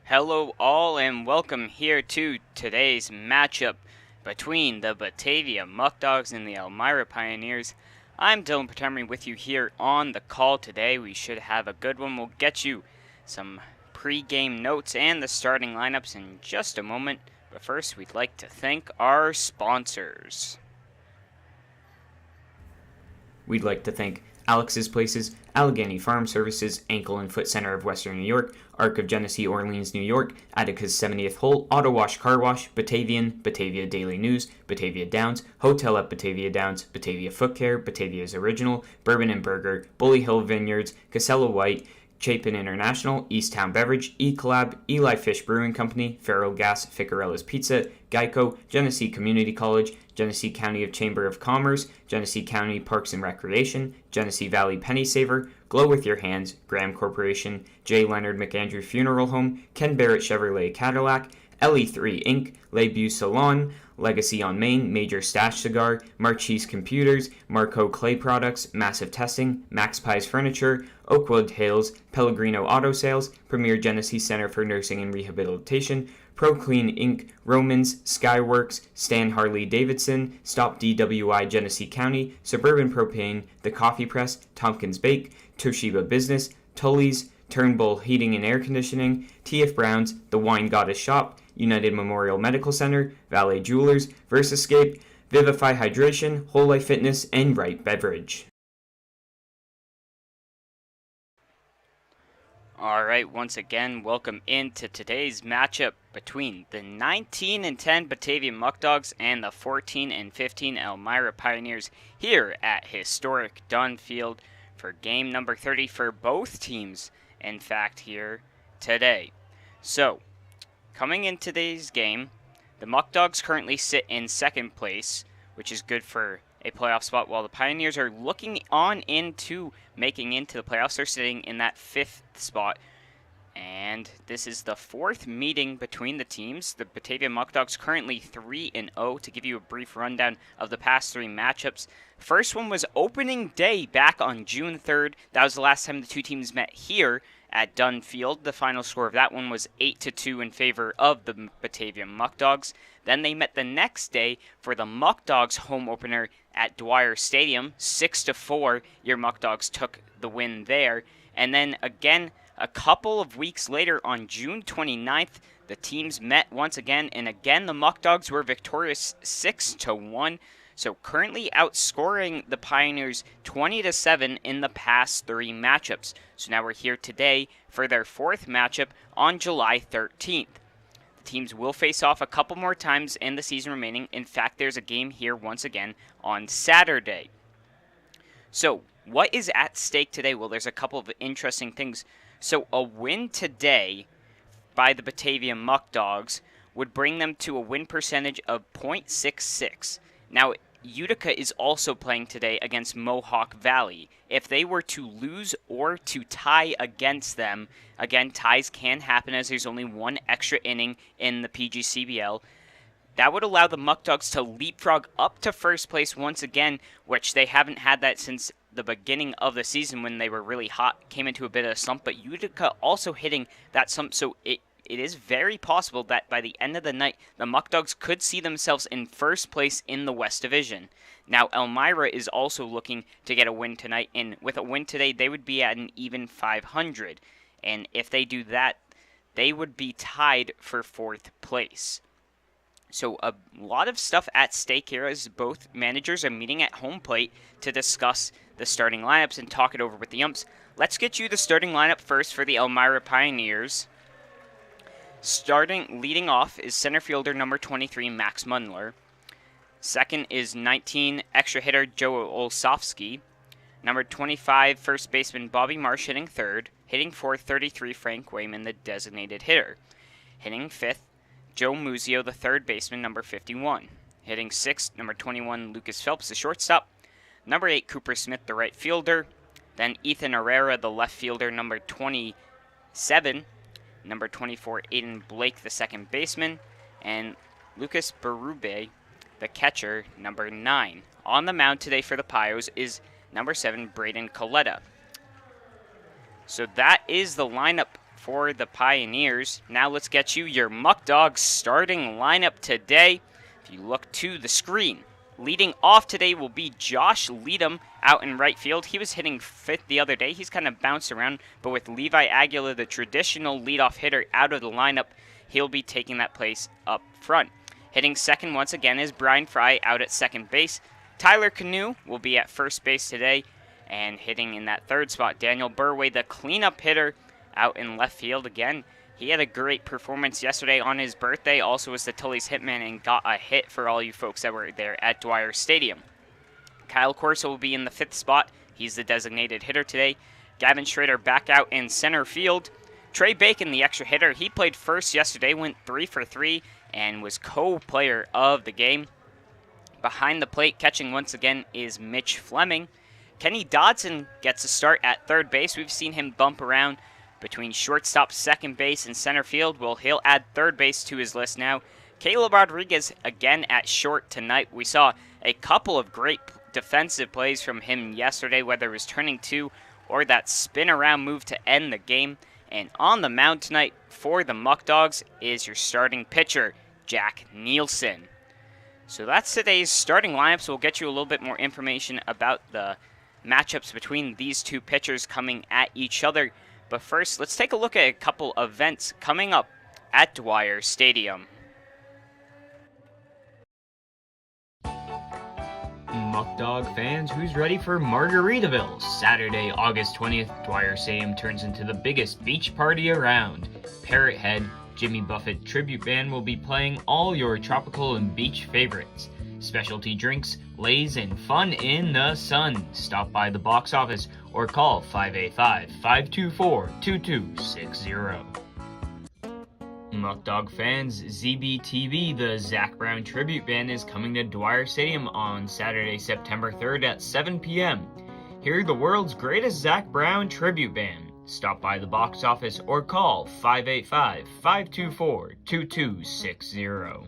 Hello all and welcome here to today's matchup between the Batavia Muckdogs and the Elmira Pioneers. I'm Dylan Patermi with you here on the call today. We should have a good one. We'll get you some pre-game notes and the starting lineups in just a moment. But first, we'd like to thank our sponsors. We'd like to thank Alex's Places, Allegheny Farm Services, Ankle and Foot Center of Western New York, Arc of Genesee, Orleans, New York, Attica's 70th Hole, Auto Wash Car Wash, Batavian, Batavia Daily News, Batavia Downs, Hotel at Batavia Downs, Batavia Foot Care, Batavia's Original, Bourbon and Burger, Bully Hill Vineyards, Casella White, Chapin International, Easttown Beverage, E-Collab, Eli Fish Brewing Company, Feral Gas, Ficarella's Pizza, Geico, Genesee Community College, Genesee County Chamber of Commerce, Genesee County Parks and Recreation, Genesee Valley Penny Saver, Glow With Your Hands, Graham Corporation, J. Leonard McAndrew Funeral Home, Ken Barrett Chevrolet Cadillac, LE3 Inc., Lebu Salon, Legacy on Main, Major Stash Cigar, Marchese Computers, Marco Clay Products, Massive Testing, Max Pies Furniture, Oakwood Hills, Pellegrino Auto Sales, Premier Genesee Center for Nursing and Rehabilitation, ProClean Inc., Romans, Skyworks, Stan Harley Davidson, Stop DWI Genesee County, Suburban Propane, The Coffee Press, Tompkins Bake, Toshiba Business, Tully's, Turnbull Heating and Air Conditioning, T.F. Brown's, The Wine Goddess Shop, United Memorial Medical Center, Valet Jewelers, Versascape, Vivify Hydration, Whole Life Fitness, and Right Beverage. Alright, once again, welcome into today's matchup between the 19-10 Batavia Muckdogs and the 14-15 Elmira Pioneers here at historic Dunn Field for game number 30 for both teams, in fact, here today. So, coming into today's game, the Muckdogs currently sit in second place, which is good for a playoff spot, while the Pioneers are looking on into making into the playoffs. They're sitting in that fifth spot, and this is the fourth meeting between the teams. The Batavia Muckdogs currently 3-0. To give you a brief rundown of the past three matchups, first one was opening day back on June 3rd. That was the last time the two teams met here at Dunn Field. The final score of that one was 8-2 in favor of the Batavia Muckdogs. Then they met the next day for the Muckdogs home opener at Dwyer Stadium. 6-4, your Muckdogs took the win there. And then again, a couple of weeks later on June 29th, the teams met once again, and again the Muckdogs were victorious 6-1. So currently outscoring the Pioneers 20-7 in the past three matchups. So now we're here today for their fourth matchup on July 13th. The teams will face off a couple more times in the season remaining. In fact, there's a game here once again on Saturday. So what is at stake today? Well, there's a couple of interesting things. So a win today by the Batavia Muckdogs would bring them to a win percentage of .66. Now, Utica is also playing today against Mohawk Valley. If they were to lose or to tie against them, again, ties can happen as there's only one extra inning in the PGCBL, that would allow the Muckdogs to leapfrog up to first place once again, which they haven't had that since the beginning of the season when they were really hot, came into a bit of a slump, but Utica also hitting that slump, so it is very possible that by the end of the night, the Muckdogs could see themselves in first place in the West Division. Now, Elmira is also looking to get a win tonight, and with a win today, they would be at an even 500. And if they do that, they would be tied for fourth place. So a lot of stuff at stake here as both managers are meeting at home plate to discuss the starting lineups and talk it over with the umps. Let's get you the starting lineup first for the Elmira Pioneers. Leading off is center fielder number 23, Max Mundler. Second is 19, extra hitter Joe Olsofsky. Number 25, first baseman Bobby Marsh hitting third. Hitting fourth, 33, Frank Wayman, the designated hitter. Hitting fifth, Joe Muzio, the third baseman, number 51. Hitting sixth, number 21, Lucas Phelps, the shortstop. Number 8, Cooper Smith, the right fielder. Then Ethan Herrera, the left fielder, number 27. Number 24, Aiden Blake, the second baseman. And Lucas Berube, the catcher, number 9. On the mound today for the Pios is number 7, Braden Coletta. So that is the lineup for the Pioneers. Now let's get you your Muckdogs starting lineup today. If you look to the screen, leading off today will be Josh Leadham out in right field. He was hitting fifth the other day. He's kind of bounced around, but with Levi Aguilar, the traditional leadoff hitter, out of the lineup, he'll be taking that place up front. Hitting second once again is Brian Fry out at second base. Tyler Canoe will be at first base today. And hitting in that third spot, Daniel Burway, the cleanup hitter, out in left field again. He had a great performance yesterday on his birthday. Also was the Tully's hitman and got a hit for all you folks that were there at Dwyer Stadium. Kyle Corso will be in the fifth spot. He's the designated hitter today. Gavin Schrader back out in center field. Trey Bacon, the extra hitter, he played first yesterday, went 3 for 3, and was co-player of the game. Behind the plate, catching once again, is Mitch Fleming. Kenny Dodson gets a start at third base. We've seen him bump around between shortstop, second base, and center field. Well, he'll add third base to his list now. Caleb Rodriguez again at short tonight. We saw a couple of great defensive plays from him yesterday, whether it was turning two or that spin around move to end the game. And on the mound tonight for the Muckdogs is your starting pitcher, Jack Nielsen. So that's today's starting lineup. So we'll get you a little bit more information about the matchups between these two pitchers coming at each other. But first, let's take a look at a couple events coming up at Dwyer Stadium. Muckdog fans, who's ready for Margaritaville? Saturday, August 20th, Dwyer Stadium turns into the biggest beach party around. Parrot Head Jimmy Buffett Tribute Band will be playing all your tropical and beach favorites. Specialty drinks, lays, and fun in the sun. Stop by the box office or call 585-524-2260. Muckdog fans, ZBTV, the Zach Brown Tribute Band, is coming to Dwyer Stadium on Saturday, September 3rd at 7 p.m. Hear the world's greatest Zach Brown Tribute Band. Stop by the box office or call 585-524-2260.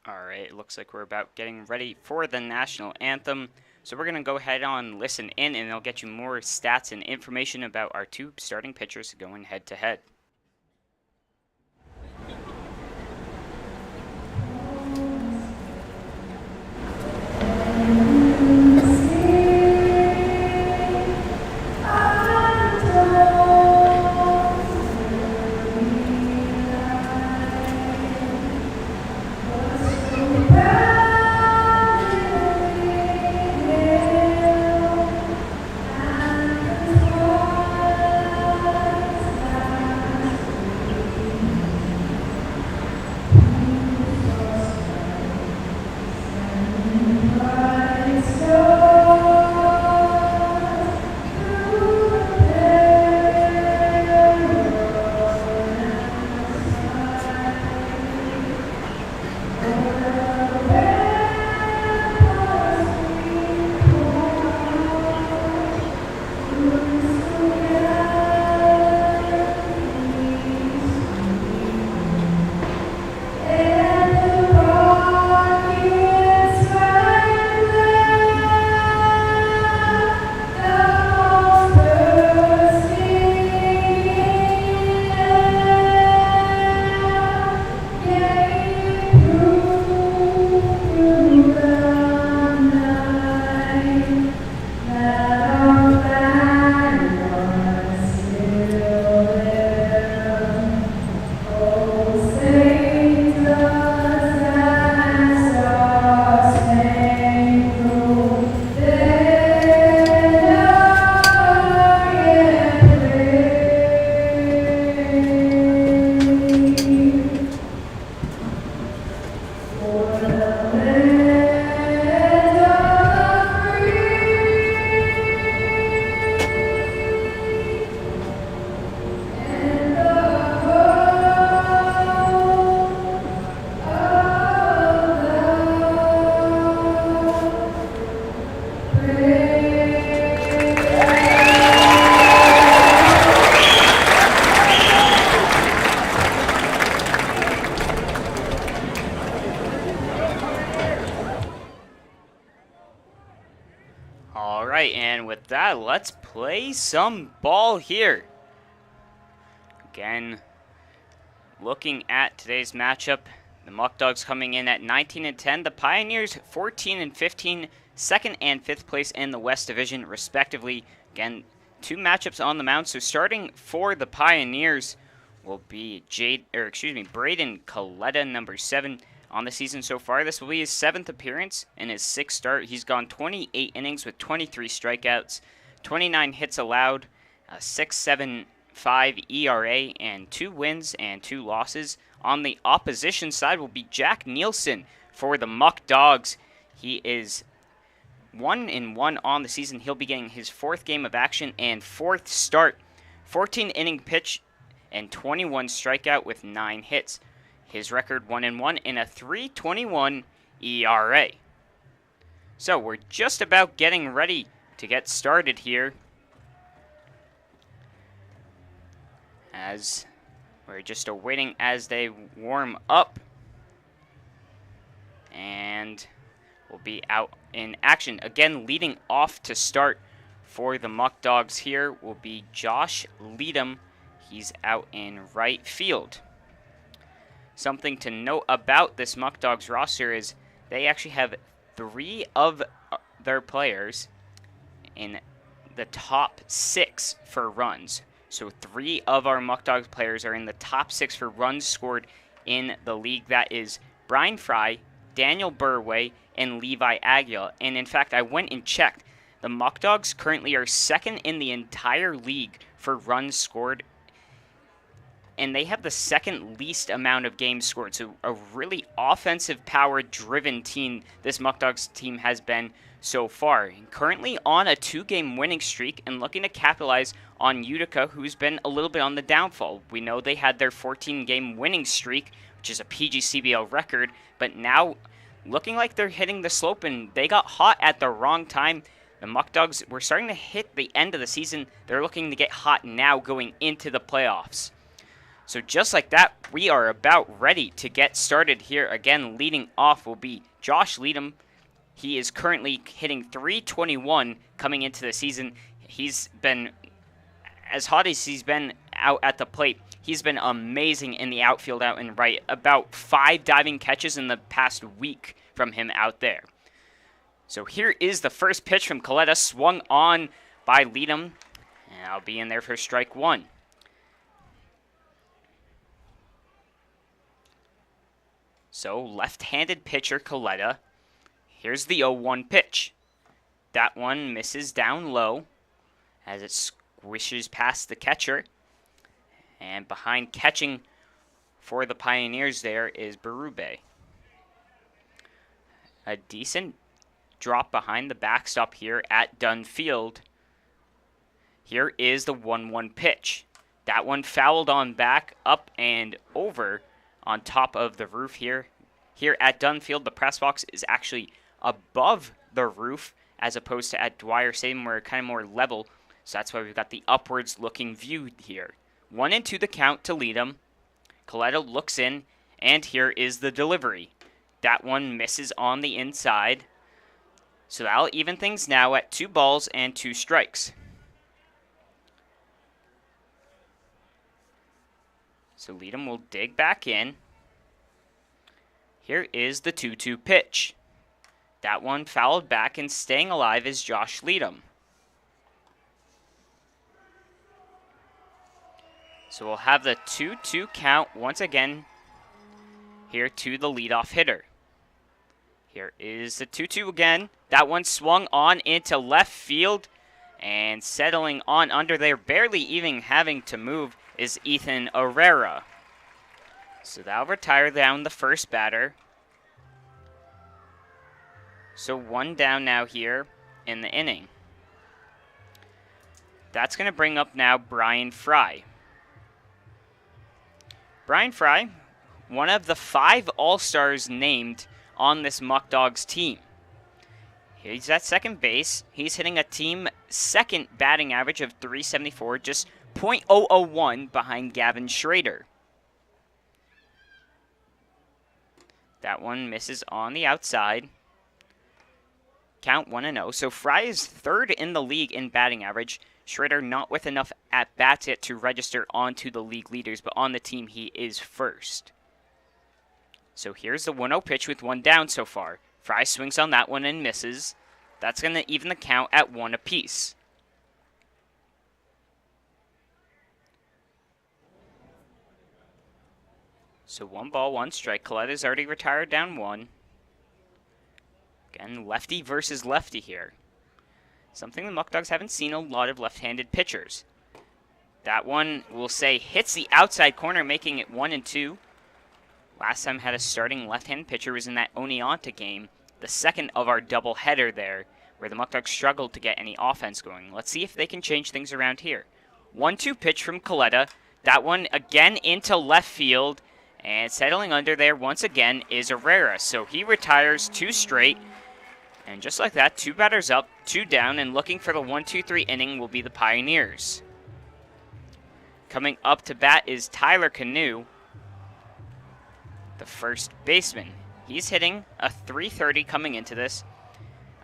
Alright, it looks like we're about getting ready for the national anthem. So we're going to go ahead on listen in, and I'll get you more stats and information about our two starting pitchers going head to head. And with that, let's play some ball here. Again, looking at today's matchup, the Muckdogs coming in at 19-10, the Pioneers 14-15, second and fifth place in the West Division, respectively. Again, two matchups on the mound. So starting for the Pioneers will be Braden Coletta, number 7 on the season so far. This will be his 7th appearance and his 6th start. He's gone 28 innings with 23 strikeouts, 29 hits allowed, 6.75 ERA, and 2 wins and 2 losses. On the opposition side will be Jack Nielsen for the Muckdogs. He is 1-1 on the season. He'll be getting his 4th game of action and 4th start. 14 inning pitch and 21 strikeout with 9 hits. His record 1-1 in a 3.21 ERA. So we're just about getting ready to get started here, as we're just awaiting as they warm up, and we'll be out in action. Again, leading off to start for the Muckdogs here will be Josh Leadham. He's out in right field. Something to note about this Muckdogs roster is they actually have 3 of their players in the top 6 for runs. So 3 of our Muckdogs players are in the top 6 for runs scored in the league. That is Brian Fry, Daniel Burway, and Levi Aguila. And in fact, I went and checked. The Muckdogs currently are 2nd in the entire league for runs scored, and they have the 2nd least amount of games scored. So a really offensive power-driven team this Muckdogs team has been so far. And currently on a 2-game winning streak and looking to capitalize on Utica, who's been a little bit on the downfall. We know they had their 14-game winning streak, which is a PGCBL record, but now looking like they're hitting the slope, and they got hot at the wrong time. The Muckdogs were starting to hit the end of the season. They're looking to get hot now going into the playoffs. So just like that, we are about ready to get started here. Again, leading off will be Josh Leadham. He is currently hitting .321 coming into the season. He's been, as hot as he's been out at the plate, he's been amazing in the outfield out and right. About 5 diving catches in the past week from him out there. So here is the first pitch from Coletta, swung on by Leadham, and I'll be in there for strike 1. So left-handed pitcher Coletta. Here's the 0-1 pitch. That one misses down low as it squishes past the catcher. And behind catching for the Pioneers there is Berube. A decent drop behind the backstop here at Dunn Field. Here is the 1-1 pitch. That one fouled on back, up and over on top of the roof here. Here at Dunn Field, the press box is actually above the roof as opposed to at Dwyer Stadium, where it's kind of more level. So that's why we've got the upwards looking view here. 1-2 the count to Leadham. Coletta looks in, and here is the delivery. That one misses on the inside. So that'll even things now at 2 balls and 2 strikes. So Leadham will dig back in. Here is the 2-2 pitch. That one fouled back, and staying alive is Josh Leadham. So we'll have the 2-2 count once again here to the leadoff hitter. Here is the 2-2 again. That one swung on into left field, and settling on under there, barely even having to move, is Ethan Herrera. So that'll retire down the first batter. So 1 down now here in the inning. That's going to bring up now Brian Fry. Brian Fry, one of the 5 All-Stars named on this Muckdogs team. He's at second base. He's hitting a team second batting average of .374, just .001 behind Gavin Schrader. That one misses on the outside. Count 1-0. So Fry is third in the league in batting average. Schrader not with enough at-bats yet to register onto the league leaders, but on the team he is first. So here's the 1-0 pitch with one down so far. Fry swings on that one and misses. That's going to even the count at 1 apiece. So 1 ball, 1 strike. Coletta's already retired down 1. Again, lefty versus lefty here. Something the Muckdogs haven't seen a lot of left-handed pitchers. That one, we'll say, hits the outside corner, making it 1-2. Last time had a starting left-handed pitcher was in that Oneonta game, the second of our doubleheader there, where the Muckdogs struggled to get any offense going. Let's see if they can change things around here. 1-2 pitch from Coletta. That one again into left field, and settling under there once again is Herrera. So he retires 2 straight. And just like that, 2 batters up, 2 down, and looking for the 1-2-3 inning will be the Pioneers. Coming up to bat is Tyler Canoe, the first baseman. He's hitting a .330 coming into this.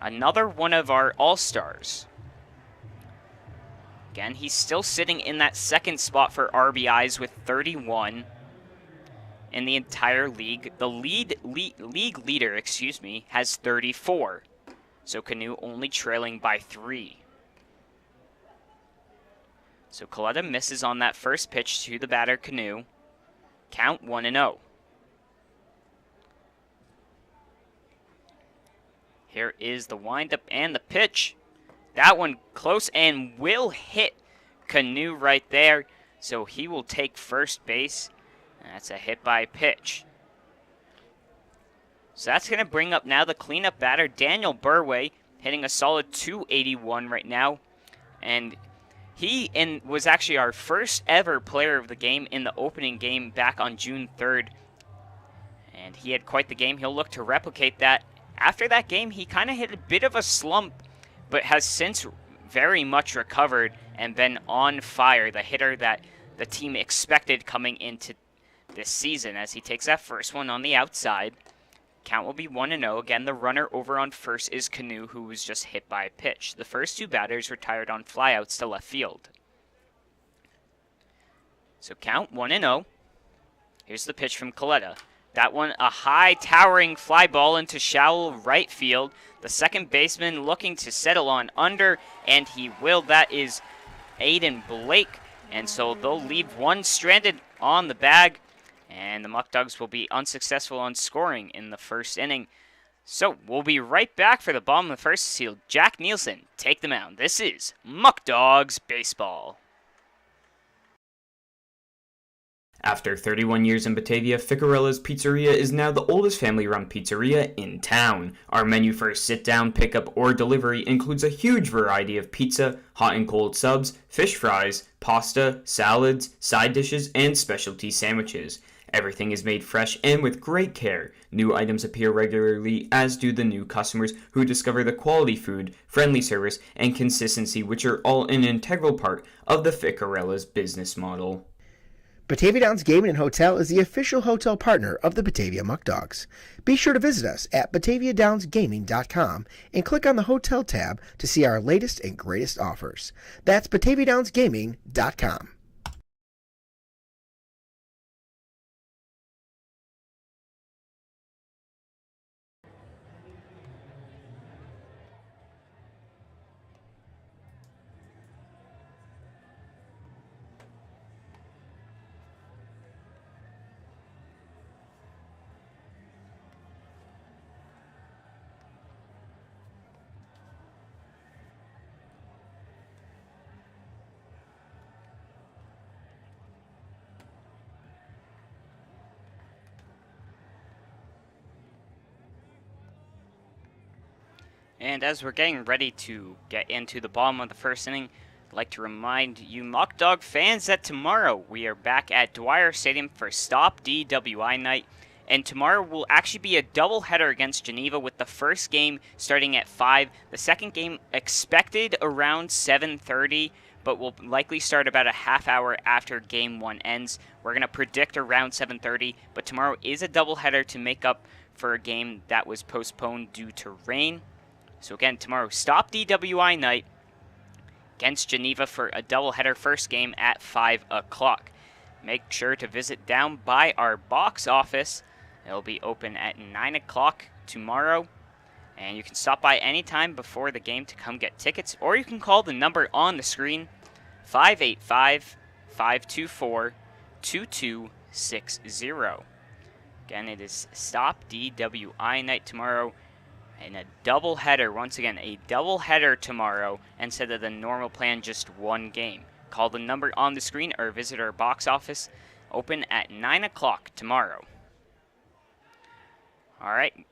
Another one of our all-stars. Again, he's still sitting in that second spot for RBIs with 31 in the entire league. The league leader, has 34. So Canoe only trailing by 3. So Coletta misses on that first pitch to the batter Canoe. Count 1-0. Here is the windup and the pitch. That one close and will hit Canoe right there. So he will take first base. That's a hit by pitch. So that's going to bring up now the cleanup batter, Daniel Burway, hitting a solid .281 right now. And he was actually our first ever player of the game in the opening game back on June 3rd. And he had quite the game. He'll look to replicate that. After that game, he kind of hit a bit of a slump, but has since very much recovered and been on fire. The hitter that the team expected coming into this season, as he takes that first one on the outside. Count will be 1-0. Again, the runner over on first is Canoe, who was just hit by a pitch. The first 2 batters retired on flyouts to left field. So count 1-0. Here's the pitch from Coletta. That one, a high towering fly ball into shallow right field. The second baseman looking to settle on under, and he will. That is Aiden Blake. And so they'll leave one stranded on the bag. And the Muckdogs will be unsuccessful on scoring in the first inning. So we'll be right back for the bottom of the first to see Jack Nielsen take the mound. This is Muckdogs Baseball. After 31 years in Batavia, Ficarella's Pizzeria is now the oldest family-run pizzeria in town. Our menu for sit-down, pickup, or delivery includes a huge variety of pizza, hot and cold subs, fish fries, pasta, salads, side dishes, and specialty sandwiches. Everything is made fresh and with great care. New items appear regularly, as do the new customers who discover the quality food, friendly service, and consistency, which are all an integral part of the Ficarella's business model. Batavia Downs Gaming and Hotel is the official hotel partner of the Batavia Muckdogs. Be sure to visit us at BataviaDownsGaming.com and click on the Hotel tab to see our latest and greatest offers. That's BataviaDownsGaming.com. And as we're getting ready to get into the bottom of the first inning, I'd like to remind you Muckdog fans that tomorrow we are back at Dwyer Stadium for Stop DWI Night. And tomorrow will actually be a doubleheader against Geneva, with the first game starting at 5. The second game expected around 7:30, but will likely start about a half hour after game 1 ends. We're going to predict around 7:30, but tomorrow is a doubleheader to make up for a game that was postponed due to rain. So again, tomorrow, stop DWI night against Geneva for a doubleheader first game at 5 o'clock. Make sure to visit down by our box office. It'll be open at 9 o'clock tomorrow. And you can stop by anytime before the game to come get tickets. Or you can call the number on the screen, 585-524-2260. Again, it is Stop DWI night tomorrow. And a doubleheader, once again, a doubleheader tomorrow instead of the normal plan, just one game. Call the number on the screen or visit our box office. Open at 9 o'clock tomorrow. Alright,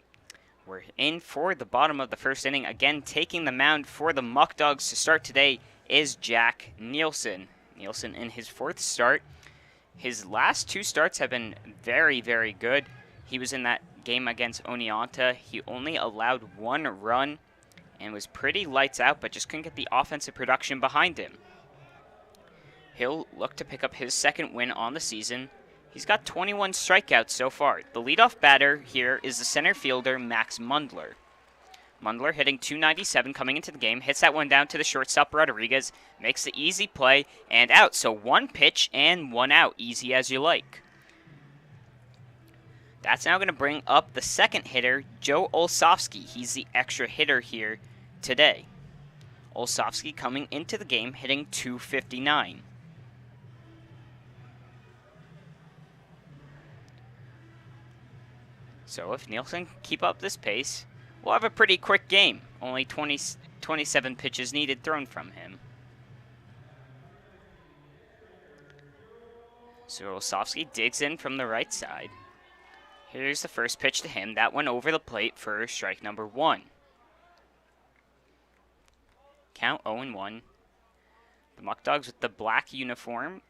we're in for the bottom of the first inning. Again, taking the mound for the Muckdogs to start today is Jack Nielsen. Nielsen in his fourth start. His last two starts have been very, very good. He was in that game against Oneonta. He only allowed one run and was pretty lights out, but just couldn't get the offensive production behind him. He'll look to pick up his second win on the season. He's got 21 strikeouts so far. The leadoff batter here is the center fielder, Max Mundler. Mundler hitting .297 coming into the game, hits that one down to the shortstop, Rodriguez, makes the easy play, and out. So one pitch and one out, easy as you like. That's now going to bring up the second hitter, Joe Olsovsky. He's the extra hitter here today. Olsovsky coming into the game hitting .259. So if Nielsen can keep up this pace, we'll have a pretty quick game. Only 27 pitches needed thrown from him. So Olsovsky digs in from the right side. Here's the first pitch to him. That one over the plate for strike number 1. Count 0-1. The Muckdogs with the black uniform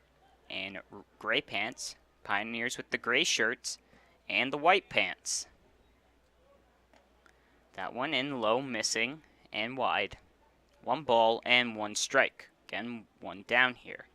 and gray pants. Pioneers with the gray shirts and the white pants. That one in low, missing, and wide. 1 ball and 1 strike. Again, 1 down here.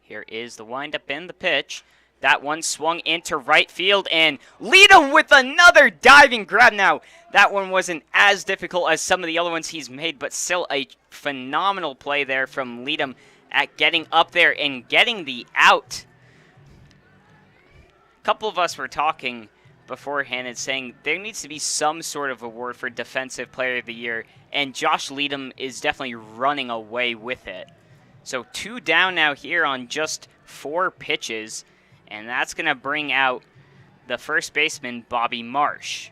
Here is the windup and the pitch. That one swung into right field, and Leadham with another diving grab. Now, that one wasn't as difficult as some of the other ones he's made, but still a phenomenal play there from Leadham at getting up there and getting the out. A couple of us were talking beforehand and saying there needs to be some sort of award for Defensive Player of the Year, and Josh Leadham is definitely running away with it. So 2 down now here on just 4 pitches. And that's going to bring out the first baseman, Bobby Marsh.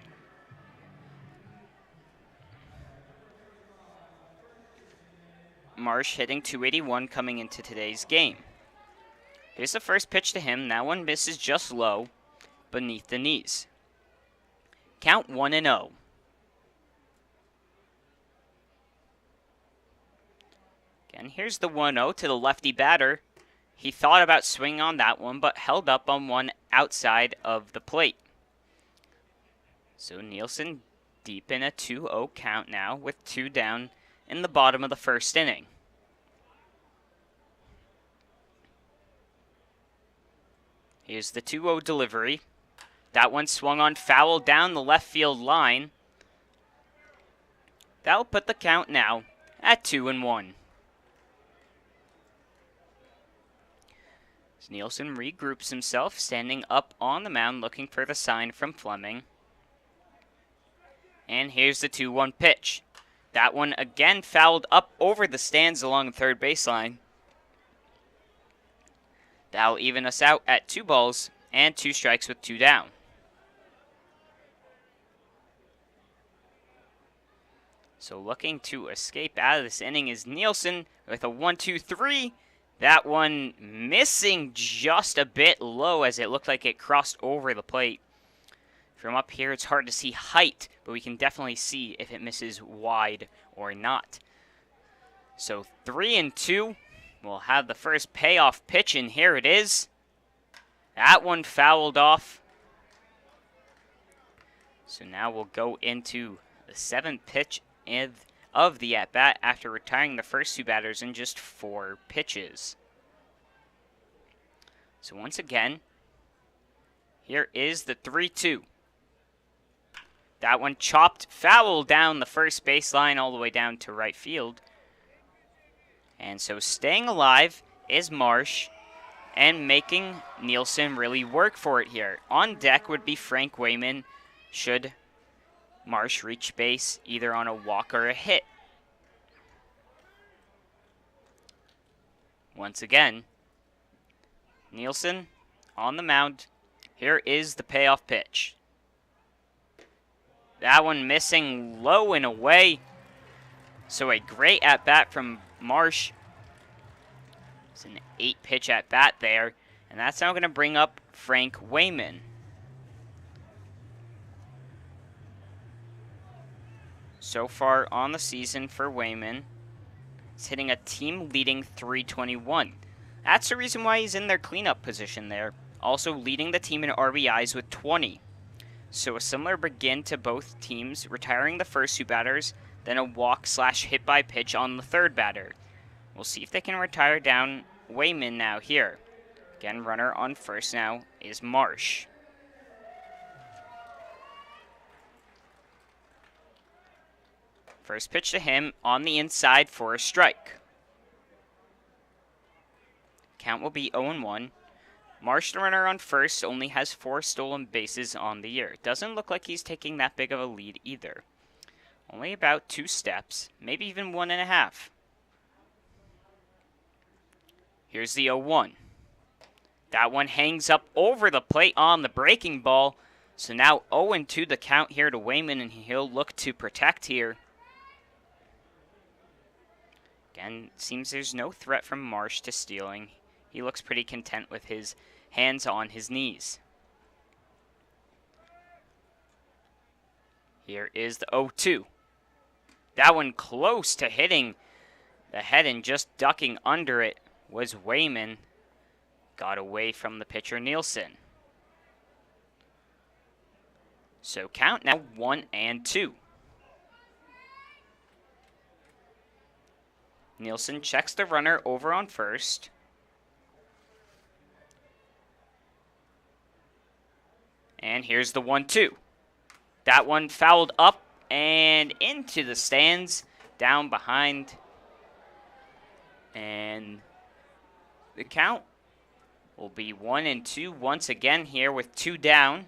Marsh hitting .281 coming into today's game. Here's the first pitch to him. That one misses just low, beneath the knees. Count 1-0. Again, here's the 1-0 to the lefty batter. He thought about swinging on that one, but held up on one outside of the plate. So Nielsen deep in a 2-0 count now with 2 down in the bottom of the first inning. Here's the 2-0 delivery. That one swung on foul down the left field line. That'll put the count now at 2-1. Nielsen regroups himself, standing up on the mound looking for the sign from Fleming. And here's the 2-1 pitch. That one again fouled up over the stands along the third baseline. That'll even us out at 2 balls and 2 strikes with 2 down. So looking to escape out of this inning is Nielsen with a 1-2-3. That one missing just a bit low as it looked like it crossed over the plate. From up here, it's hard to see height, but we can definitely see if it misses wide or not. So 3-2. We'll have the first payoff pitch, and here it is. That one fouled off. So now we'll go into the 7th pitch of the at-bat after retiring the first 2 batters in just 4 pitches. So once again, here is the 3-2. That one chopped foul down the first baseline all the way down to right field. And so staying alive is Marsh and making Nielsen really work for it here. On deck would be Frank Wayman should Marsh reach base either on a walk or a hit. Once again, Nielsen on the mound. Here is the payoff pitch. That one missing low and away. So a great at-bat from Marsh. It's an 8-pitch at-bat there. And that's now going to bring up Frank Wayman. So far on the season for Wayman, he's hitting a team-leading .321. That's the reason why he's in their cleanup position there. Also leading the team in RBIs with 20. So a similar begin to both teams, retiring the first two batters, then a walk/hit by pitch on the third batter. We'll see if they can retire down Wayman now here. Again, runner on first now is Marsh. First pitch to him on the inside for a strike. Count will be 0-1. Marsh, the runner on first, only has 4 stolen bases on the year. Doesn't look like he's taking that big of a lead either. Only about 2 steps, maybe even 1.5. Here's the 0-1. That one hangs up over the plate on the breaking ball. So now 0-2 the count here to Wayman, and he'll look to protect here. Again, seems there's no threat from Marsh to stealing. He looks pretty content with his hands on his knees. Here is the 0-2. That one close to hitting the head and just ducking under it was Wayman. Got away from the pitcher Nielsen. So count now 1-2. Nielsen checks the runner over on first. And here's the 1-2. That one fouled up and into the stands, down behind. And the count will be 1-2 once again here with 2 down.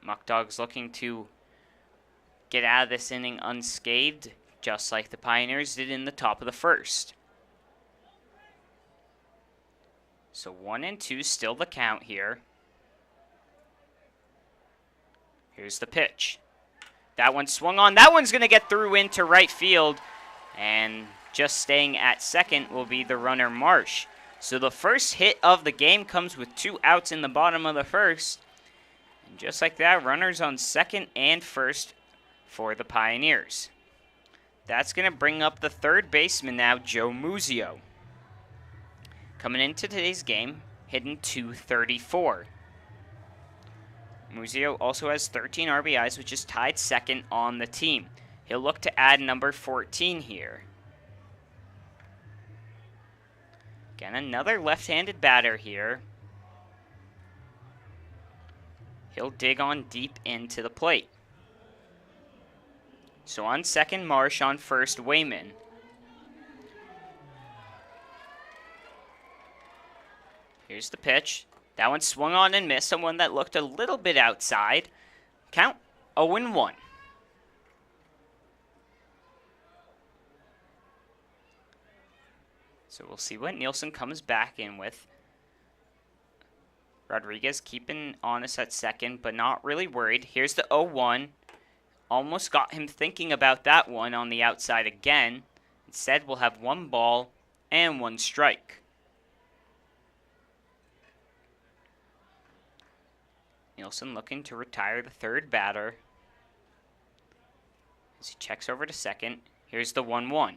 Muckdogs looking to get out of this inning unscathed, just like the Pioneers did in the top of the first. So 1-2 still the count here. Here's the pitch. That one swung on. That one's going to get through into right field. And just staying at second will be the runner Marsh. So the first hit of the game comes with 2 outs in the bottom of the first. And just like that, runners on second and first for the Pioneers. That's going to bring up the third baseman now, Joe Muzio. Coming into today's game, hitting .234. Muzio also has 13 RBIs, which is tied second on the team. He'll look to add number 14 here. Again, another left-handed batter here. He'll dig on deep into the plate. So on second, Marsh. On first, Wayman. Here's the pitch. That one swung on and missed. Someone that looked a little bit outside. Count 0-1. So we'll see what Nielsen comes back in with. Rodriguez keeping honest at second, but not really worried. Here's the 0-1. Almost got him thinking about that one on the outside again. Instead, we'll have 1 ball and 1 strike. Nielsen looking to retire the third batter as he checks over to second. Here's the 1-1.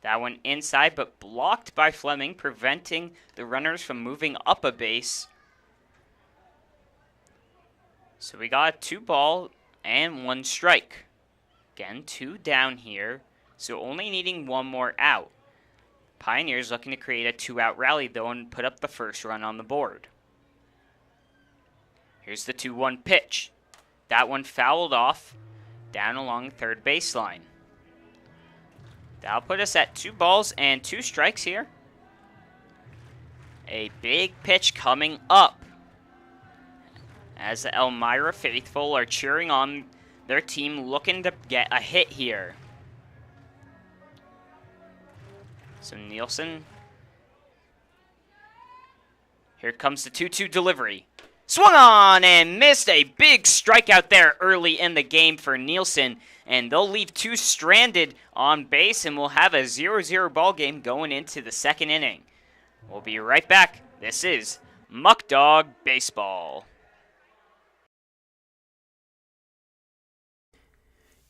That one inside, but blocked by Fleming, preventing the runners from moving up a base. So we got a 2 ball and 1 strike. Again, 2 down here, so only needing 1 more out. Pioneers looking to create a 2-out rally, though, and put up the first run on the board. Here's the 2-1 pitch. That one fouled off down along third baseline. That'll put us at 2 balls and 2 strikes here. A big pitch coming up as the Elmira faithful are cheering on their team, looking to get a hit here. So Nielsen. Here comes the 2-2 delivery. Swung on and missed. A big strikeout there early in the game for Nielsen. And they'll leave 2 stranded on base, and we'll have a 0-0 ball game going into the second inning. We'll be right back. This is Muckdog Baseball.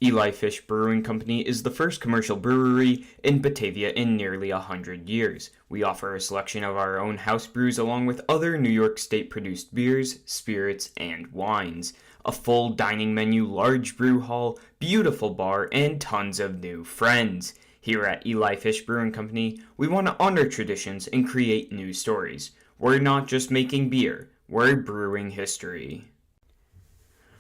Eli Fish Brewing Company is the first commercial brewery in Batavia in nearly 100 years. We offer a selection of our own house brews along with other New York State-produced beers, spirits, and wines. A full dining menu, large brew hall, beautiful bar, and tons of new friends. Here at Eli Fish Brewing Company, we want to honor traditions and create new stories. We're not just making beer, we're brewing history.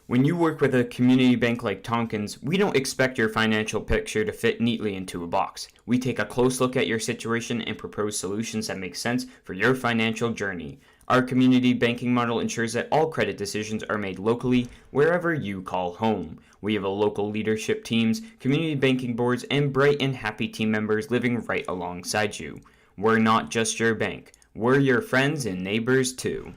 When you work with a community bank like Tompkins, we don't expect your financial picture to fit neatly into a box. We take a close look at your situation and propose solutions that make sense for your financial journey. Our community banking model ensures that all credit decisions are made locally, wherever you call home. We have a local leadership teams, community banking boards, and bright and happy team members living right alongside you. We're not just your bank, we're your friends and neighbors too.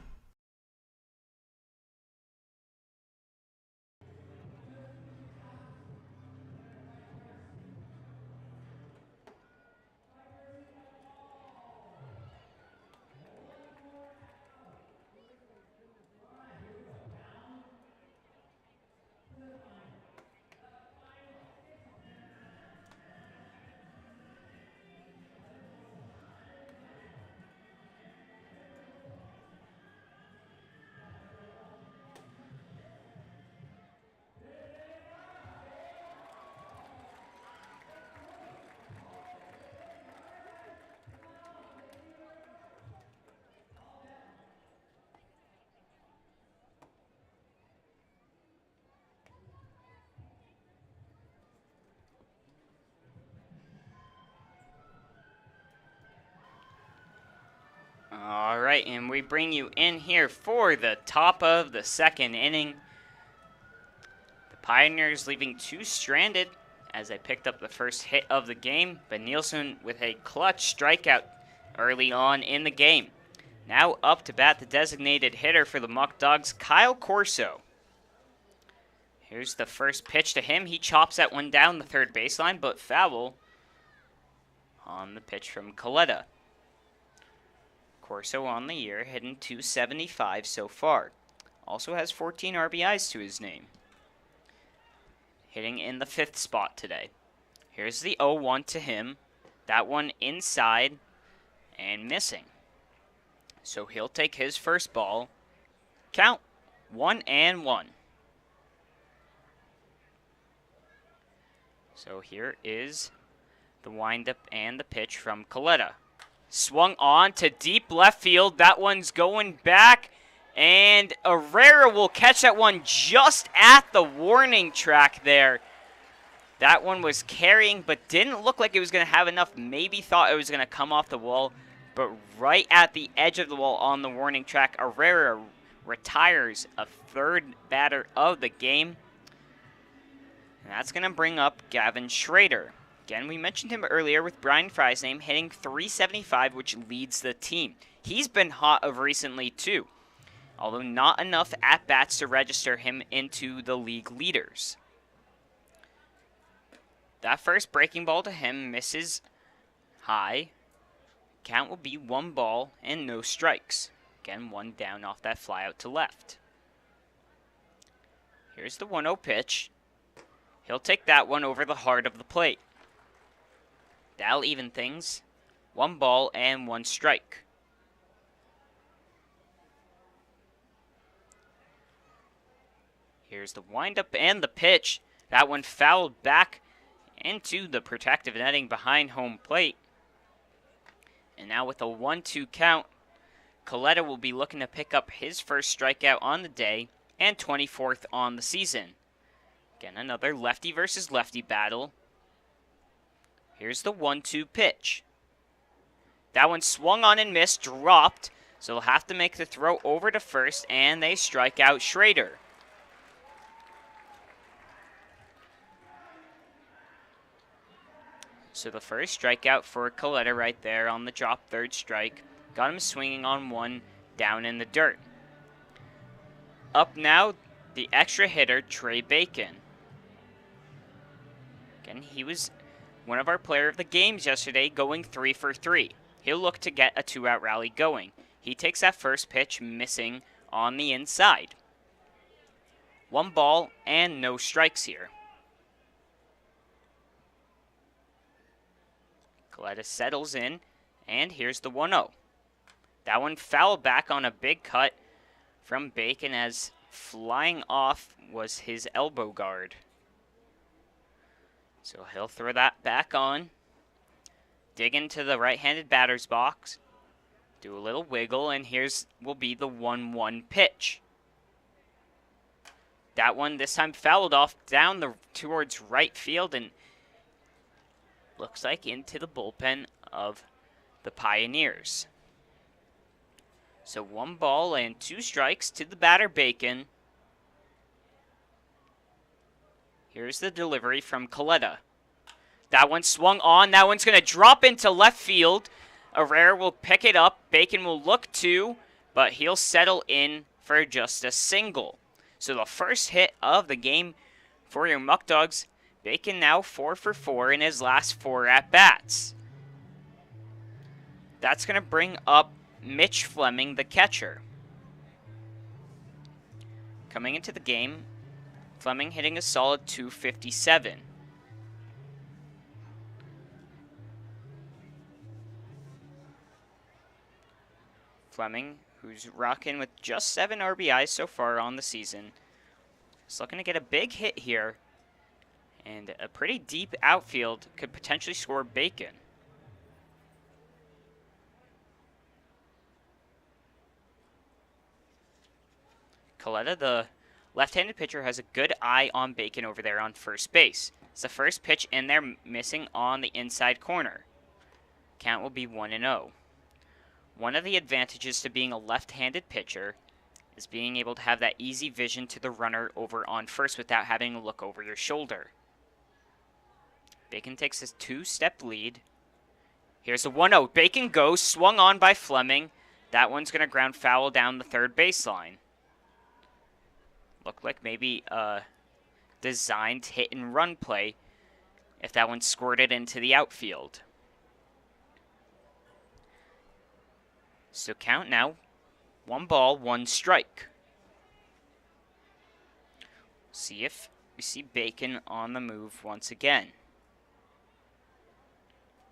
Alright, and we bring you in here for the top of the second inning. The Pioneers leaving 2 stranded as they picked up the first hit of the game, but Nielsen with a clutch strikeout early on in the game. Now up to bat the designated hitter for the Muckdogs, Kyle Corso. Here's the first pitch to him. He chops that one down the third baseline, but foul on the pitch from Coletta. Corso on the year, hitting .275 so far. Also has 14 RBIs to his name. Hitting in the 5th spot today. Here's the 0-1 to him. That one inside and missing. So he'll take his first ball. Count 1-1. So here is the windup and the pitch from Coletta. Swung on to deep left field. That one's going back. And Herrera will catch that one just at the warning track there. That one was carrying, but didn't look like it was going to have enough. Maybe thought it was going to come off the wall. But right at the edge of the wall on the warning track, Herrera retires a 3rd batter of the game. And that's going to bring up Gavin Schrader. Again, we mentioned him earlier with Brian Fry's name, hitting .375, which leads the team. He's been hot of recently, too, although not enough at-bats to register him into the league leaders. That first breaking ball to him misses high. Count will be 1 ball and no strikes. Again, 1 down off that fly out to left. Here's the 1-0 pitch. He'll take that one over the heart of the plate. That'll even things. 1 ball and 1 strike. Here's the windup and the pitch. That one fouled back into the protective netting behind home plate. And now with a 1-2 count, Coletta will be looking to pick up his first strikeout on the day and 24th on the season. Again, another lefty versus lefty battle. Here's the 1-2 pitch. That one swung on and missed, dropped, so they'll have to make the throw over to first, and they strike out Schrader. So the first strikeout for Coletta right there on the drop, third strike. Got him swinging on one down in the dirt. Up now, the extra hitter, Trey Bacon. Again, he was one of our player of the games yesterday, going 3 for 3. He'll look to get a 2-out rally going. He takes that first pitch, missing on the inside. 1 ball and no strikes here. Coletta settles in, and here's the 1-0. That one fouled back on a big cut from Bacon, as flying off was his elbow guard. So he'll throw that back on. Dig into the right-handed batter's box. Do a little wiggle, and here's will be the 1-1 pitch. That one this time fouled off down towards right field, and looks like into the bullpen of the Pioneers. So 1 ball and 2 strikes to the batter, Bacon. Here's the delivery from Coletta. That one swung on. That one's going to drop into left field. Herrera will pick it up. Bacon will look to, but he'll settle in for just a single. So the first hit of the game for your Muckdogs. Bacon now 4 for 4 in his last 4 at-bats. That's going to bring up Mitch Fleming, the catcher. Coming into the game, Fleming hitting a solid .257. Fleming, who's rocking with just 7 RBIs so far on the season, is looking to get a big hit here. And a pretty deep outfield could potentially score Bacon. Coletta, the left-handed pitcher, has a good eye on Bacon over there on first base. It's the first pitch in there, missing on the inside corner. Count will be 1-0. One of the advantages to being a left-handed pitcher is being able to have that easy vision to the runner over on first without having to look over your shoulder. Bacon takes his 2-step lead. Here's a 1-0. Bacon goes, swung on by Fleming. That one's going to ground foul down the third baseline. Looked like maybe a designed hit-and-run play if that one squirted into the outfield. So count now, 1 ball, 1 strike. See if we see Bacon on the move once again.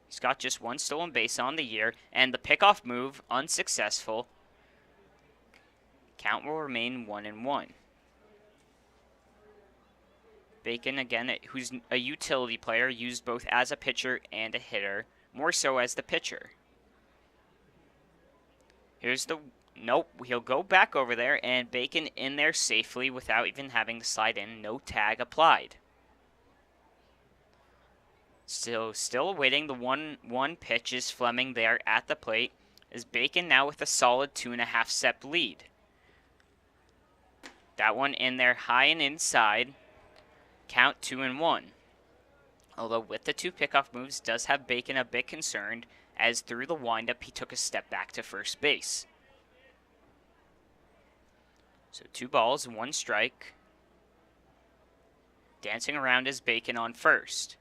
He's got just 1 stolen base on the year, and the pickoff move unsuccessful. Count will remain 1-1. Bacon, again, who's a utility player, used both as a pitcher and a hitter, more so as the pitcher. Here's the... Nope, he'll go back over there, and Bacon in there safely without even having to slide in. No tag applied. Still awaiting the 1-1 pitch is Fleming there at the plate. Is Bacon now with a solid 2.5-step lead. That one in there high and inside. Count 2-1. Although with the 2 pickoff moves, does have Bacon a bit concerned, as through the windup he took a step back to first base. So 2 balls, 1 strike. Dancing around is Bacon on first.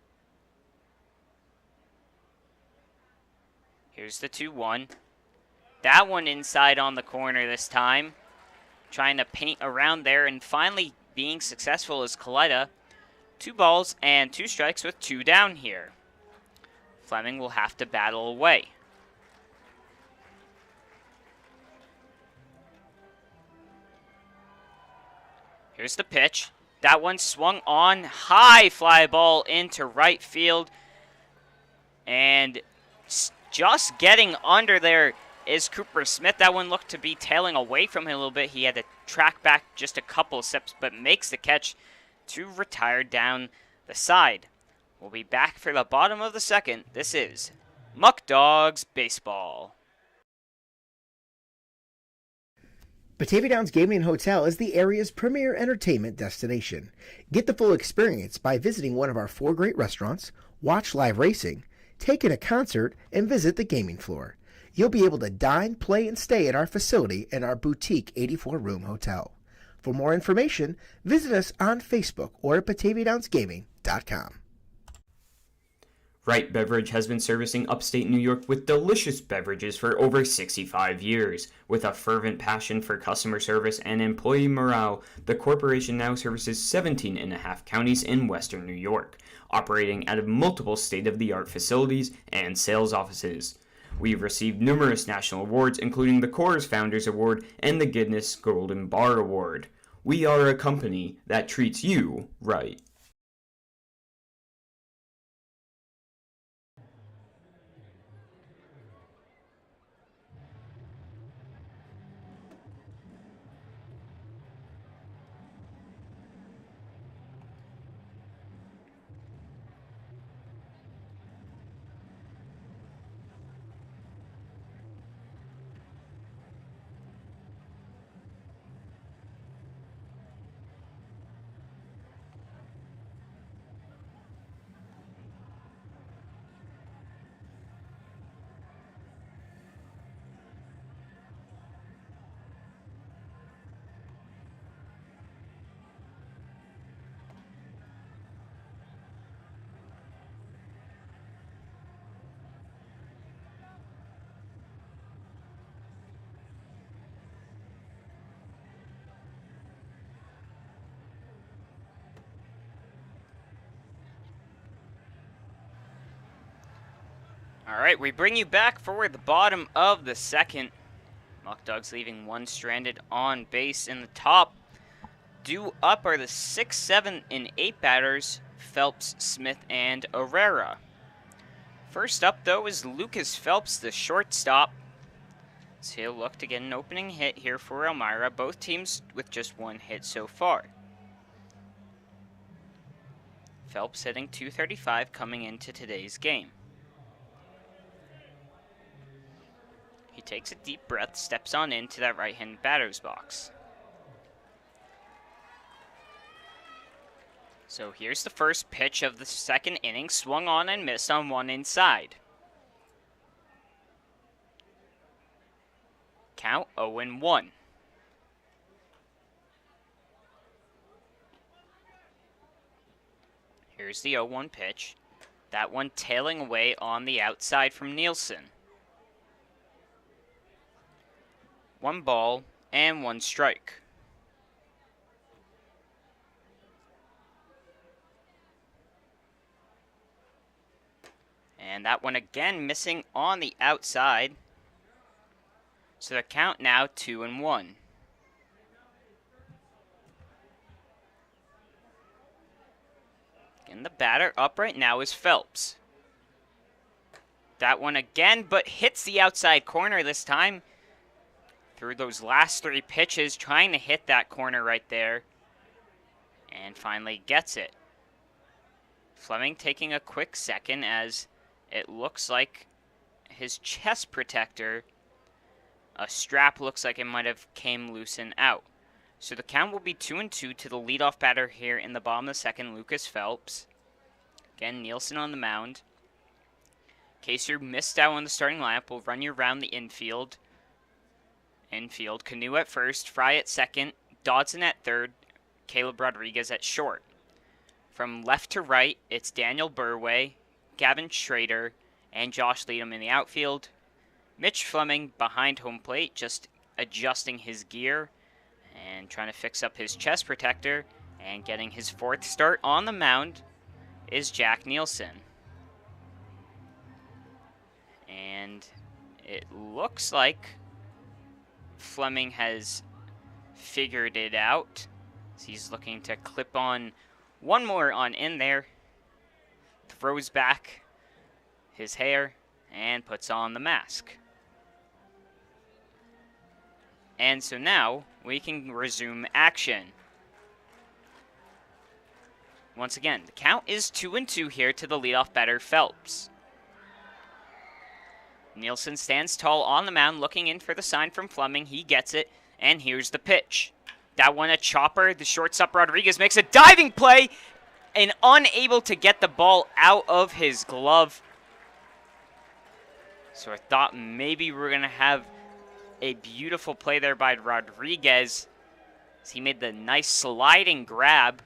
Here's the 2-1. That one inside on the corner this time. Trying to paint around there, and finally being successful is Coletta. 2 balls and 2 strikes with 2 down here. Fleming will have to battle away. Here's the pitch. That one swung on, high fly ball into right field. And just getting under there is Cooper Smith. That one looked to be tailing away from him a little bit. He had to track back just a couple of steps, but makes the catch to retire down the side. We'll be back for the bottom of the second. This is Muckdogs Baseball. Batavia Downs Gaming and Hotel is the area's premier entertainment destination. Get the full experience by visiting one of our 4 great restaurants, watch live racing, take in a concert, and visit the gaming floor. You'll be able to dine, play, and stay at our facility in our boutique 84-room hotel. For more information, visit us on Facebook or at BataviaDownsGaming.com. Wright Beverage has been servicing upstate New York with delicious beverages for over 65 years. With a fervent passion for customer service and employee morale, the corporation now services 17 and a half counties in western New York, operating out of multiple state-of-the-art facilities and sales offices. We've received numerous national awards, including the Coors Founders Award and the Guinness Golden Bar Award. We are a company that treats you right. All right, we bring you back for the bottom of the second. Muckdogs leaving one stranded on base in the top. Due up are the 6, 7, and 8 batters, Phelps, Smith, and Herrera. First up, though, is Lucas Phelps, the shortstop. So he'll look to get an opening hit here for Elmira. Both teams with just one hit so far. Phelps hitting .235 coming into today's game. He takes a deep breath, steps on into that right-hand batter's box. So here's the first pitch of the second inning, swung on and missed on one inside. Count 0-1. Here's the 0-1 pitch. That one tailing away on the outside from Nielsen. 1 ball and 1 strike. And that one again missing on the outside. So the count now 2-1. And the batter up right now is Phelps. That one again, but hits the outside corner this time. Through those last 3 pitches, trying to hit that corner right there. And finally gets it. Fleming taking a quick second as it looks like his chest protector, a strap looks like it might have came loose and out. So the count will be 2-2 to the leadoff batter here in the bottom of the second, Lucas Phelps. Again, Nielsen on the mound. In case you're missed out on the starting lineup, we'll run you around the infield. Canoe at first, Fry at second, Dodson at third, Caleb Rodriguez at short. From left to right, it's Daniel Burway, Gavin Schrader, and Josh Leadham in the outfield. Mitch Fleming behind home plate, just adjusting his gear and trying to fix up his chest protector. And getting his 4th start on the mound is Jack Nielsen. And it looks like Fleming has figured it out. So he's looking to clip on one more on in there. Throws back his hair and puts on the mask. And so now we can resume action. Once again, the count is 2-2 here to the leadoff batter, Phelps. Nielsen stands tall on the mound, looking in for the sign from Fleming. He gets it, and here's the pitch. That one a chopper. The shortstop Rodriguez makes a diving play and unable to get the ball out of his glove. So I thought maybe we're going to have a beautiful play there by Rodriguez, as he made the nice sliding grab,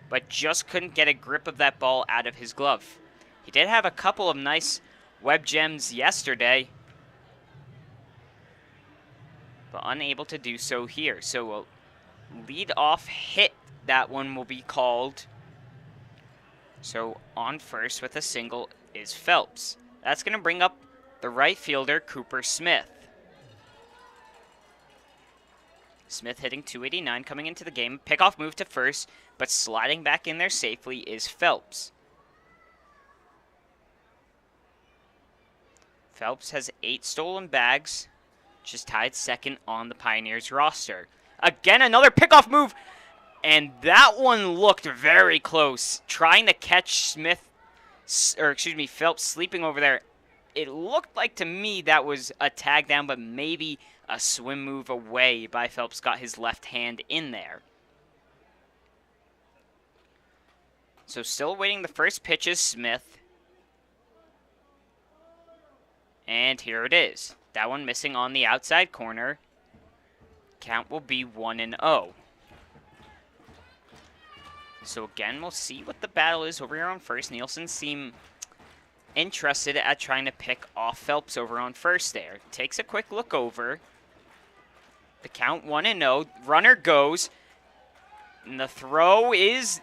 but just couldn't get a grip of that ball out of his glove. He did have a couple of nice web gems yesterday, but unable to do so here. So a lead-off hit, that one will be called. So on first with a single is Phelps. That's going to bring up the right fielder, Cooper Smith. Smith hitting .289 coming into the game. Pickoff move to first, but sliding back in there safely is Phelps. Phelps has 8 stolen bags, just tied second on the Pioneers roster. Again, another pickoff move, and that one looked very close. Trying to catch Phelps sleeping over there. It looked like to me that was a tag down, but maybe a swim move away by Phelps. Got his left hand in there. So still waiting the first pitch is Smith. And here it is. That one missing on the outside corner. Count will be 1-0. So again, we'll see what the battle is over here on first. Nielsen seem interested at trying to pick off Phelps over on first there. Takes a quick look over. The count 1-0. Runner goes. And the throw is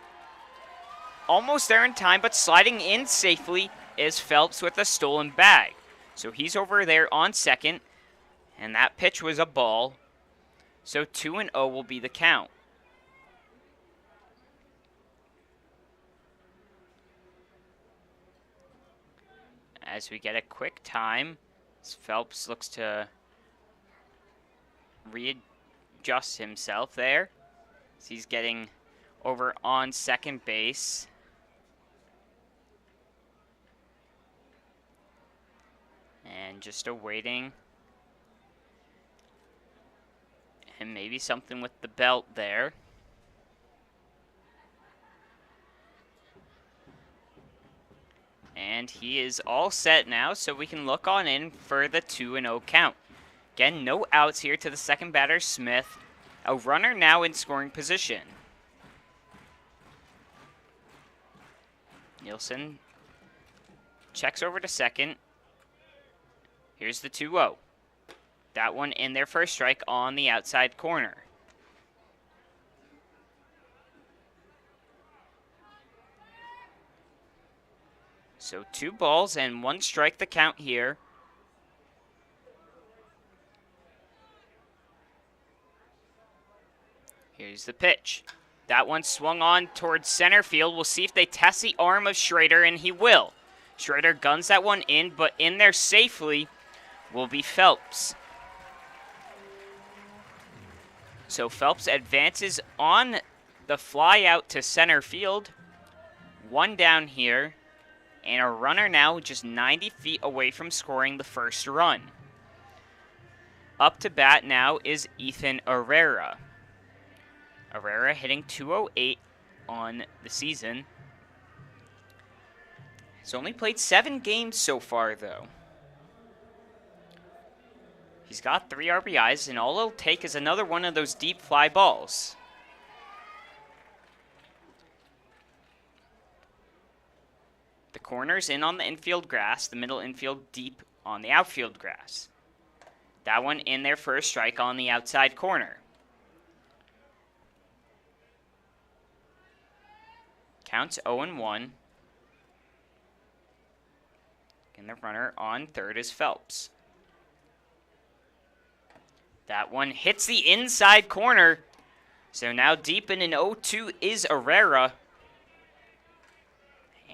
almost there in time, but sliding in safely is Phelps with a stolen bag. So he's over there on second, and that pitch was a ball. So 2-0 will be the count. As we get a quick time, Phelps looks to readjust himself there. So he's getting over on second base. And just awaiting. And maybe something with the belt there. And he is all set now, so we can look on in for the 2-0 count. Again, no outs here to the second batter, Smith. A runner now in scoring position. Nielsen checks over to second. Here's the 2-0. That one in there for a strike on the outside corner. So 2 balls and 1 strike the count here. Here's the pitch. That one swung on towards center field. We'll see if they test the arm of Schrader, and he will. Schrader guns that one in, but in there safely will be Phelps. So Phelps advances on the fly out to center field. 1 down here. And a runner now just 90 feet away from scoring the first run. Up to bat now is Ethan Herrera. Herrera hitting .208 on the season. He's only played 7 games so far, though. He's got 3 RBIs, and all it'll take is another one of those deep fly balls. The corner's in on the infield grass, the middle infield deep on the outfield grass. That one in there for a strike on the outside corner. Counts 0-1. And the runner on third is Phelps. That one hits the inside corner. So now deep in an 0-2 is Herrera.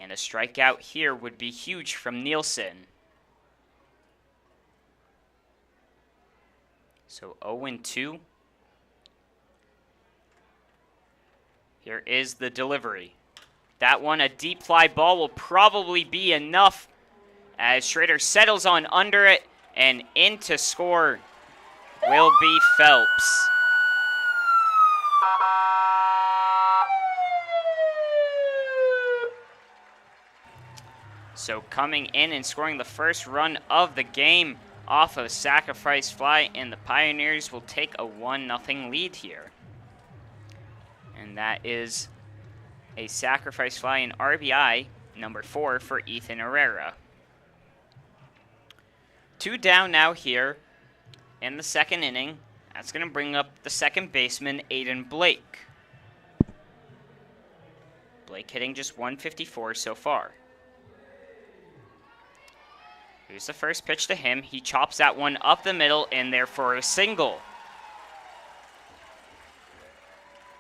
And a strikeout here would be huge from Nielsen. So 0-2. Here is the delivery. That one, a deep fly ball, will probably be enough as Schrader settles on under it, and in to score will be Phelps. So coming in and scoring the first run of the game off of a sacrifice fly, and the Pioneers will take a 1-0 lead here. And that is a sacrifice fly in RBI number 4 for Ethan Herrera. 2 down now here in the second inning. That's going to bring up the second baseman, Aiden Blake. Blake hitting just 154 so far. Here's the first pitch to him. He chops that one up the middle and there for a single.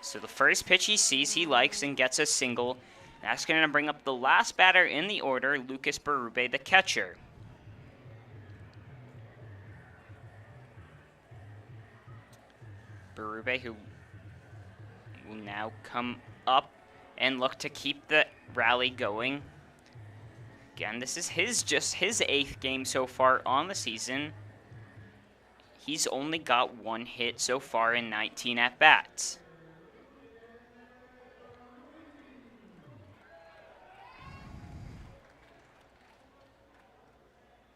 So the first pitch he sees, he likes and gets a single. That's going to bring up the last batter in the order, Lucas Berube, the catcher. Berube, who will now come up and look to keep the rally going. Again, this is just his 8th game so far on the season. He's only got 1 hit so far in 19 at-bats.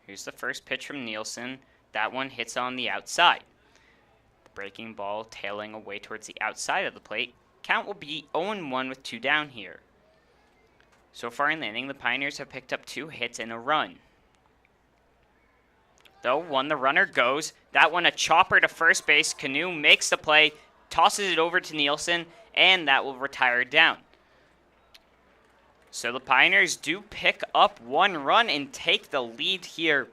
Here's the first pitch from Nielsen. That one hits on the outside. The breaking ball tailing away towards the outside of the plate. Count will be 0-1 with 2 down here. So far in the inning, the Pioneers have picked up 2 hits and a run. Though, one, the runner goes. That one, a chopper to first base. Canoe makes the play, tosses it over to Nielsen, and that will retire down. So the Pioneers do pick up 1 run and take the lead here.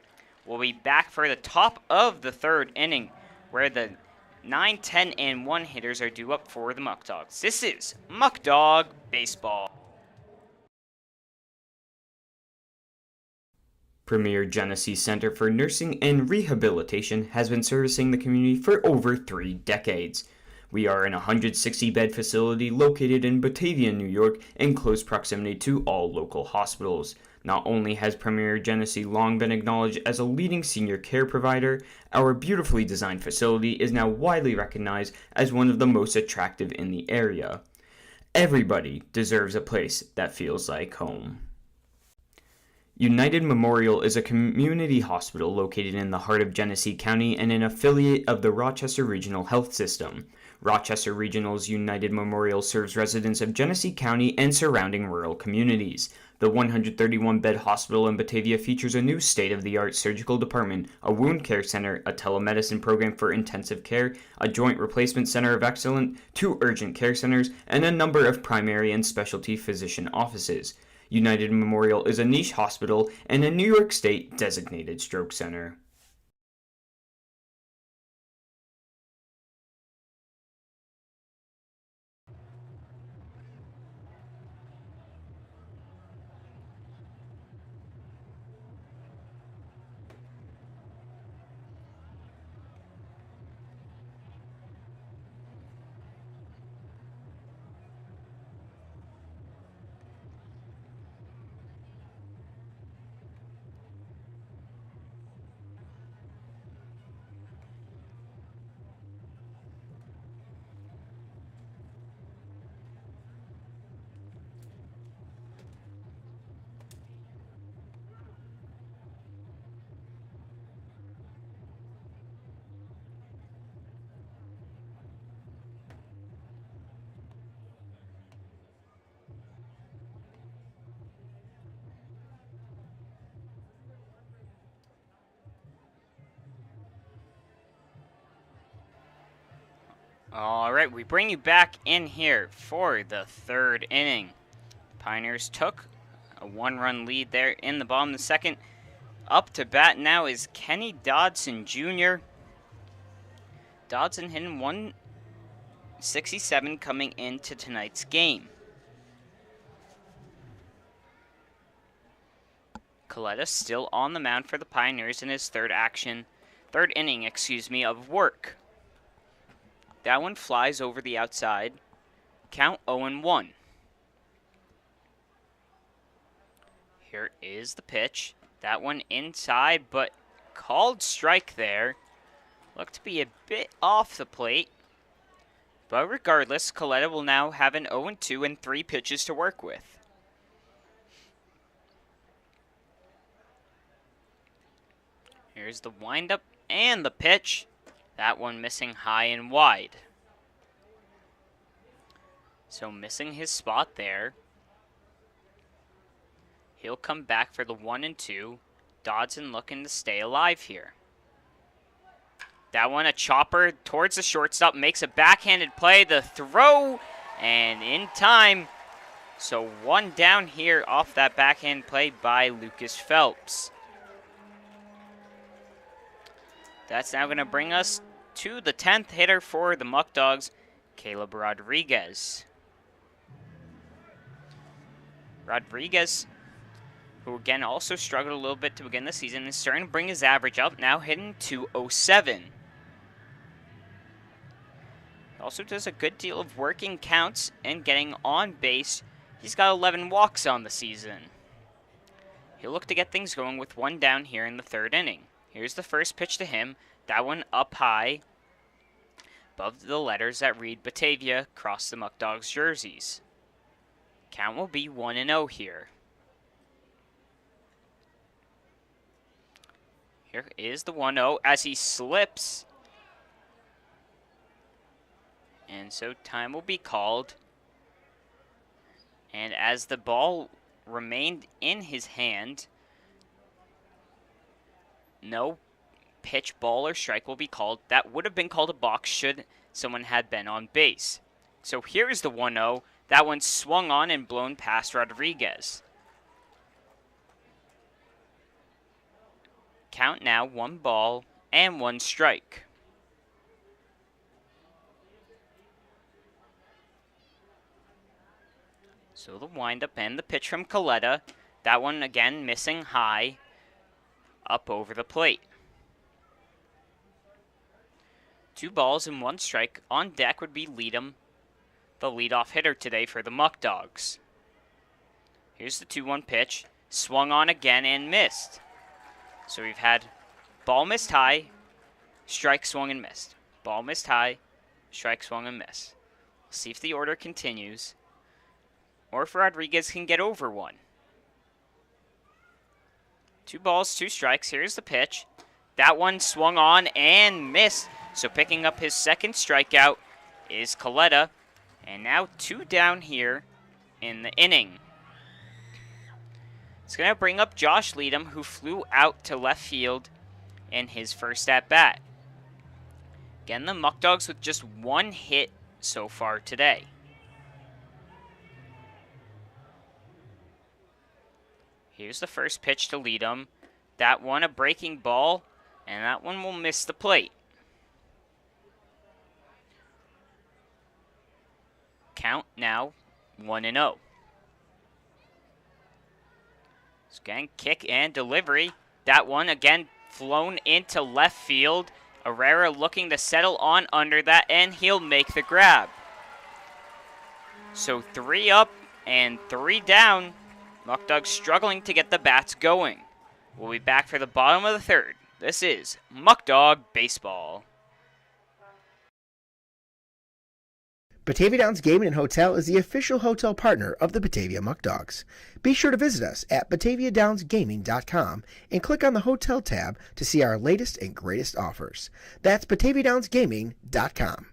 We'll be back for the top of the 3rd inning, where the 9, 10, and 1 hitters are due up for the Muckdogs. This is Muckdog Baseball. Premier Genesee Center for Nursing and Rehabilitation has been servicing the community for over 3 decades. We are an 160-bed facility located in Batavia, New York, in close proximity to all local hospitals. Not only has Premier Genesee long been acknowledged as a leading senior care provider, our beautifully designed facility is now widely recognized as one of the most attractive in the area. Everybody deserves a place that feels like home. United Memorial is a community hospital located in the heart of Genesee County and an affiliate of the Rochester Regional Health System. Rochester Regional's United Memorial serves residents of Genesee County and surrounding rural communities. The 131-bed hospital in Batavia features a new state-of-the-art surgical department, a wound care center, a telemedicine program for intensive care, a joint replacement center of excellence, 2 urgent care centers, and a number of primary and specialty physician offices. United Memorial is a niche hospital and a New York State designated stroke center. Alright, we bring you back in here for the 3rd inning. Pioneers took a 1-run lead there in the bottom of the 2nd. Up to bat now is Kenny Dodson Jr. Dodson hitting 167 coming into tonight's game. Coletta still on the mound for the Pioneers in his 3rd action. third inning, of work. That one flies over the outside. Count 0-1. Here is the pitch. That one inside, but called strike there. Looked to be a bit off the plate. But regardless, Coletta will now have an 0-2 and 3 pitches to work with. Here's the windup and the pitch. That one missing high and wide. So missing his spot there. He'll come back for the 1-2. Dodson looking to stay alive here. That one, a chopper towards the shortstop, makes a backhanded play. The throw, and in time. So one down here off that backhand play by Lucas Phelps. That's now going to bring us to the 10th hitter for the Muckdogs, Caleb Rodriguez. Rodriguez, who again also struggled a little bit to begin the season, is starting to bring his average up, now hitting .207. Also does a good deal of working counts and getting on base. He's got 11 walks on the season. He'll look to get things going with one down here in the third inning. Here's the first pitch to him. That one up high, above the letters that read Batavia across the Muckdogs jerseys. Count will be 1-0 here. Here is the 1-0 as he slips. And so time will be called. And as the ball remained in his hand, no pitch, ball, or strike will be called. That would have been called a balk should someone had been on base. So here's the 1-0. That one swung on and blown past Rodriguez. Count now 1 ball and 1 strike. So the windup and the pitch from Coletta. That one again missing high up over the plate. 2 balls and 1 strike. On deck would be Leadham, the leadoff hitter today for the Muckdogs. Here's the 2-1 pitch. Swung on again and missed. So we've had ball missed high, strike swung and missed. Ball missed high, strike swung and missed. We'll see if the order continues, or if Rodriguez can get over one. 2 balls, 2 strikes. Here's the pitch. That one swung on and missed. So picking up his second strikeout is Coletta. And now 2 down here in the inning. It's going to bring up Josh Leadham, who flew out to left field in his first at-bat. Again, the Muckdogs with just 1 hit so far today. Here's the first pitch to Leadham. That one a breaking ball, and that one will miss the plate. Count now 1-0. Again, kick and delivery. That one again flown into left field. Herrera looking to settle on under that, and he'll make the grab. So 3 up and 3 down. Muckdogs struggling to get the bats going. We'll be back for the bottom of the third. This is Muckdog Baseball. Batavia Downs Gaming and Hotel is the official hotel partner of the Batavia Muckdogs. Be sure to visit us at BataviaDownsGaming.com and click on the Hotel tab to see our latest and greatest offers. That's BataviaDownsGaming.com.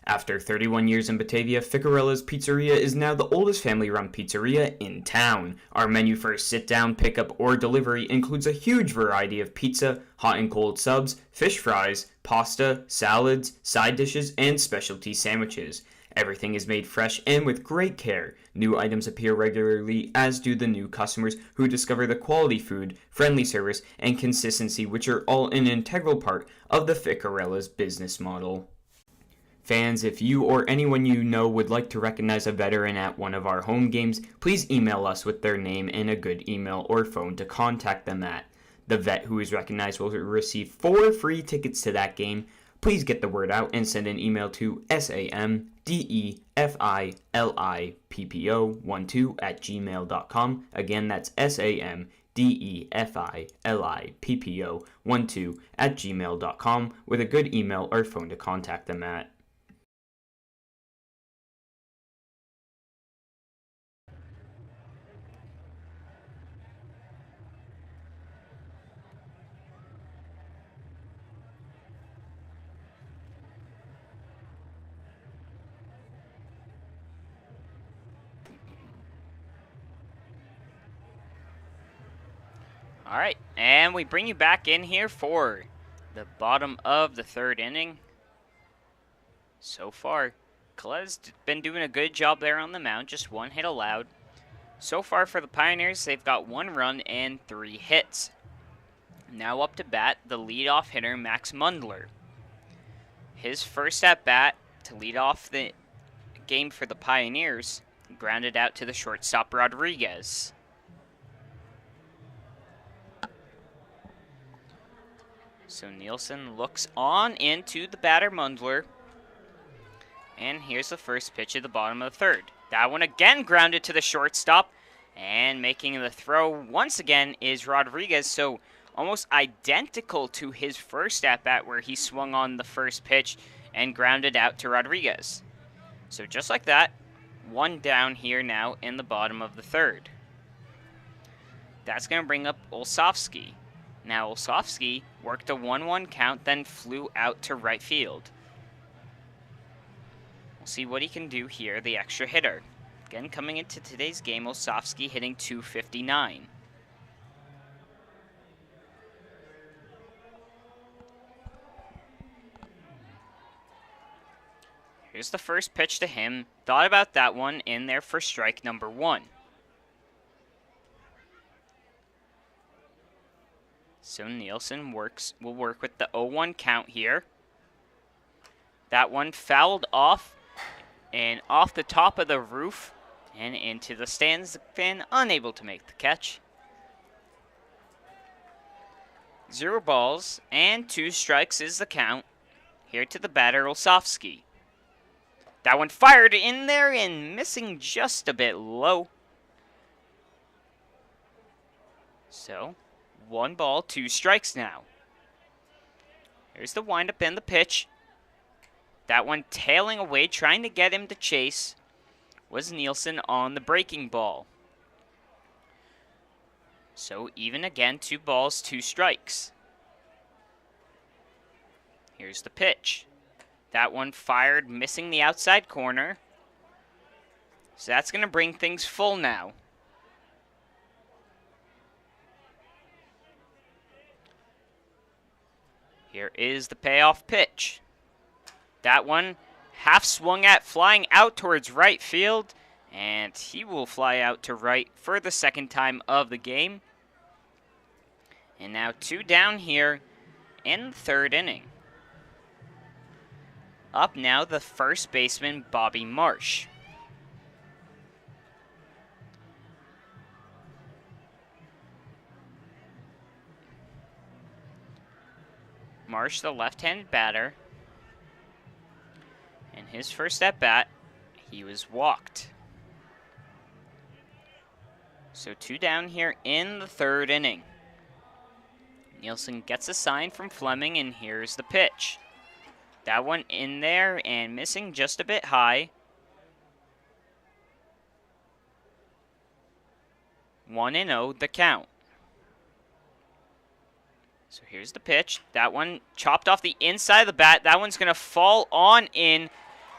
After 31 years in Batavia, Ficarella's Pizzeria is now the oldest family-run pizzeria in town. Our menu for sit-down, pickup, or delivery includes a huge variety of pizza, hot and cold subs, fish fries, pasta, salads, side dishes, and specialty sandwiches. Everything is made fresh and with great care. New items appear regularly, as do the new customers who discover the quality food, friendly service, and consistency, which are all an integral part of the Ficarella's business model. Fans, if you or anyone you know would like to recognize a veteran at one of our home games, please email us with their name and a good email or phone to contact them at. The vet who is recognized will receive 4 free tickets to that game. Please get the word out and send an email to samdefilippo12@gmail.com. Again, that's samdefilippo12@gmail.com with a good email or phone to contact them at. All right, and we bring you back in here for the bottom of the 3rd inning. So far, Calais been doing a good job there on the mound, just 1 hit allowed. So far for the Pioneers, they've got 1 run and 3 hits. Now up to bat, the leadoff hitter, Max Mundler. His first at bat to lead off the game for the Pioneers, grounded out to the shortstop, Rodriguez. So Nielsen looks on into the batter, Mundler. And here's the first pitch at the bottom of the 3rd. That one again grounded to the shortstop. And making the throw once again is Rodriguez. So almost identical to his first at-bat where he swung on the first pitch and grounded out to Rodriguez. So just like that, 1 down here now in the bottom of the 3rd. That's going to bring up Olszewski. Now Olszewski worked a 1-1 count, then flew out to right field. We'll see what he can do here, the extra hitter. Again, coming into today's game, Olszewski hitting .259. Here's the first pitch to him. Thought about that one in there for strike number 1. So Nielsen will work with the 0-1 count here. That one fouled off and off the top of the roof and into the stands. The fan unable to make the catch. 0 balls and 2 strikes is the count. Here to the batter, Olszewski. That one fired in there and missing just a bit low. So 1 ball, 2 strikes now. Here's the windup and the pitch. That one tailing away, trying to get him to chase, was Nielsen on the breaking ball. So even again, 2 balls, 2 strikes. Here's the pitch. That one fired, missing the outside corner. So that's going to bring things full now. Here is the payoff pitch. That one half swung at, flying out towards right field, and he will fly out to right for the 2nd time of the game. And now 2 down here in the 3rd inning. Up now, the first baseman, Bobby Marsh. Marsh, the left-handed batter. In his first at-bat, he was walked. So 2 down here in the 3rd inning. Nielsen gets a sign from Fleming, and here's the pitch. That one in there and missing just a bit high. 1-0 the count. So here's the pitch. That one chopped off the inside of the bat. That one's going to fall on in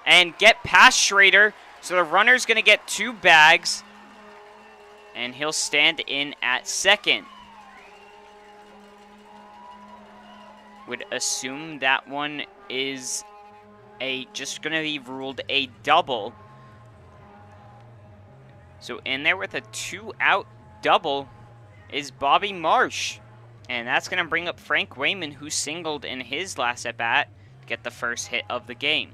and get past Schrader. So the runner's going to get 2 bags. And he'll stand in at second. Would assume that one is just going to be ruled a double. So in there with a 2-out double is Bobby Marsh. And that's going to bring up Frank Wayman, who singled in his last at-bat to get the first hit of the game.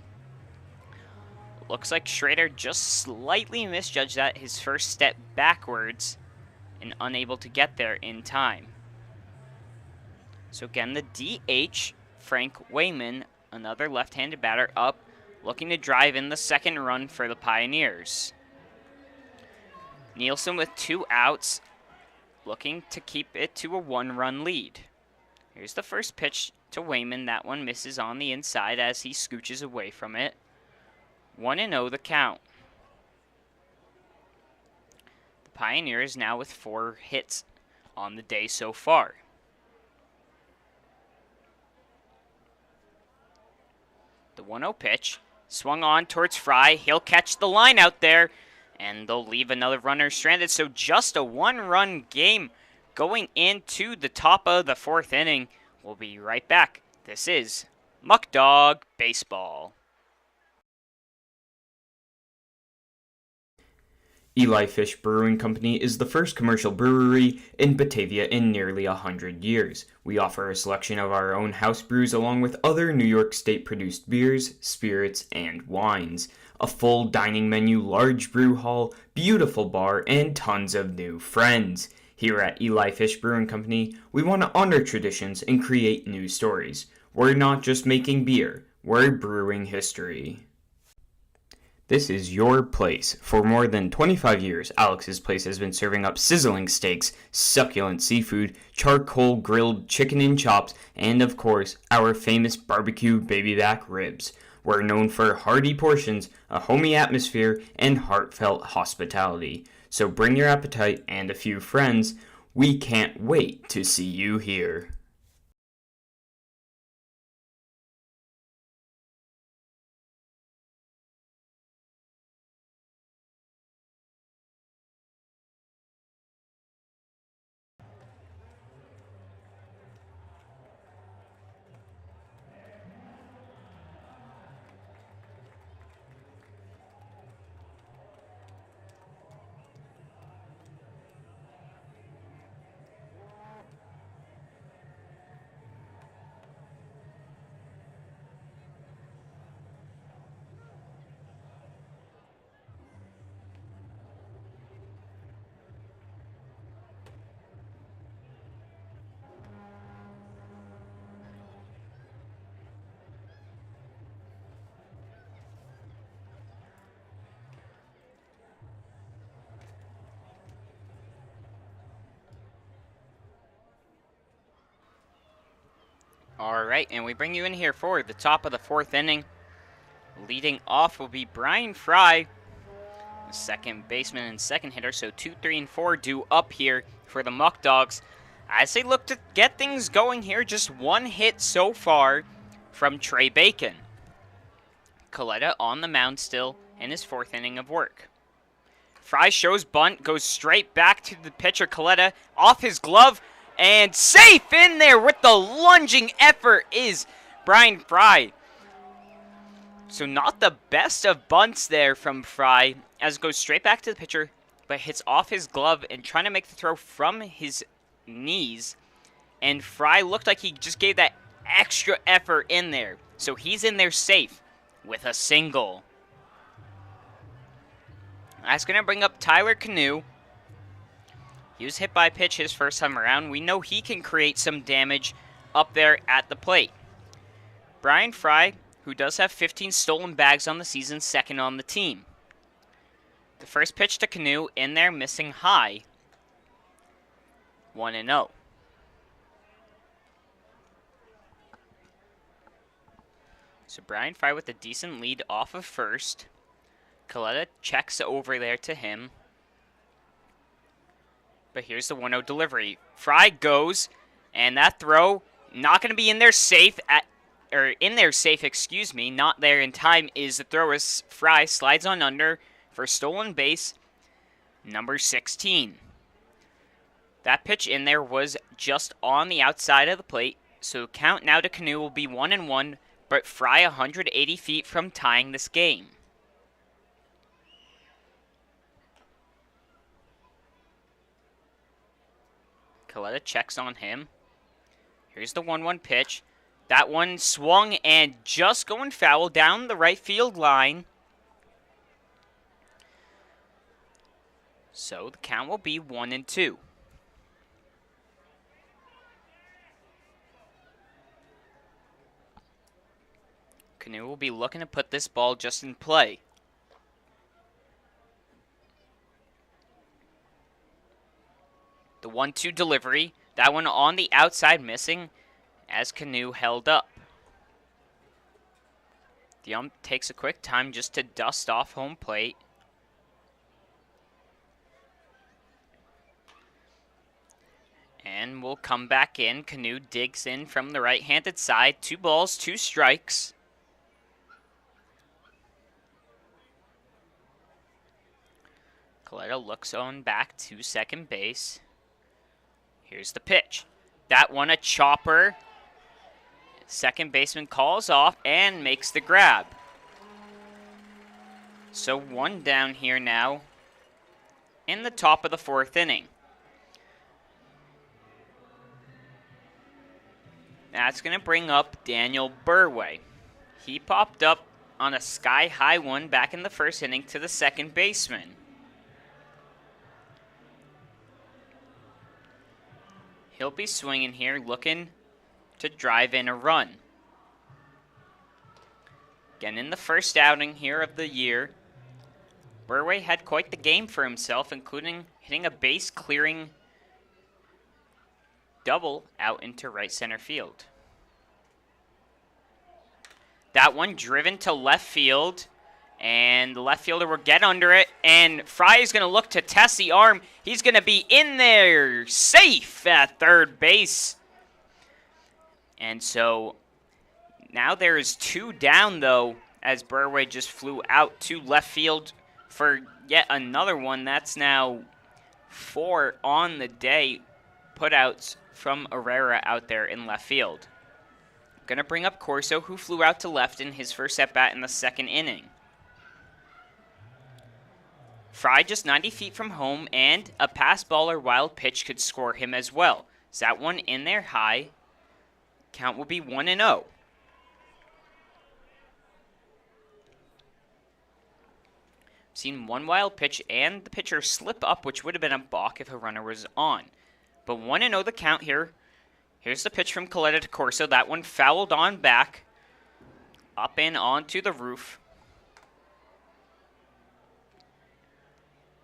Looks like Schrader just slightly misjudged that, his first step backwards, and unable to get there in time. So again, the DH, Frank Wayman, another left-handed batter, up, looking to drive in the second run for the Pioneers. Nielsen with 2 outs, looking to keep it to a 1-run lead. Here's the first pitch to Wayman. That one misses on the inside as he scooches away from it. 1-0 the count. The Pioneers now with 4 hits on the day so far. The 1-0 pitch, swung on towards Fry. He'll catch the line out there, and they'll leave another runner stranded. So just a 1-run game going into the top of the 4th inning. We'll be right back. This is Muckdog Baseball. Eli Fish Brewing Company is the first commercial brewery in Batavia in nearly 100 years. We offer a selection of our own house brews along with other New York State-produced beers, spirits, and wines. A full dining menu, large brew hall, beautiful bar, and tons of new friends. Here at Eli Fish Brewing Company, we want to honor traditions and create new stories. We're not just making beer, we're brewing history. This is your place. For more than 25 years, Alex's Place has been serving up sizzling steaks, succulent seafood, charcoal grilled chicken and chops, and of course, our famous barbecue baby back ribs. We're known for hearty portions, a homey atmosphere, and heartfelt hospitality. So bring your appetite and a few friends. We can't wait to see you here. All right, and we bring you in here for the top of the 4th inning. Leading off will be Brian Fry, the second baseman and second hitter. So 2, 3, and 4 due up here for the Muckdogs as they look to get things going here. Just 1 hit so far from Trey Bacon. Coletta on the mound still in his 4th inning of work. Fry shows bunt, goes straight back to the pitcher Coletta, off his glove, and safe in there with the lunging effort is Brian Fry. So not the best of bunts there from Fry, as it goes straight back to the pitcher, but hits off his glove and trying to make the throw from his knees. And Fry looked like he just gave that extra effort in there. So he's in there safe with a single. That's going to bring up Tyler Canoe. He was hit by a pitch his first time around. We know he can create some damage up there at the plate. Brian Fry, who does have 15 stolen bags on the season, second on the team. The first pitch to Canoe in there, missing high. 1-0. So Brian Fry with a decent lead off of first. Coletta checks over there to him. But here's the 1-0 delivery. Fry goes, and that throw not going to be in there safe not there in time is the throw as Fry slides on under for stolen base number 16. That pitch in there was just on the outside of the plate, so count now to Canoe will be 1-1, but Fry 180 feet from tying this game. Coletta checks on him. Here's the 1-1 pitch. That one swung and just going foul down the right field line. So the count will be 1-2. Canoe will be looking to put this ball just in play. The 1-2 delivery. That one on the outside missing as Canoe held up. The ump takes a quick time just to dust off home plate. And we'll come back in. Canoe digs in from the right-handed side. 2 balls, 2 strikes. Coletta looks on back to second base. Here's the pitch. That one a chopper. Second baseman calls off and makes the grab. So 1 down here now in the top of the 4th inning. That's going to bring up Daniel Burway. He popped up on a sky-high one back in the 1st inning to the second baseman. He'll be swinging here, looking to drive in a run. Again, in the first outing here of the year, Burway had quite the game for himself, including hitting a base-clearing double out into right center field. That one driven to left field, and the left fielder will get under it, and Fry is going to look to test the arm. He's going to be in there, safe at third base. And so now there is 2 down, though, as Burway just flew out to left field for yet another one. That's now 4 on the day putouts from Herrera out there in left field. Going to bring up Corso, who flew out to left in his first at-bat in the 2nd inning. Fry just 90 feet from home, and a pass ball or wild pitch could score him as well. So that one in there high. Count will be 1-0. Seen 1 wild pitch and the pitcher slip up, which would have been a balk if a runner was on. But 1-0 the count here. Here's the pitch from Coletta to Corso. That one fouled on back. Up and onto the roof.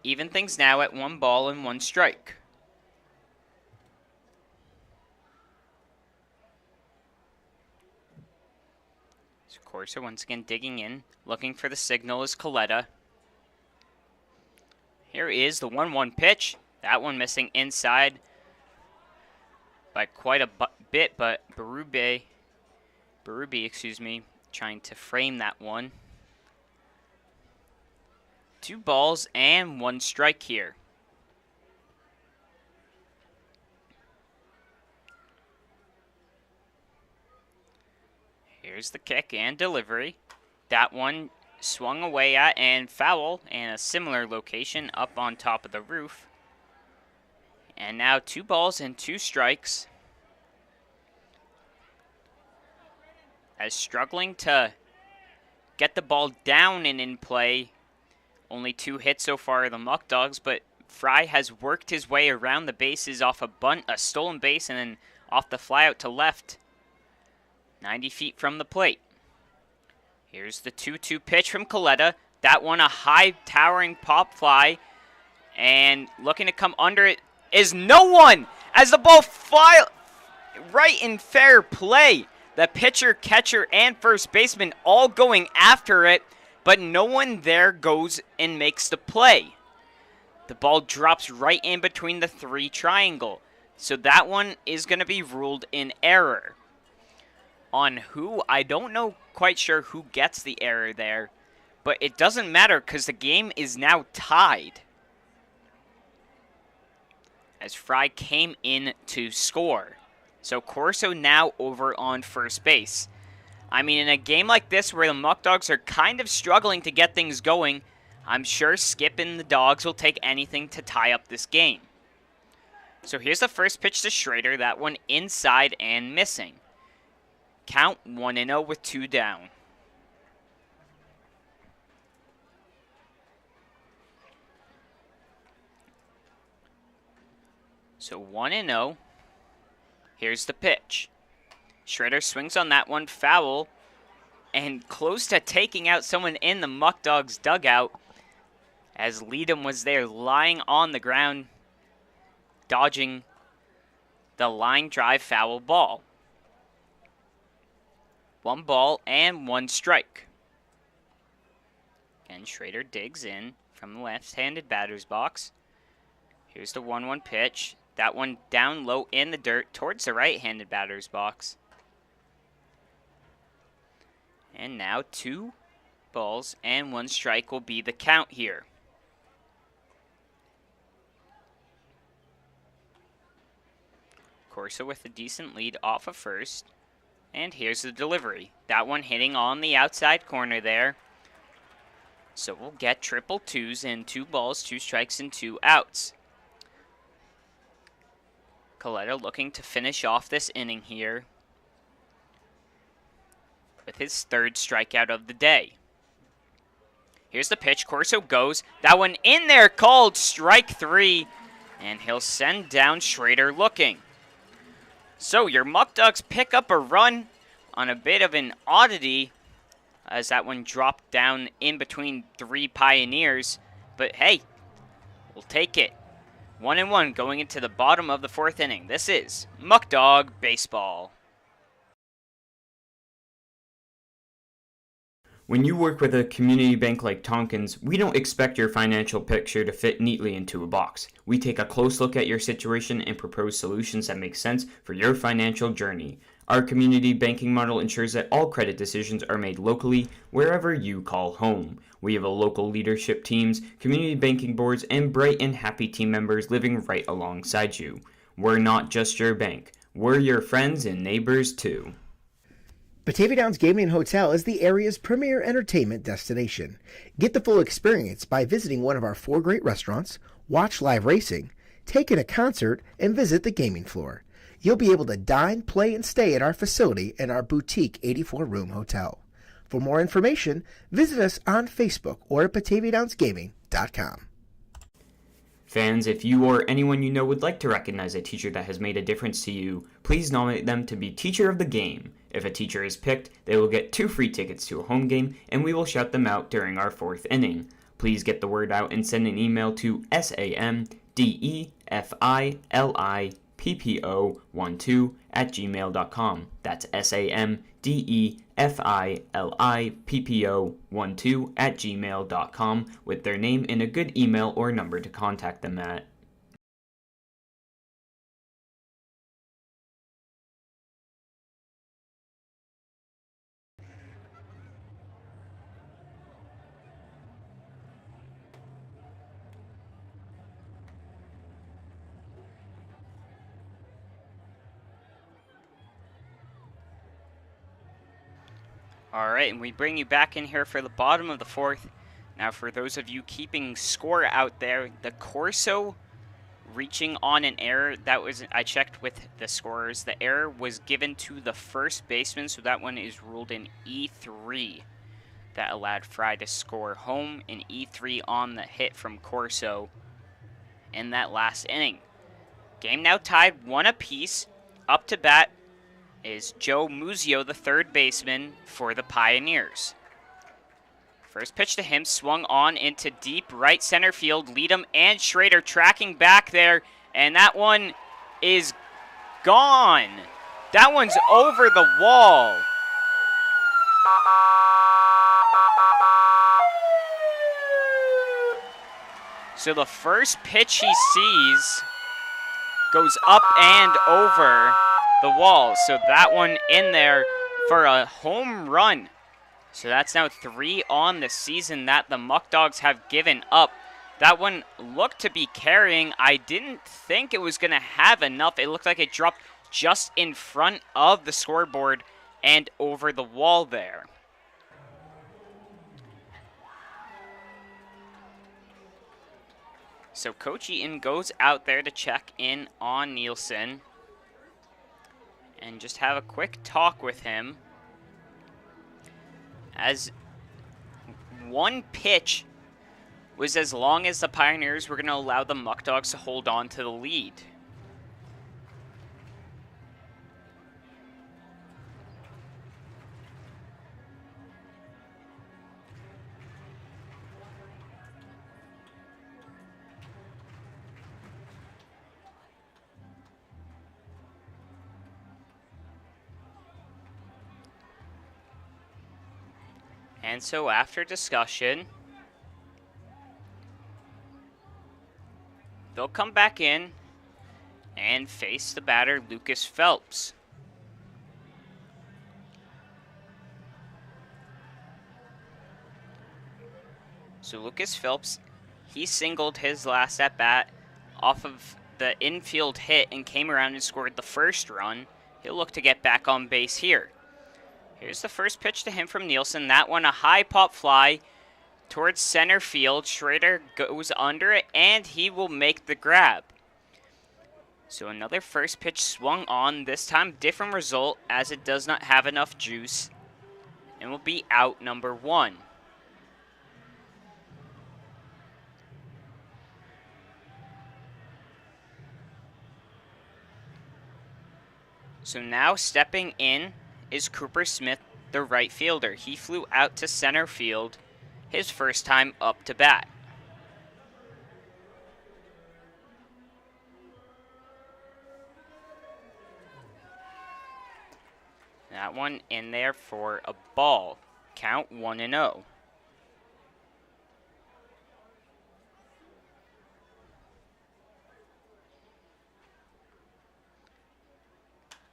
Even things now at 1 ball and 1 strike. So Corso once again digging in, looking for the signal is Coletta. Here is the 1-1 pitch. That one missing inside by quite a bit, but Berube, trying to frame that one. 2 balls and 1 strike here. Here's the kick and delivery. That one swung away at and foul, and a similar location up on top of the roof. And now 2 balls and 2 strikes. As struggling to get the ball down and in play. Only 2 hits so far, the Muckdogs, but Fry has worked his way around the bases off a bunt, a stolen base, and then off the flyout to left. 90 feet from the plate. Here's the 2-2 pitch from Coletta. That one a high towering pop fly. And looking to come under it is no one as the ball fly right in fair play. The pitcher, catcher, and first baseman all going after it, but no one there goes and makes the play. The ball drops right in between the 3 triangle. So that one is going to be ruled in error. On who, I don't know quite sure who gets the error there, but it doesn't matter because the game is now tied. As Fry came in to score. So Corso now over on first base. I mean, in a game like this where the Muckdogs are kind of struggling to get things going, I'm sure Skip and the Dogs will take anything to tie up this game. So here's the first pitch to Schrader, that one inside and missing. Count 1-0 with 2 down. So 1-0. Here's the pitch. Schrader swings on that one, foul. and close to taking out someone in the Muckdogs dugout, as Leadham was there lying on the ground, dodging the line drive foul ball. 1 ball and 1 strike. Again, Schrader digs in from the left-handed batter's box. Here's the 1-1 pitch. That one down low in the dirt towards the right-handed batter's box. And now 2 balls and 1 strike will be the count here. Corso with a decent lead off of first. And here's the delivery. That one hitting on the outside corner there. So we'll get triple twos and 2 balls, 2 strikes, and 2 outs. Coletta looking to finish off this inning here with his 3rd strikeout of the day. Here's the pitch. Corso goes. That one in there, called strike 3. And he'll send down Schrader looking. So your Muckdogs pick up a run on a bit of an oddity as that one dropped down in between 3 Pioneers. But hey, we'll take it. 1-1 going into the bottom of the 4th inning. This is Muckdog Baseball. When you work with a community bank like Tompkins, we don't expect your financial picture to fit neatly into a box. We take a close look at your situation and propose solutions that make sense for your financial journey. Our community banking model ensures that all credit decisions are made locally, wherever you call home. We have a local leadership teams, community banking boards, and bright and happy team members living right alongside you. We're not just your bank. We're your friends and neighbors too. Batavia Downs Gaming and Hotel is the area's premier entertainment destination. Get the full experience by visiting one of our 4 great restaurants, watch live racing, take in a concert, and visit the gaming floor. You'll be able to dine, play, and stay at our facility in our boutique 84-room hotel. For more information, visit us on Facebook or at BataviaDownsGaming.com. Fans, if you or anyone you know would like to recognize a teacher that has made a difference to you, please nominate them to be Teacher of the Game. If a teacher is picked, they will get 2 free tickets to a home game, and we will shout them out during our 4th inning. Please get the word out and send an email to samdefilippo12@gmail.com. That's samdefilippo12@gmail.com with their name and a good email or number to contact them at. Alright, and we bring you back in here for the bottom of the 4th. Now for those of you keeping score out there, the Corso reaching on an error, that was, I checked with the scorers, the error was given to the first baseman, so that one is ruled in E3. That allowed Fry to score home in E3 on the hit from Corso in that last inning. Game now tied 1 apiece. Up to bat is Joe Muzio, the 3rd baseman for the Pioneers. First pitch to him, swung on into deep right center field. Leadham and Schrader tracking back there, and that one is gone. That one's over the wall. So the first pitch he sees goes up and over the wall. So that one in there for a home run. So that's now 3 on the season that the Muckdogs have given up. That one looked to be carrying. I didn't think it was going to have enough. It looked like it dropped just in front of the scoreboard and over the wall there. So Coach Eaton goes out there to check in on Nielsen and just have a quick talk with him, as one pitch was as long as the Pioneers were going to allow the Muckdogs to hold on to the lead. And so after discussion, they'll come back in and face the batter, Lucas Phelps. So Lucas Phelps, he singled his last at-bat off of the infield hit and came around and scored the first run. He'll look to get back on base here. Here's the first pitch to him from Nielsen. That one, a high pop fly towards center field. Schrader goes under it, and he will make the grab. So another first pitch swung on, this time different result as it does not have enough juice, and will be out number 1. So now stepping in is Cooper Smith, the right fielder. He flew out to center field his first time up to bat. That one in there for a ball. Count 1-0.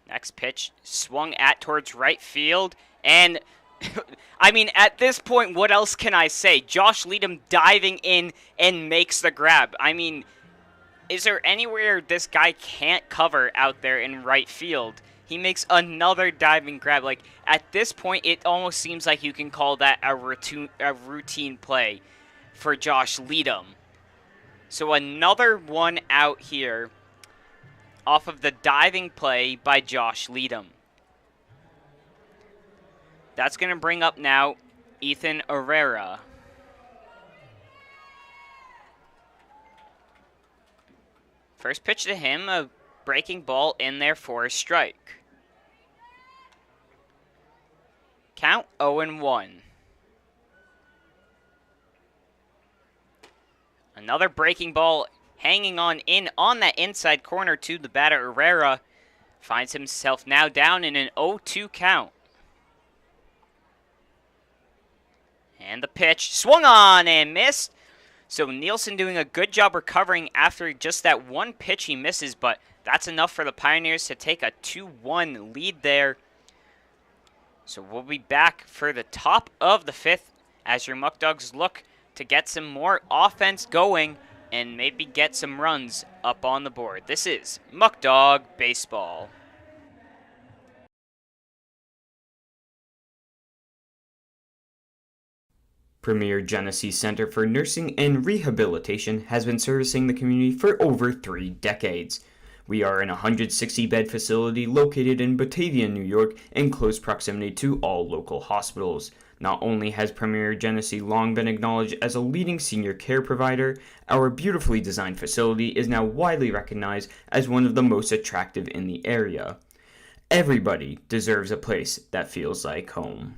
Next pitch swung at towards right field, and I mean, at this point, what else can I say? Josh Leadham diving in and makes the grab. I mean, is there anywhere this guy can't cover out there in right field? He makes another diving grab. Like, at this point, it almost seems like you can call that a routine play for Josh Leadham. So another one out here off of the diving play by Josh Leadham. That's going to bring up now Ethan Herrera. First pitch to him, a breaking ball in there for a strike. Count 0-1. Another breaking ball hanging on that inside corner to the batter. Herrera finds himself now down in an 0-2 count. And the pitch swung on and missed. So Nielsen doing a good job recovering after just that one pitch he misses, but that's enough for the Pioneers to take a 2-1 lead there. So we'll be back for the top of the 5th as your Muckdogs look to get some more offense going and maybe get some runs up on the board. This is Muckdog Baseball. Premier Genesee Center for Nursing and Rehabilitation has been servicing the community for over 3 decades. We are an 160-bed facility located in Batavia, New York, in close proximity to all local hospitals. Not only has Premier Genesee long been acknowledged as a leading senior care provider, our beautifully designed facility is now widely recognized as one of the most attractive in the area. Everybody deserves a place that feels like home.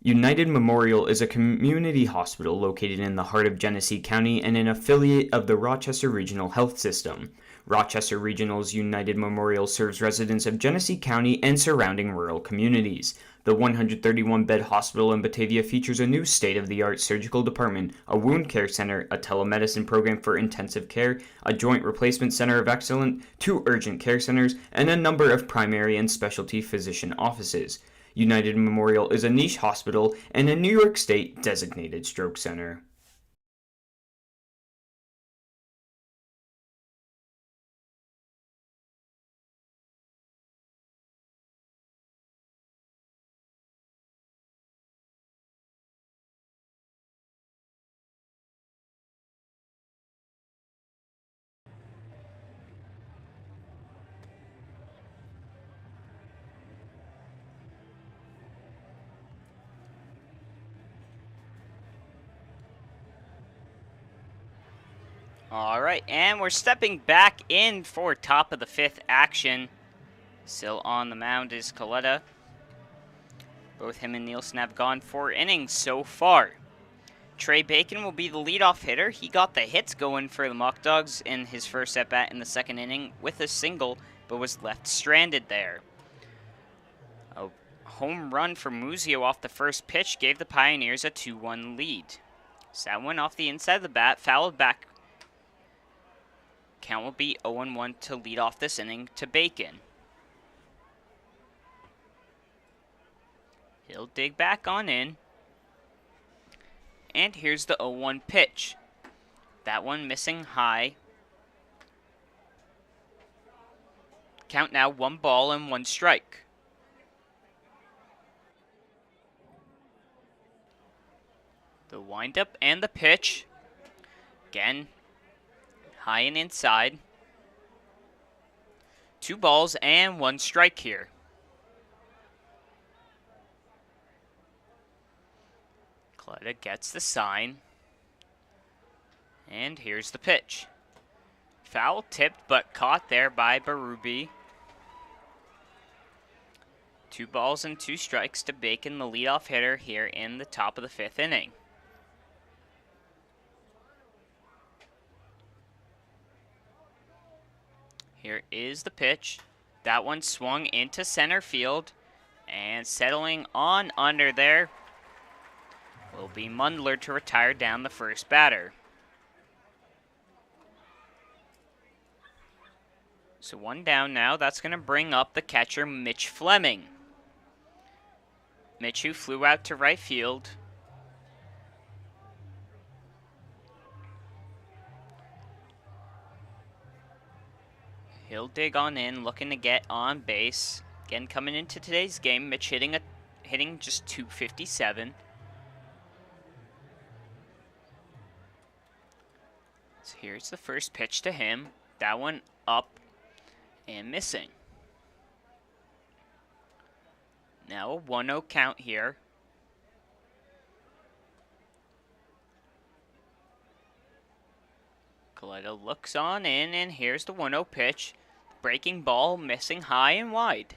United Memorial is a community hospital located in the heart of Genesee County and an affiliate of the Rochester Regional Health System. Rochester Regional's United Memorial serves residents of Genesee County and surrounding rural communities. The 131-bed hospital in Batavia features a new state-of-the-art surgical department, a wound care center, a telemedicine program for intensive care, a joint replacement center of excellence, 2 urgent care centers, and a number of primary and specialty physician offices. United Memorial is a niche hospital and a New York State designated stroke center. Alright, and we're stepping back in for top of the 5th action. Still on the mound is Coletta. Both him and Nielsen have gone 4 innings so far. Trey Bacon will be the leadoff hitter. He got the hits going for the Muckdogs in his first at-bat in the 2nd inning with a single, but was left stranded there. A home run for Muzio off the first pitch gave the Pioneers a 2-1 lead. So that one off the inside of the bat, fouled back. Count will be 0-1 to lead off this inning to Bacon. He'll dig back on in. And here's the 0-1 pitch. That one missing high. Count now 1 ball and 1 strike. The windup and the pitch. Again, high and inside. 2 balls and 1 strike here. Coletta gets the sign. And here's the pitch. Foul tipped but caught there by Berube. 2 balls and 2 strikes to Bacon, the leadoff hitter here in the top of the 5th inning. Here is the pitch. That one swung into center field. And settling on under there will be Mundler to retire down the first batter. So 1 down now. That's going to bring up the catcher, Mitch Fleming. Mitch, who flew out to right field. He'll dig on in, looking to get on base. Again, coming into today's game, Mitch hitting just .257. So here's the first pitch to him. That one up and missing. Now a 1-0 count here. Coletta looks on in, and here's the 1-0 pitch. Breaking ball, missing high and wide.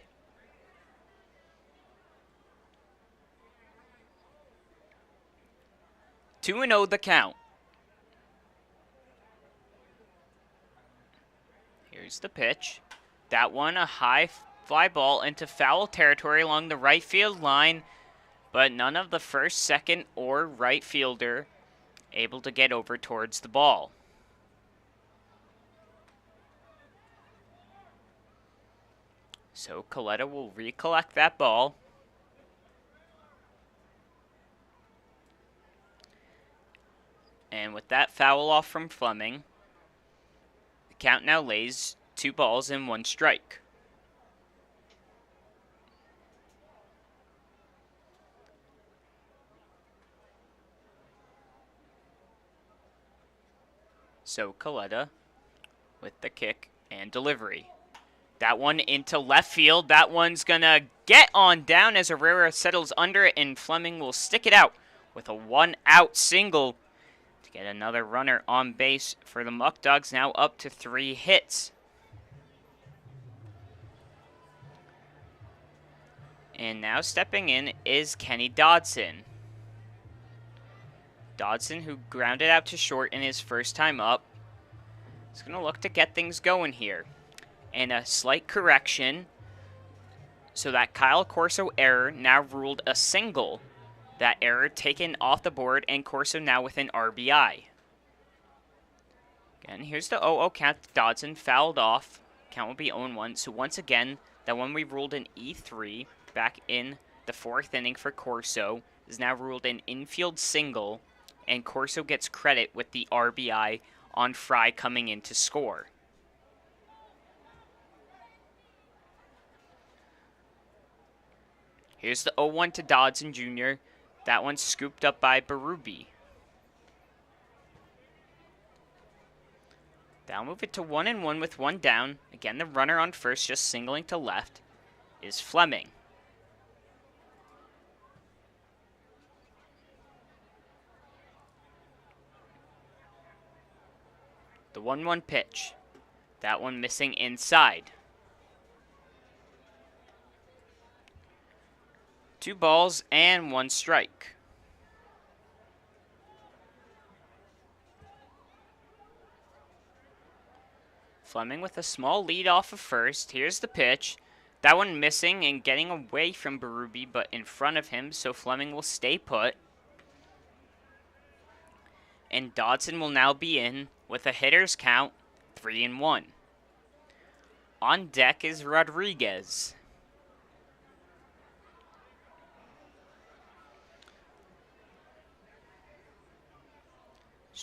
Two and 0 the count. Here's the pitch. That one, a high fly ball into foul territory along the right field line, but none of the first, second, or right fielder able to get over towards the ball. So Coletta will recollect that ball. And with that foul off from Fleming, the count now lays 2 balls and 1 strike. So Coletta with the kick and delivery. That one into left field. That one's going to get on down as Herrera settles under it, and Fleming will stick it out with a 1-out single to get another runner on base for the Muckdogs, now up to 3 hits. And now stepping in is Kenny Dodson. Dodson, who grounded out to short in his first time up, is going to look to get things going here. And a slight correction, so that Kyle Corso error now ruled a single. That error taken off the board, and Corso now with an RBI. Again, here's the 0-0 count. Dodson fouled off. Count will be 0-1. So once again, that one we ruled an E3 back in the 4th inning for Corso is now ruled an infield single, and Corso gets credit with the RBI on Fry coming in to score. Here's the 0-1 to Dodson Jr. That one's scooped up by Berube. They'll move it to 1-1 with 1 down. Again, the runner on first, just singling to left, is Fleming. The 1-1 pitch. That one missing inside. 2 balls and 1 strike. Fleming with a small lead off of first. Here's the pitch. That one missing and getting away from Berube, but in front of him, so Fleming will stay put. And Dodson will now be in with a hitter's count, 3-1. On deck is Rodriguez.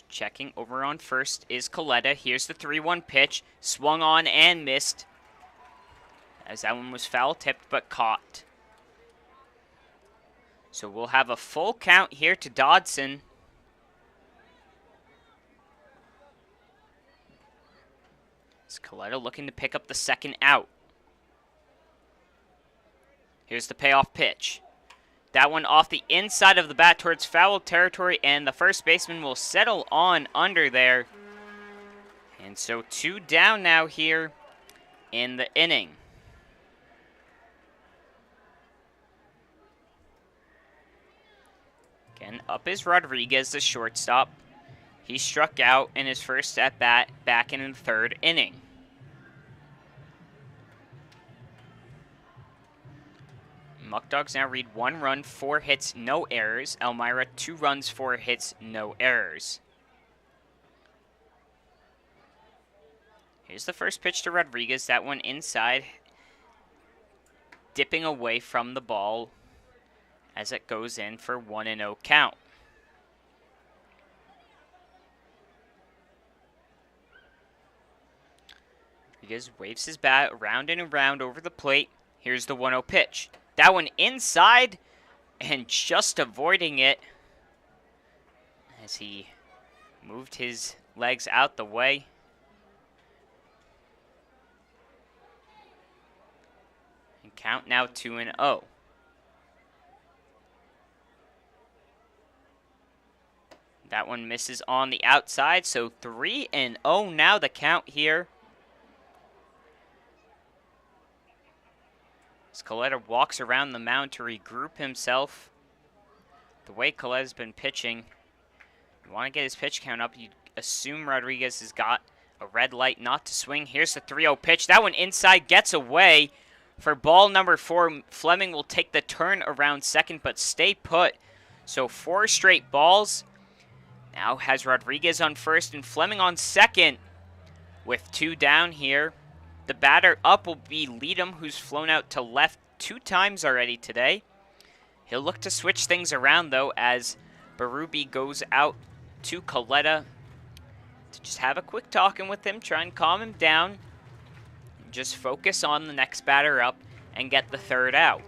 Checking over on first is Coletta. Here's the 3-1 pitch. Swung on and missed, as that one was foul tipped but caught. So we'll have a full count here to Dodson. It's Coletta looking to pick up the second out. Here's the payoff pitch. That one off the inside of the bat towards foul territory, and the first baseman will settle on under there. And so 2 down now here in the inning. Again, up is Rodriguez, the shortstop. He struck out in his first at-bat back in the 3rd inning. Muckdogs now read 1 run, 4 hits, no errors. Elmira, 2 runs, 4 hits, no errors. Here's the first pitch to Rodriguez. That one inside, dipping away from the ball as it goes in for 1-0 count. Rodriguez waves his bat around and around over the plate. Here's the 1-0 pitch. That one inside and just avoiding it as he moved his legs out the way. And count now 2-0. That one misses on the outside, so 3-0 now the count here. As Coletta walks around the mound to regroup himself. The way Coletta's been pitching, you want to get his pitch count up. You assume Rodriguez has got a red light not to swing. Here's the 3-0 pitch. That one inside gets away for ball number 4. Fleming will take the turn around second but stay put. So 4 straight balls. Now has Rodriguez on first and Fleming on second with 2 down here. The batter up will be Leadham, who's flown out to left 2 times already today. He'll look to switch things around, though, as Berube goes out to Coletta to just have a quick talking with him, try and calm him down, and just focus on the next batter up and get the 3rd out.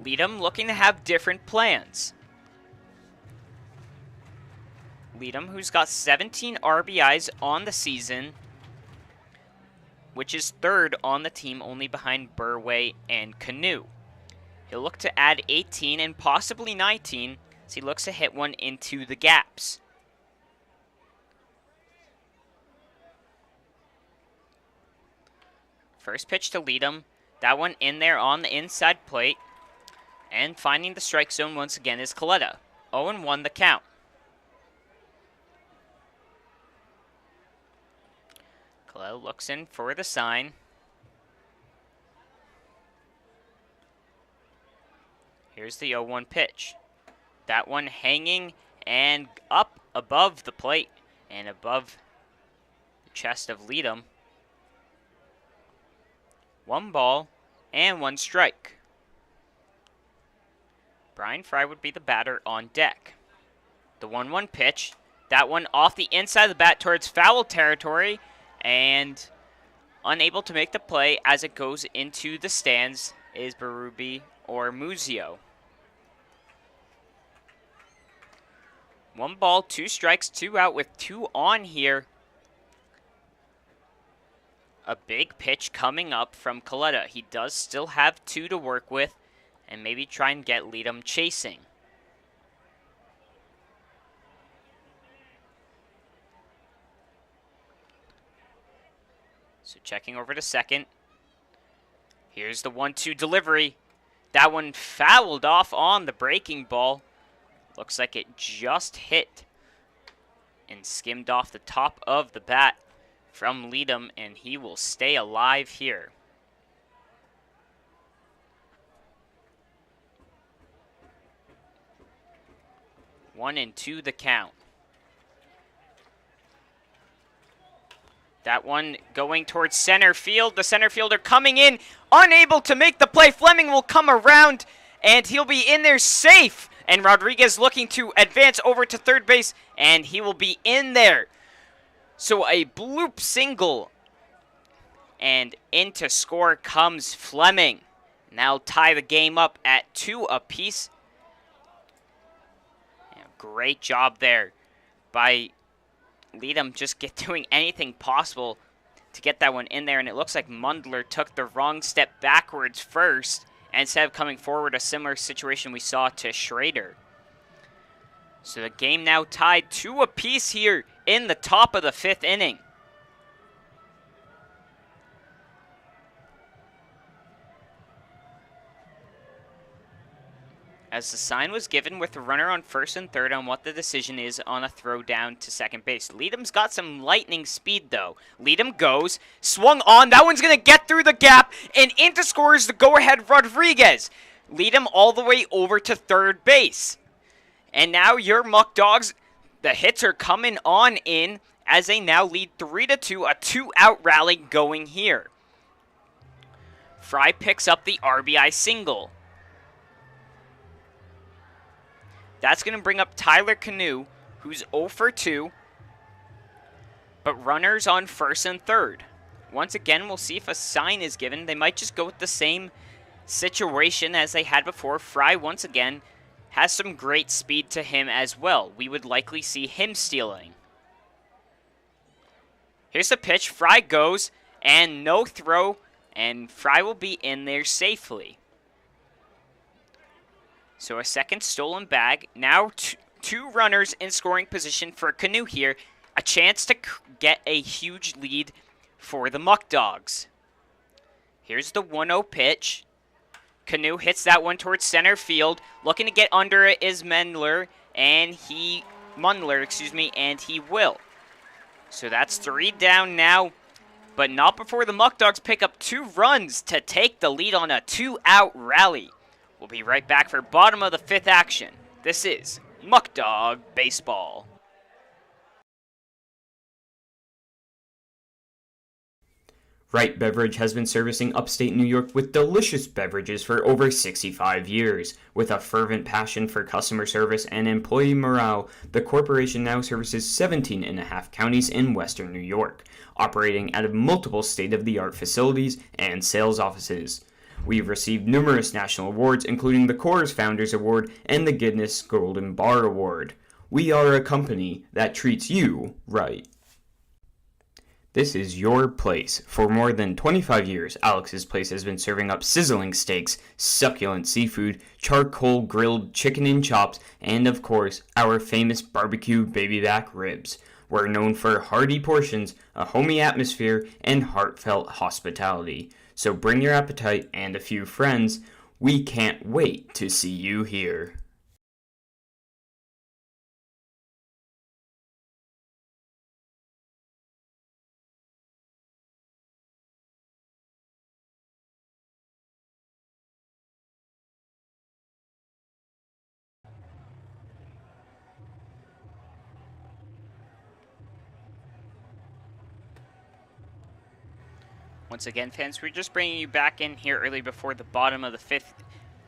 Leadham looking to have different plans. Leadham, who's got 17 RBIs on the season, which is 3rd on the team, only behind Burway and Canoe. He'll look to add 18 and possibly 19 as he looks to hit one into the gaps. First pitch to Leadham. That one in there on the inside plate. And finding the strike zone once again is Coletta. 0-1 the count. Coletta looks in for the sign. Here's the 0-1 pitch. That one hanging and up above the plate and above the chest of Leadham. 1 ball and 1 strike. Brian Fry would be the batter on deck. The 1-1 pitch. That one off the inside of the bat towards foul territory. And unable to make the play as it goes into the stands is Berube or Muzio. 1 ball, 2 strikes, 2 out with 2 on here. A big pitch coming up from Coletta. He does still have 2 to work with and maybe try and get Leadham chasing. So checking over to second. Here's the 1-2 delivery. That one fouled off on the breaking ball. Looks like it just hit and skimmed off the top of the bat from Leadham, and he will stay alive here. One and two the count. That one going towards center field. The center fielder coming in, unable to make the play. Fleming will come around, and he'll be in there safe. And Rodriguez looking to advance over to third base, and he will be in there. So a bloop single, and into score comes Fleming. Now tie the game up at 2 apiece. Yeah, great job there by Leadham, just doing anything possible to get that one in there, and it looks like Mundler took the wrong step backwards first, and instead of coming forward, a similar situation we saw to Schrader. So the game now tied 2 apiece here in the top of the 5th inning. As the sign was given with the runner on first and third on what the decision is on a throw down to second base. Leadham's got some lightning speed, though. Leadham goes, swung on. That one's going to get through the gap, and into scores the go-ahead Rodriguez. Leadham all the way over to third base. And now your Muckdogs, the hits are coming on in as they now lead 3-2, a 2-out rally going here. Fry picks up the RBI single. That's going to bring up Tyler Canoe, who's 0 for 2. But runners on first and third. Once again, we'll see if a sign is given. They might just go with the same situation as they had before. Fry, once again, has some great speed to him as well. We would likely see him stealing. Here's the pitch. Fry goes, and no throw, and Fry will be in there safely. So a second stolen bag. Now two runners in scoring position for Canoe here. A chance to get a huge lead for the Muckdogs. Here's the 1-0 pitch. Canoe hits that one towards center field. Looking to get under it is Mundler, and he will. So that's 3 down now, but not before the Muckdogs pick up 2 runs to take the lead on a 2-out rally. We'll be right back for bottom of the 5th action. This is Muckdog Baseball. Wright Beverage has been servicing upstate New York with delicious beverages for over 65 years. With a fervent passion for customer service and employee morale, the corporation now services 17.5 counties in western New York, operating out of multiple state-of-the-art facilities and sales offices. We've received numerous national awards, including the Coors Founders Award and the Guinness Golden Bar Award. We are a company that treats you right. This is your place. For more than 25 years, Alex's Place has been serving up sizzling steaks, succulent seafood, charcoal grilled chicken and chops, and of course, our famous barbecue baby back ribs. We're known for hearty portions, a homey atmosphere, and heartfelt hospitality. So bring your appetite and a few friends. We can't wait to see you here. Once again, fans, we're just bringing you back in here early before the bottom of the 5th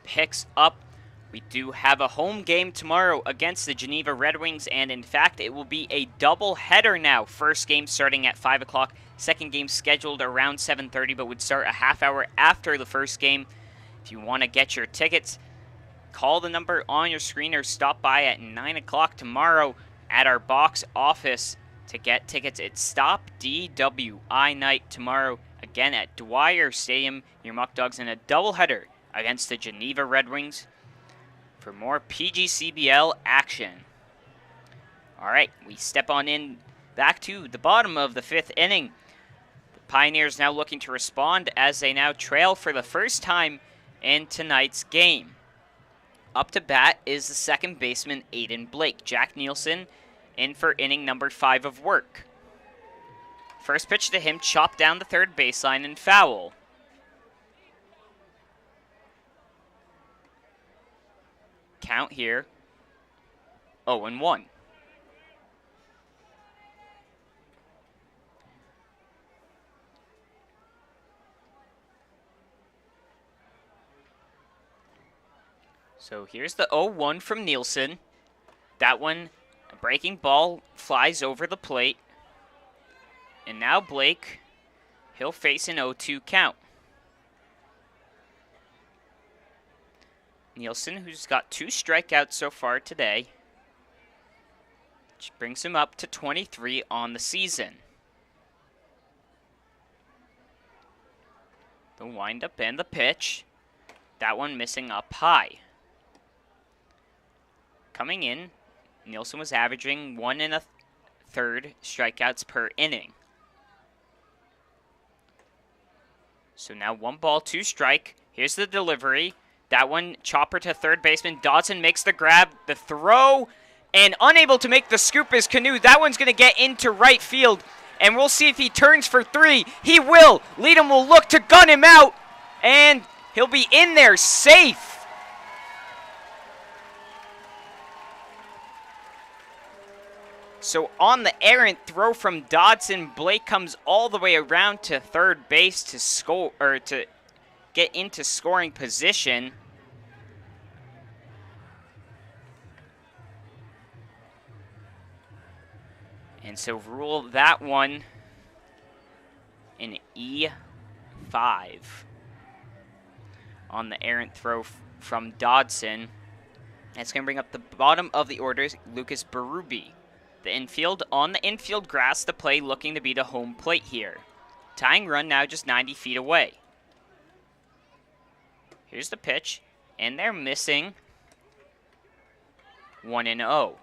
picks up. We do have a home game tomorrow against the Geneva Red Wings, and in fact, it will be a double header now. First game starting at 5 o'clock, second game scheduled around 7:30, but would start a half hour after the first game. If you want to get your tickets, call the number on your screen or stop by at 9 o'clock tomorrow at our box office to get tickets. It's Stop DWI night tomorrow, again at Dwyer Stadium. Your Muckdogs in a doubleheader against the Geneva Red Wings for more PGCBL action. All right, we step on in back to the bottom of the 5th inning. The Pioneers now looking to respond as they now trail for the first time in tonight's game. Up to bat is the second baseman, Aiden Blake. Jack Nielsen in for inning number 5 of work. First pitch to him, chopped down the third baseline and foul. Count here, 0-1. So here's the 0-1 from Nielsen. That one, a breaking ball, flies over the plate. And now Blake, he'll face an 0-2 count. Nielsen, who's got 2 strikeouts so far today, which brings him up to 23 on the season. The windup and the pitch. That one missing up high. Coming in, Nielsen was averaging 1 1/3 strikeouts per inning. So now 1 ball, 2 strike. Here's the delivery. That one, chopper to third baseman. Dodson makes the grab, the throw, and unable to make the scoop is Canu. That one's going to get into right field, and we'll see if he turns for 3. He will. Leadham will look to gun him out, and he'll be in there safe. So on the errant throw from Dodson, Blake comes all the way around to third base to score, or to get into scoring position. And so rule that one in E5 on the errant throw from Dodson. That's going to bring up the bottom of the order, Lucas Berube. The infield, on the infield grass, the play looking to be the home plate here. Tying run now just 90 feet away. Here's the pitch, and they're missing 1-0.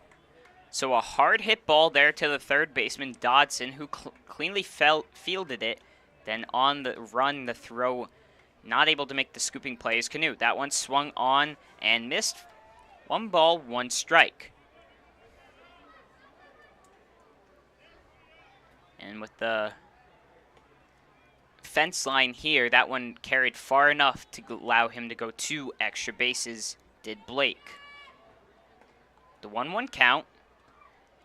So a hard hit ball there to the third baseman, Dodson, who cleanly fielded it. Then on the run, the throw, not able to make the scooping play is Canu. That one swung on and missed. 1 ball, 1 strike. And with the fence line here, that one carried far enough to allow him to go 2 extra bases, did Blake. The 1-1 count,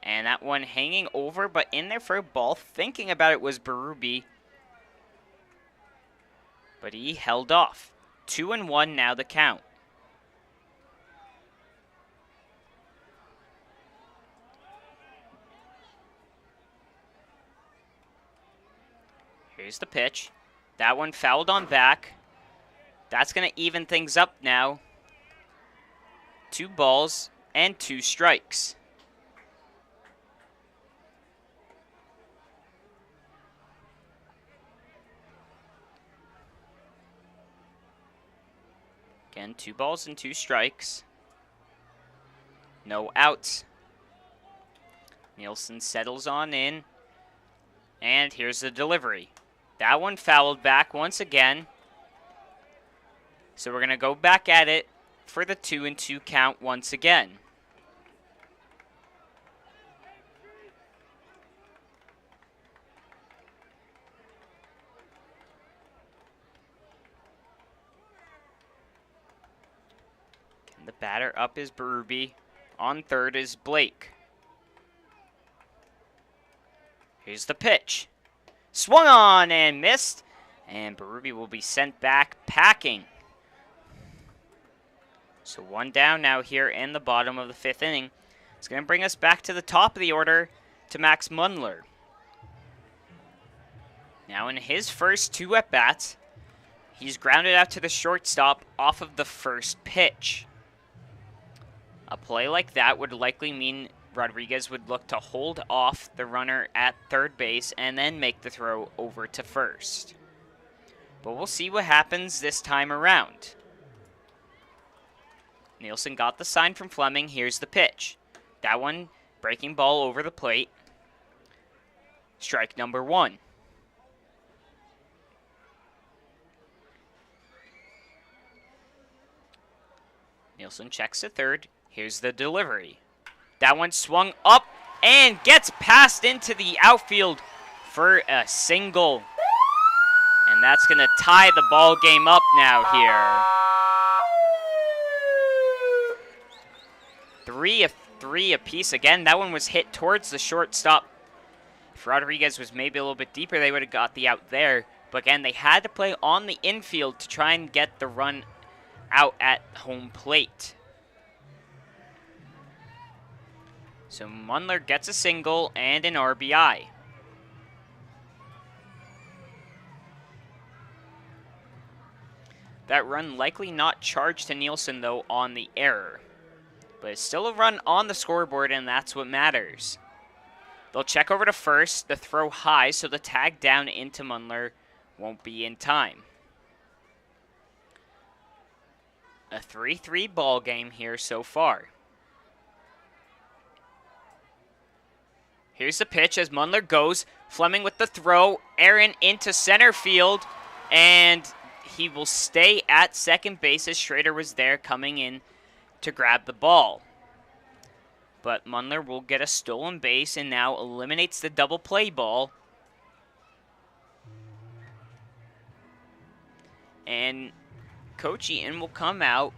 and that one hanging over, but in there for a ball. Thinking about it was Berube, but he held off. 2-1 now the count. Here's the pitch. That one fouled on back. That's going to even things up now. 2 balls and 2 strikes. Again, 2 balls and 2 strikes. No outs. Nielsen settles on in. And here's the delivery. That one fouled back once again. So we're going to go back at it for the 2-2 count once again. The batter up is Berube. On third is Blake. Here's the pitch. Swung on and missed. And Berube will be sent back packing. So 1 down now here in the bottom of the 5th inning. It's going to bring us back to the top of the order to Max Mundler. Now in his first 2 at-bats, he's grounded out to the shortstop off of the first pitch. A play like that would likely mean Rodriguez would look to hold off the runner at third base and then make the throw over to first. But we'll see what happens this time around. Nielsen got the sign from Fleming. Here's the pitch. That one, breaking ball over the plate. Strike number 1. Nielsen checks to third. Here's the delivery. That one swung up and gets passed into the outfield for a single. And that's going to tie the ball game up now here. 3 apiece again. That one was hit towards the shortstop. If Rodriguez was maybe a little bit deeper, they would have got the out there. But again, they had to play on the infield to try and get the run out at home plate. So Mundler gets a single and an RBI. That run likely not charged to Nielsen, though, on the error. But it's still a run on the scoreboard, and that's what matters. They'll check over to first, the throw high, so the tag down into Mundler won't be in time. A 3-3 ball game here so far. Here's the pitch as Mundler goes. Fleming with the throw. Aaron into center field. And he will stay at second base as Schrader was there coming in to grab the ball. But Mundler will get a stolen base and now eliminates the double play ball. And Coach Eaton will come out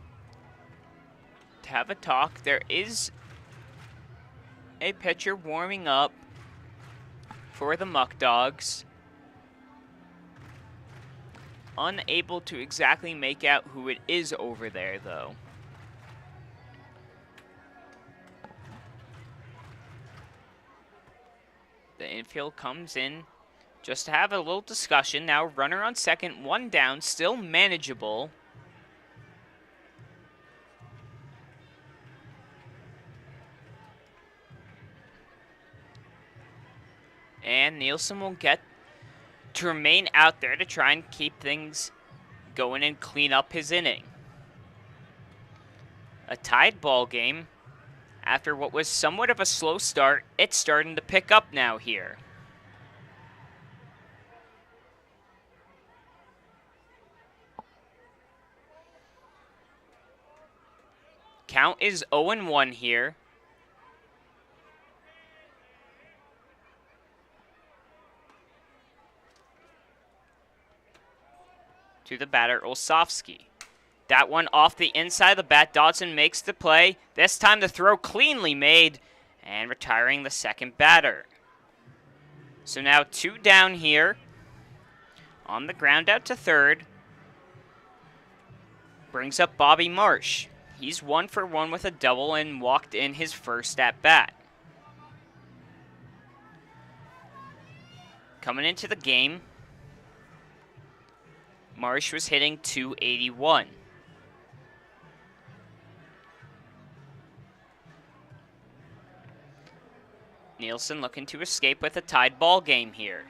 to have a talk. There is a pitcher warming up for the Muckdogs. Unable to exactly make out who it is over there, though. The infield comes in just to have a little discussion. Now runner on second, one down, still manageable. And Nielsen will get to remain out there to try and keep things going and clean up his inning. A tied ball game. After what was somewhat of a slow start, it's starting to pick up now here. Count is 0-1 here. To the batter, Olsovsky. That one off the inside of the bat. Dodson makes the play. This time the throw cleanly made and retiring the second batter. So now 2 down here. On the ground out to third. Brings up Bobby Marsh. He's 1 for 1 with a double and walked in his first at bat. Coming into the game, Marsh was hitting .281. Nielsen looking to escape with a tied ball game here.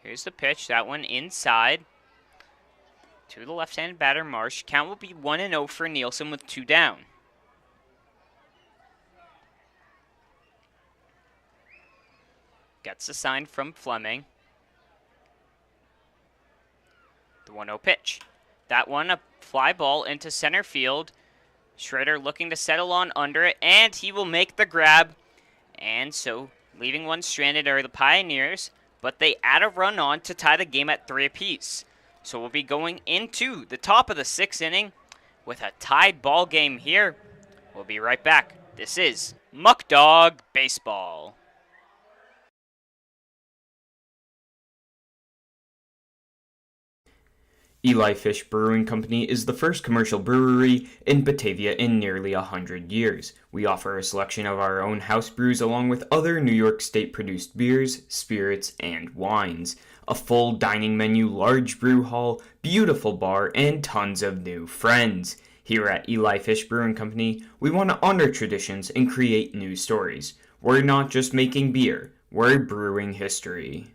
Here's the pitch, that one inside. To the left-handed batter, Marsh. Count will be 1-0 for Nielsen with 2 down. Gets the sign from Fleming. The 1-0 pitch. That one, a fly ball into center field. Schrader looking to settle on under it, and he will make the grab. And so, leaving one stranded are the Pioneers, but they add a run on to tie the game at 3 apiece. So we'll be going into the top of the 6th inning with a tied ball game here. We'll be right back. This is Muckdog Baseball. Eli Fish Brewing Company is the first commercial brewery in Batavia in nearly 100 years. We offer a selection of our own house brews along with other New York State-produced beers, spirits, and wines. A full dining menu, large brew hall, beautiful bar, and tons of new friends. Here at Eli Fish Brewing Company, we want to honor traditions and create new stories. We're not just making beer, we're brewing history.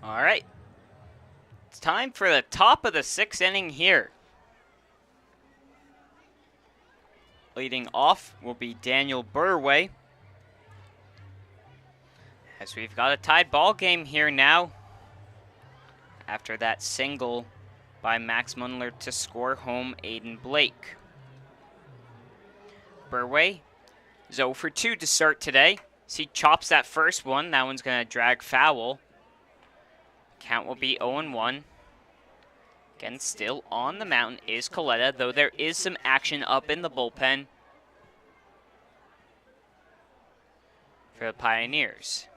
All right. It's time for the top of the 6th inning here. Leading off will be Daniel Burway. As we've got a tied ball game here now. After that single by Max Mundler to score home Aiden Blake. Burway is 0 for 2 to start today. As he chops that first one, that one's going to drag foul. Count will be 0-1. Again, still on the mountain is Coletta, though there is some action up in the bullpen for the Pioneers.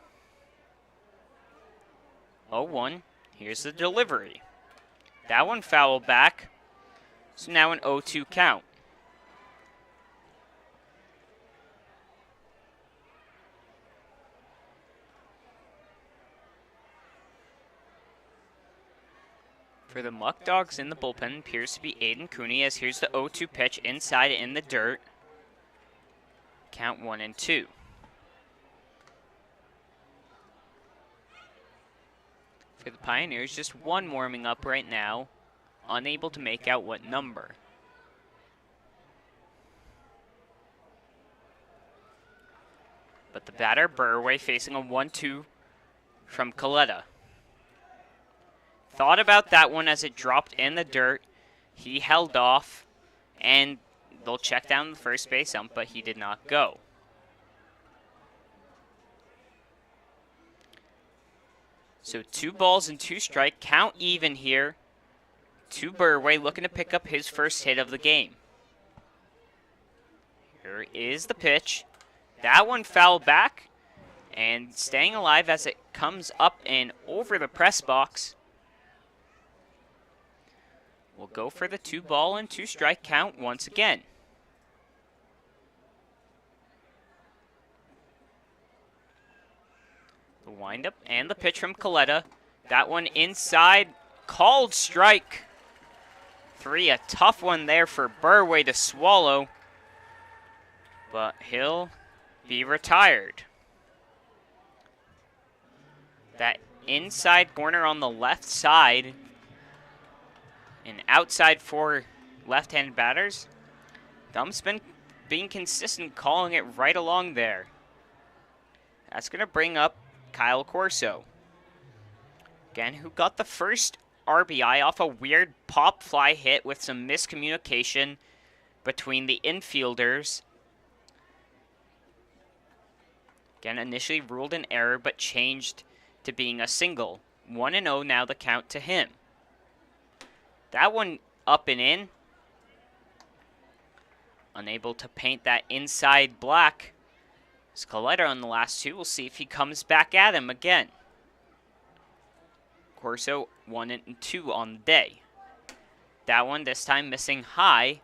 0-1. Here's the delivery. That one fouled back. So now an 0-2 count. For the Muckdogs in the bullpen appears to be Aiden Cooney, as here's the 0-2 pitch inside in the dirt. Count 1-2. For the Pioneers, just one warming up right now, unable to make out what number. But the batter, Burway, facing a 1-2 from Coletta. Thought about that one as it dropped in the dirt. He held off, and they'll check down the first base ump, but he did not go. So 2 balls and 2 strikes, count even here to Burway, looking to pick up his first hit of the game. Here is the pitch. That one fouled back and staying alive as it comes up and over the press box. We'll go for the 2 ball and 2 strike count once again. The windup and the pitch from Coletta. That one inside, called strike. 3, a tough one there for Burway to swallow. But he'll be retired. That inside corner on the left side. And outside for left-handed batters. Thumb's been being consistent, calling it right along there. That's going to bring up Kyle Corso. Again, who got the first RBI off a weird pop fly hit with some miscommunication between the infielders. Again, initially ruled an error, but changed to being a single. 1-0 now the count to him. That one up and in. Unable to paint that inside black. Coletta on the last 2. We'll see if he comes back at him again. Corso 1-2 on the day. That one this time missing high.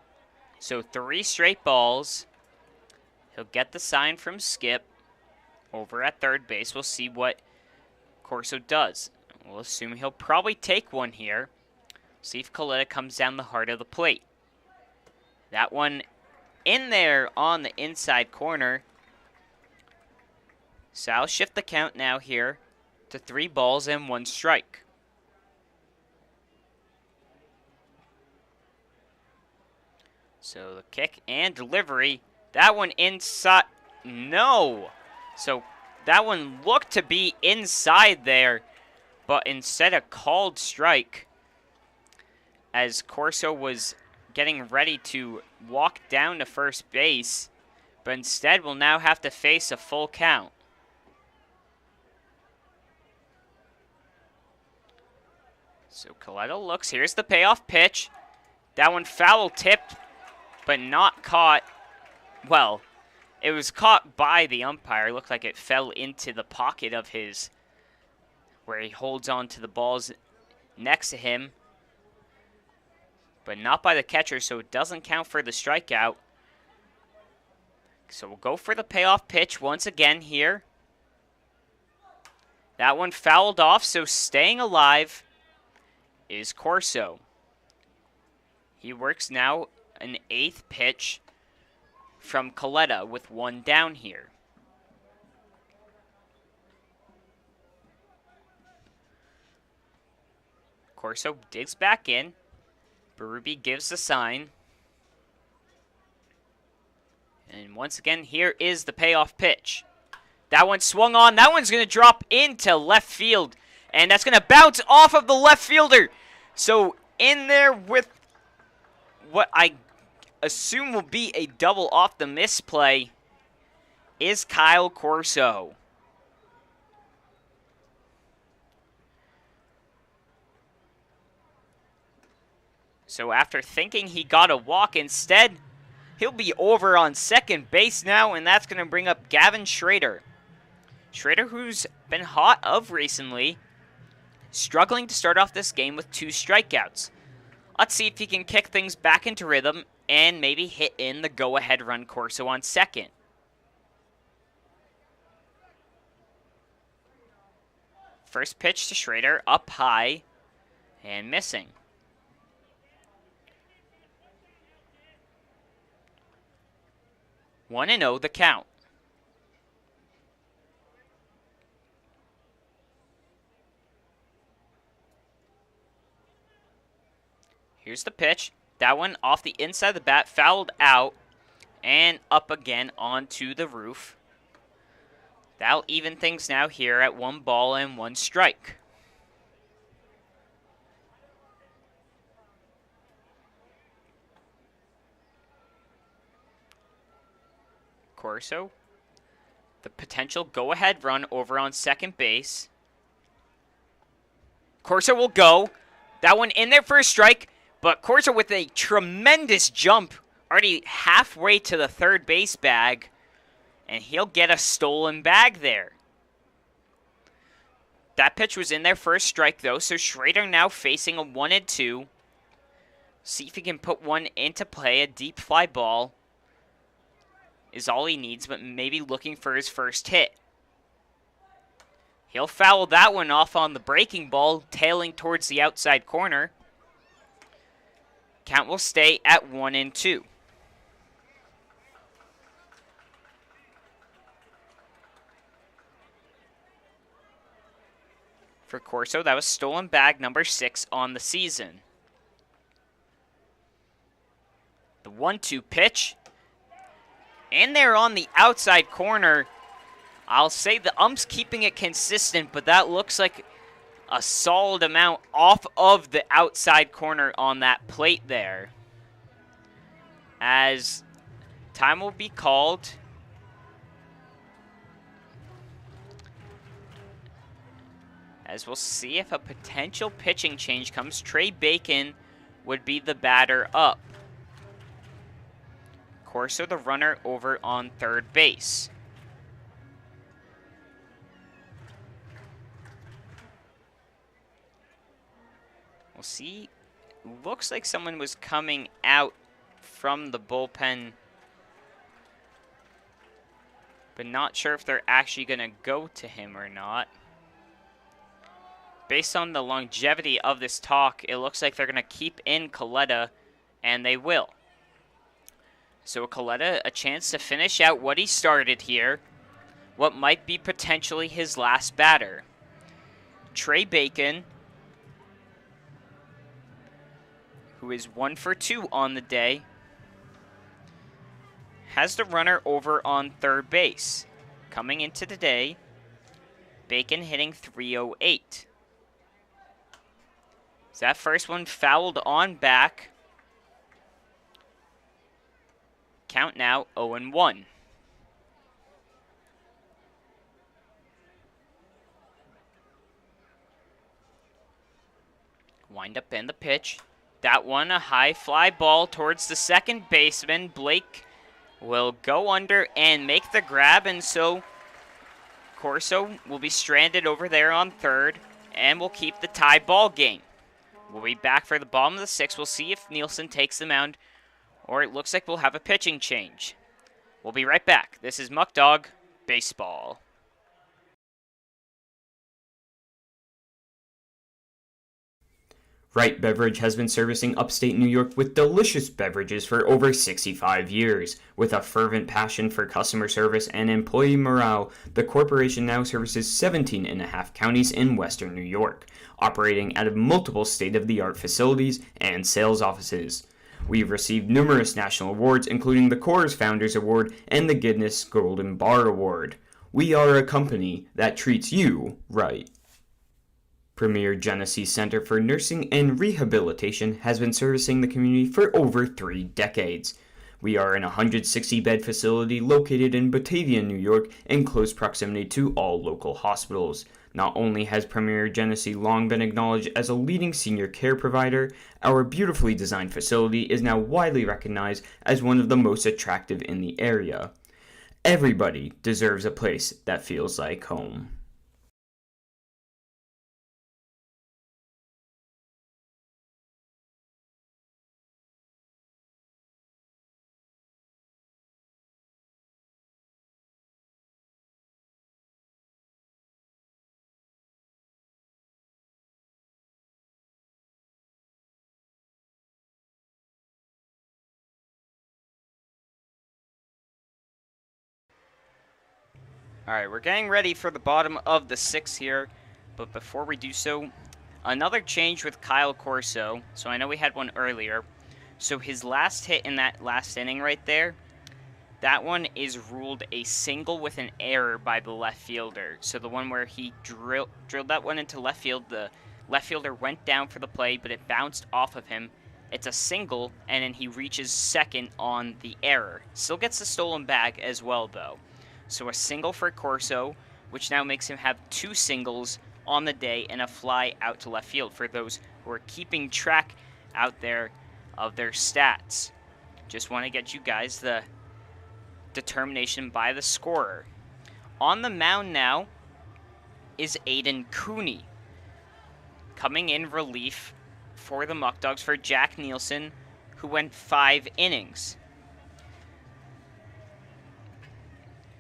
So 3 straight balls. He'll get the sign from Skip over at third base. We'll see what Corso does. We'll assume he'll probably take one here. See if Coletta comes down the heart of the plate. That one in there on the inside corner. So I'll shift the count now here to 3 balls and 1 strike. So the kick and delivery. That one inside. No. So that one looked to be inside there, but instead a called strike. As Corso was getting ready to walk down to first base, but instead will now have to face a full count. So Coletta looks, here's the payoff pitch. That one foul tipped, but not caught. Well, it was caught by the umpire. It looked like it fell into the pocket of his, where he holds on to the balls next to him. But not by the catcher, so it doesn't count for the strikeout. So we'll go for the payoff pitch once again here. That one fouled off, so staying alive is Corso. He works now an 8th pitch from Coletta with 1 down Corso digs back in. Berube gives the sign. And once again, here is the payoff pitch. That one swung on. That one's going to drop into left field. And that's going to bounce off of the left fielder. So in there with what I assume will be a double off the misplay is Kyle Corso. So after thinking he got a walk, instead, he'll be over on second base now, and that's going to bring up Gavin Schrader. Schrader, who's been hot of recently, struggling to start off this game with 2 strikeouts. Let's see if he can kick things back into rhythm and maybe hit in the go-ahead run. Corso on second. First pitch to Schrader, up high and missing. 1-0 the count. Here's the pitch. That one off the inside of the bat, fouled out, and up again onto the roof. That'll even things now here at 1 ball and 1 strike. Corso, the potential go-ahead run over on second base. Corso will go. That one in there for a strike, but Corso with a tremendous jump, already halfway to the third base bag, and he'll get a stolen bag there. That pitch was in there for a strike, though, so Schrader now facing a 1-2. See if he can put one into play. A deep fly ball is all he needs, but maybe looking for his first hit. He'll foul that one off on the breaking ball, tailing towards the outside corner. Count will stay at 1-2. For Corso, that was stolen bag number 6 on the season. The 1-2 pitch. In there on the outside corner. I'll say the ump's keeping it consistent, but that looks like a solid amount off of the outside corner on that plate there. As time will be called. As we'll see if a potential pitching change comes. Trey Bacon would be the batter up. Corso, the runner, over on third base. We'll see. Looks like someone was coming out from the bullpen, but not sure if they're actually going to go to him or not. Based on the longevity of this talk, it looks like they're going to keep in Coletta, and they will. So Coletta, a chance to finish out what he started here, what might be potentially his last batter. Trey Bacon, who is 1 for 2 on the day, has the runner over on third base. Coming into the day, Bacon hitting .308. So that first one fouled on back. Count now 0-1. Wind up in the pitch. That one, a high fly ball towards the second baseman. Blake will go under and make the grab, and so Corso will be stranded over there on third, and will keep the tie ball game. We'll be back for the bottom of the 6th. We'll see if Nielsen takes the mound, or it looks like we'll have a pitching change. We'll be right back. This is Muckdog Baseball. Wright Beverage has been servicing upstate New York with delicious beverages for over 65 years. With a fervent passion for customer service and employee morale, the corporation now services 17 and a half counties in western New York, operating out of multiple state-of-the-art facilities and sales offices. We've received numerous national awards, including the Coors Founders Award and the Guinness Golden Bar Award. We are a company that treats you right. Premier Genesee Center for Nursing and Rehabilitation has been servicing the community for over 3 decades. We are an 160-bed facility located in Batavia, New York, in close proximity to all local hospitals. Not only has Premier Genesee long been acknowledged as a leading senior care provider, our beautifully designed facility is now widely recognized as one of the most attractive in the area. Everybody deserves a place that feels like home. Alright, we're getting ready for the bottom of the 6th here, but before we do so, another change with Kyle Corso. So I know we had one earlier. So his last hit in that last inning right there, that one is ruled a single with an error by the left fielder. So the one where he drilled that one into left field, the left fielder went down for the play, but it bounced off of him. It's a single, and then he reaches second on the error. Still gets the stolen bag as well, though. So a single for Corso, which now makes him have 2 singles on the day and a fly out to left field for those who are keeping track out there of their stats. Just want to get you guys the determination by the scorer. On the mound now is Aiden Cooney, coming in relief for the Muckdogs for Jack Nielsen, who went 5 innings.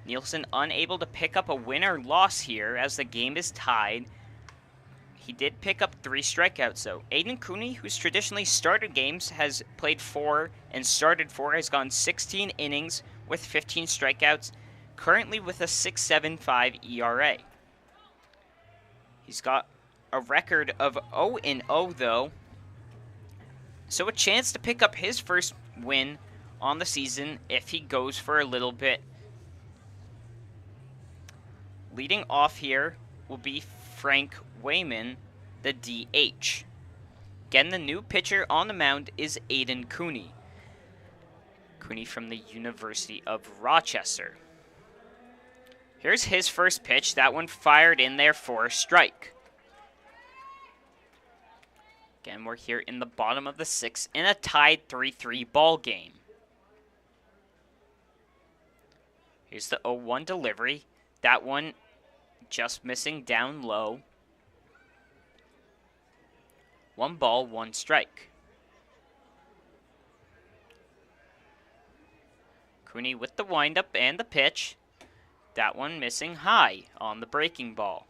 Nielsen unable to pick up a win or loss here as the game is tied. He did pick up 3 strikeouts though. Aiden Cooney, who's traditionally started games, has played 4 and started 4, has gone 16 innings with 15 strikeouts, currently with a 6.75 ERA. He's got a record of 0-0 though, so a chance to pick up his first win on the season if he goes for a little bit. Leading off here will be Frank Wayman, the DH. Again, the new pitcher on the mound is Aiden Cooney. Cooney from the University of Rochester. Here's his first pitch. That one fired in there for a strike. Again, we're here in the bottom of the 6th in a tied 3-3 ball game. Here's the 0-1 delivery. That one just missing down low. 1 ball, 1 strike. Cooney with the windup and the pitch. That one missing high on the breaking ball.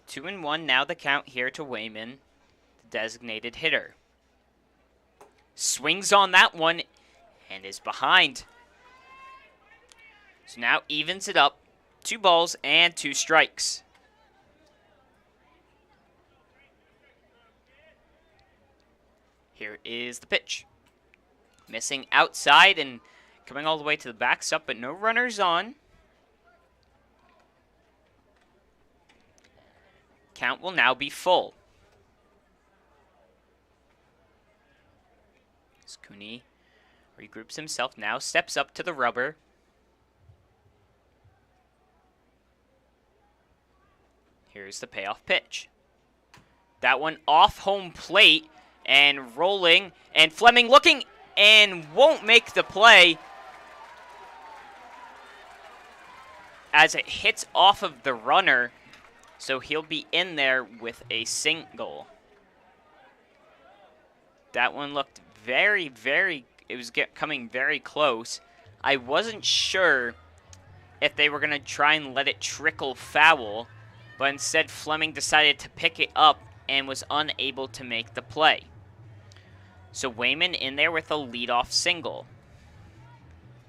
Two and one now the count here to Wayman, the designated hitter. Swings on that one and is behind. So now evens it up. 2 balls and 2 strikes. Here is the pitch. Missing outside and coming all the way to the backstop, but no runners on. Count will now be full. As Cooney regroups himself now, steps up to the rubber. Here's the payoff pitch. That one off home plate and rolling, and Fleming looking and won't make the play as it hits off of the runner, so he'll be in there with a single. That one looked very, it was coming very close. I wasn't sure if they were going to try and let it trickle foul, but instead Fleming decided to pick it up and was unable to make the play. So Wayman in there with a leadoff single.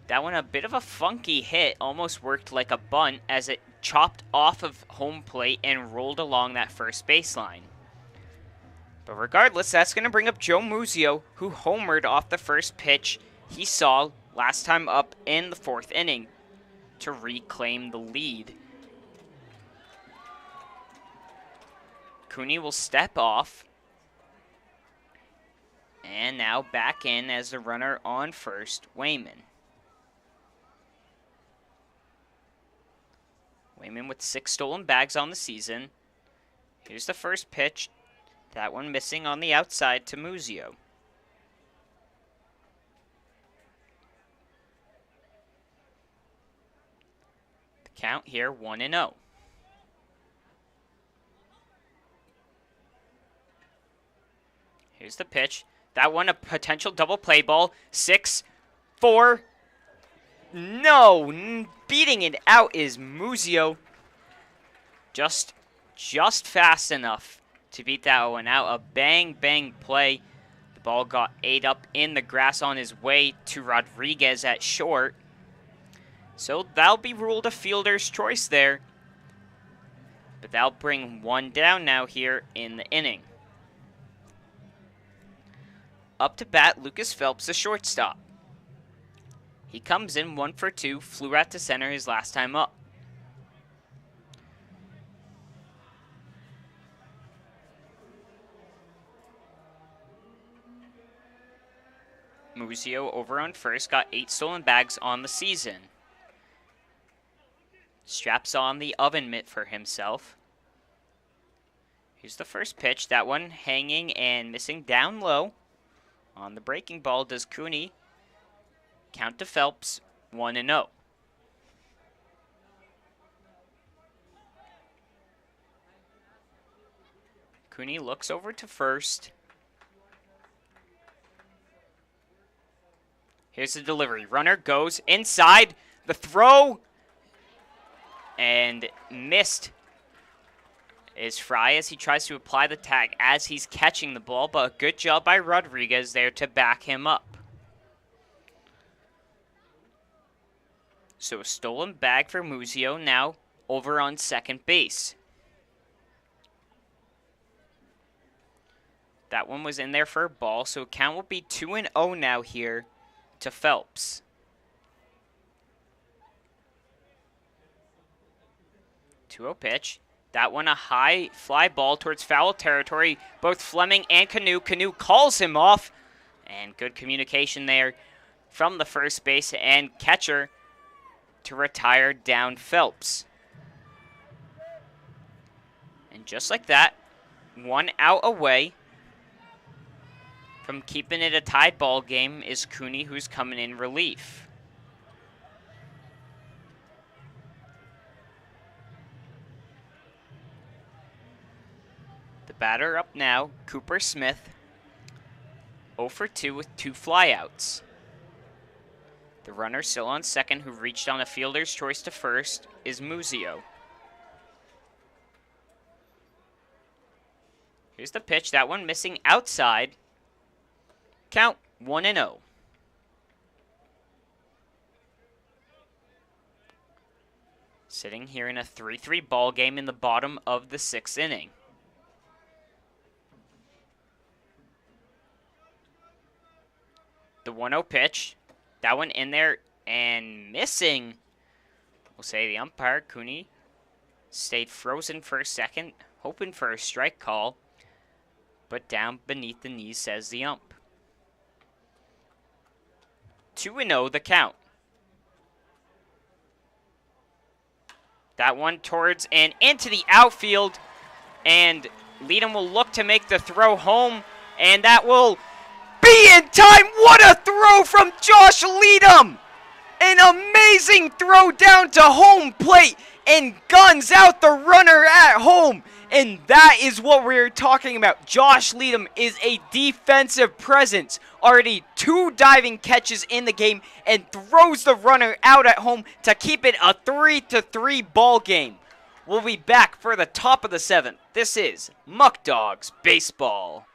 That one a bit of a funky hit, almost worked like a bunt as it chopped off of home plate and rolled along that first baseline. But regardless, that's going to bring up Joe Muzio, who homered off the first pitch he saw last time up in the 4th inning to reclaim the lead. Cooney will step off. And now back in as the runner on first, Wayman. Wayman with 6 stolen bags on the season. Here's the first pitch. That one missing on the outside to Muzio. The count here 1-0. Here's the pitch. That one a potential double play ball. 6-4. No, beating it out is Muzio. Just fast enough to beat that one out. A bang play. The ball got ate up in the grass on his way to Rodriguez at short. So that'll be ruled a fielder's choice there. But that'll bring one down now here in the inning. Up to bat, Lucas Phelps, the shortstop. He comes in 1 for 2, flew out to center his last time up. Muzio over on first, got 8 stolen bags on the season. Straps on the oven mitt for himself. Here's the first pitch, that one hanging and missing down low. On the breaking ball does Cooney. Count to Phelps, 1-0. Cooney looks over to first. Here's the delivery. Runner goes inside. The throw. And missed is Fry as he tries to apply the tag as he's catching the ball. But a good job by Rodriguez there to back him up. So a stolen bag for Muzio now over on second base. That one was in there for a ball, so count will be 2-0 now here to Phelps. Two-oh pitch. That one a high fly ball towards foul territory. Both Fleming and Canu. Canu calls him off. And good communication there from the first base and catcher to retire down Phelps. And just like that, 1 out away from keeping it a tied ball game is Cooney, who's coming in relief. The batter up now, Cooper Smith, 0 for 2 with 2 flyouts. The runner still on second, who reached on a fielder's choice to first, is Muzio. Here's the pitch, that one missing outside. Count 1-0. Sitting here in a 3-3 ball game in the bottom of the 6th inning. The 1-0 pitch. That one in there and missing. We'll say the umpire, Cooney, stayed frozen for a second, hoping for a strike call. But down beneath the knees, says the ump. 2-0 the count. That one towards and into the outfield. And Leadham will look to make the throw home. And that will be in time. What a throw from Josh Leadham! An amazing throw down to home plate and guns out the runner at home. And that is what we're talking about. Josh Leadham is a defensive presence. Already 2 diving catches in the game and throws the runner out at home to keep it a 3-3 ball game. We'll be back for the top of the 7th. This is Muckdogs Baseball.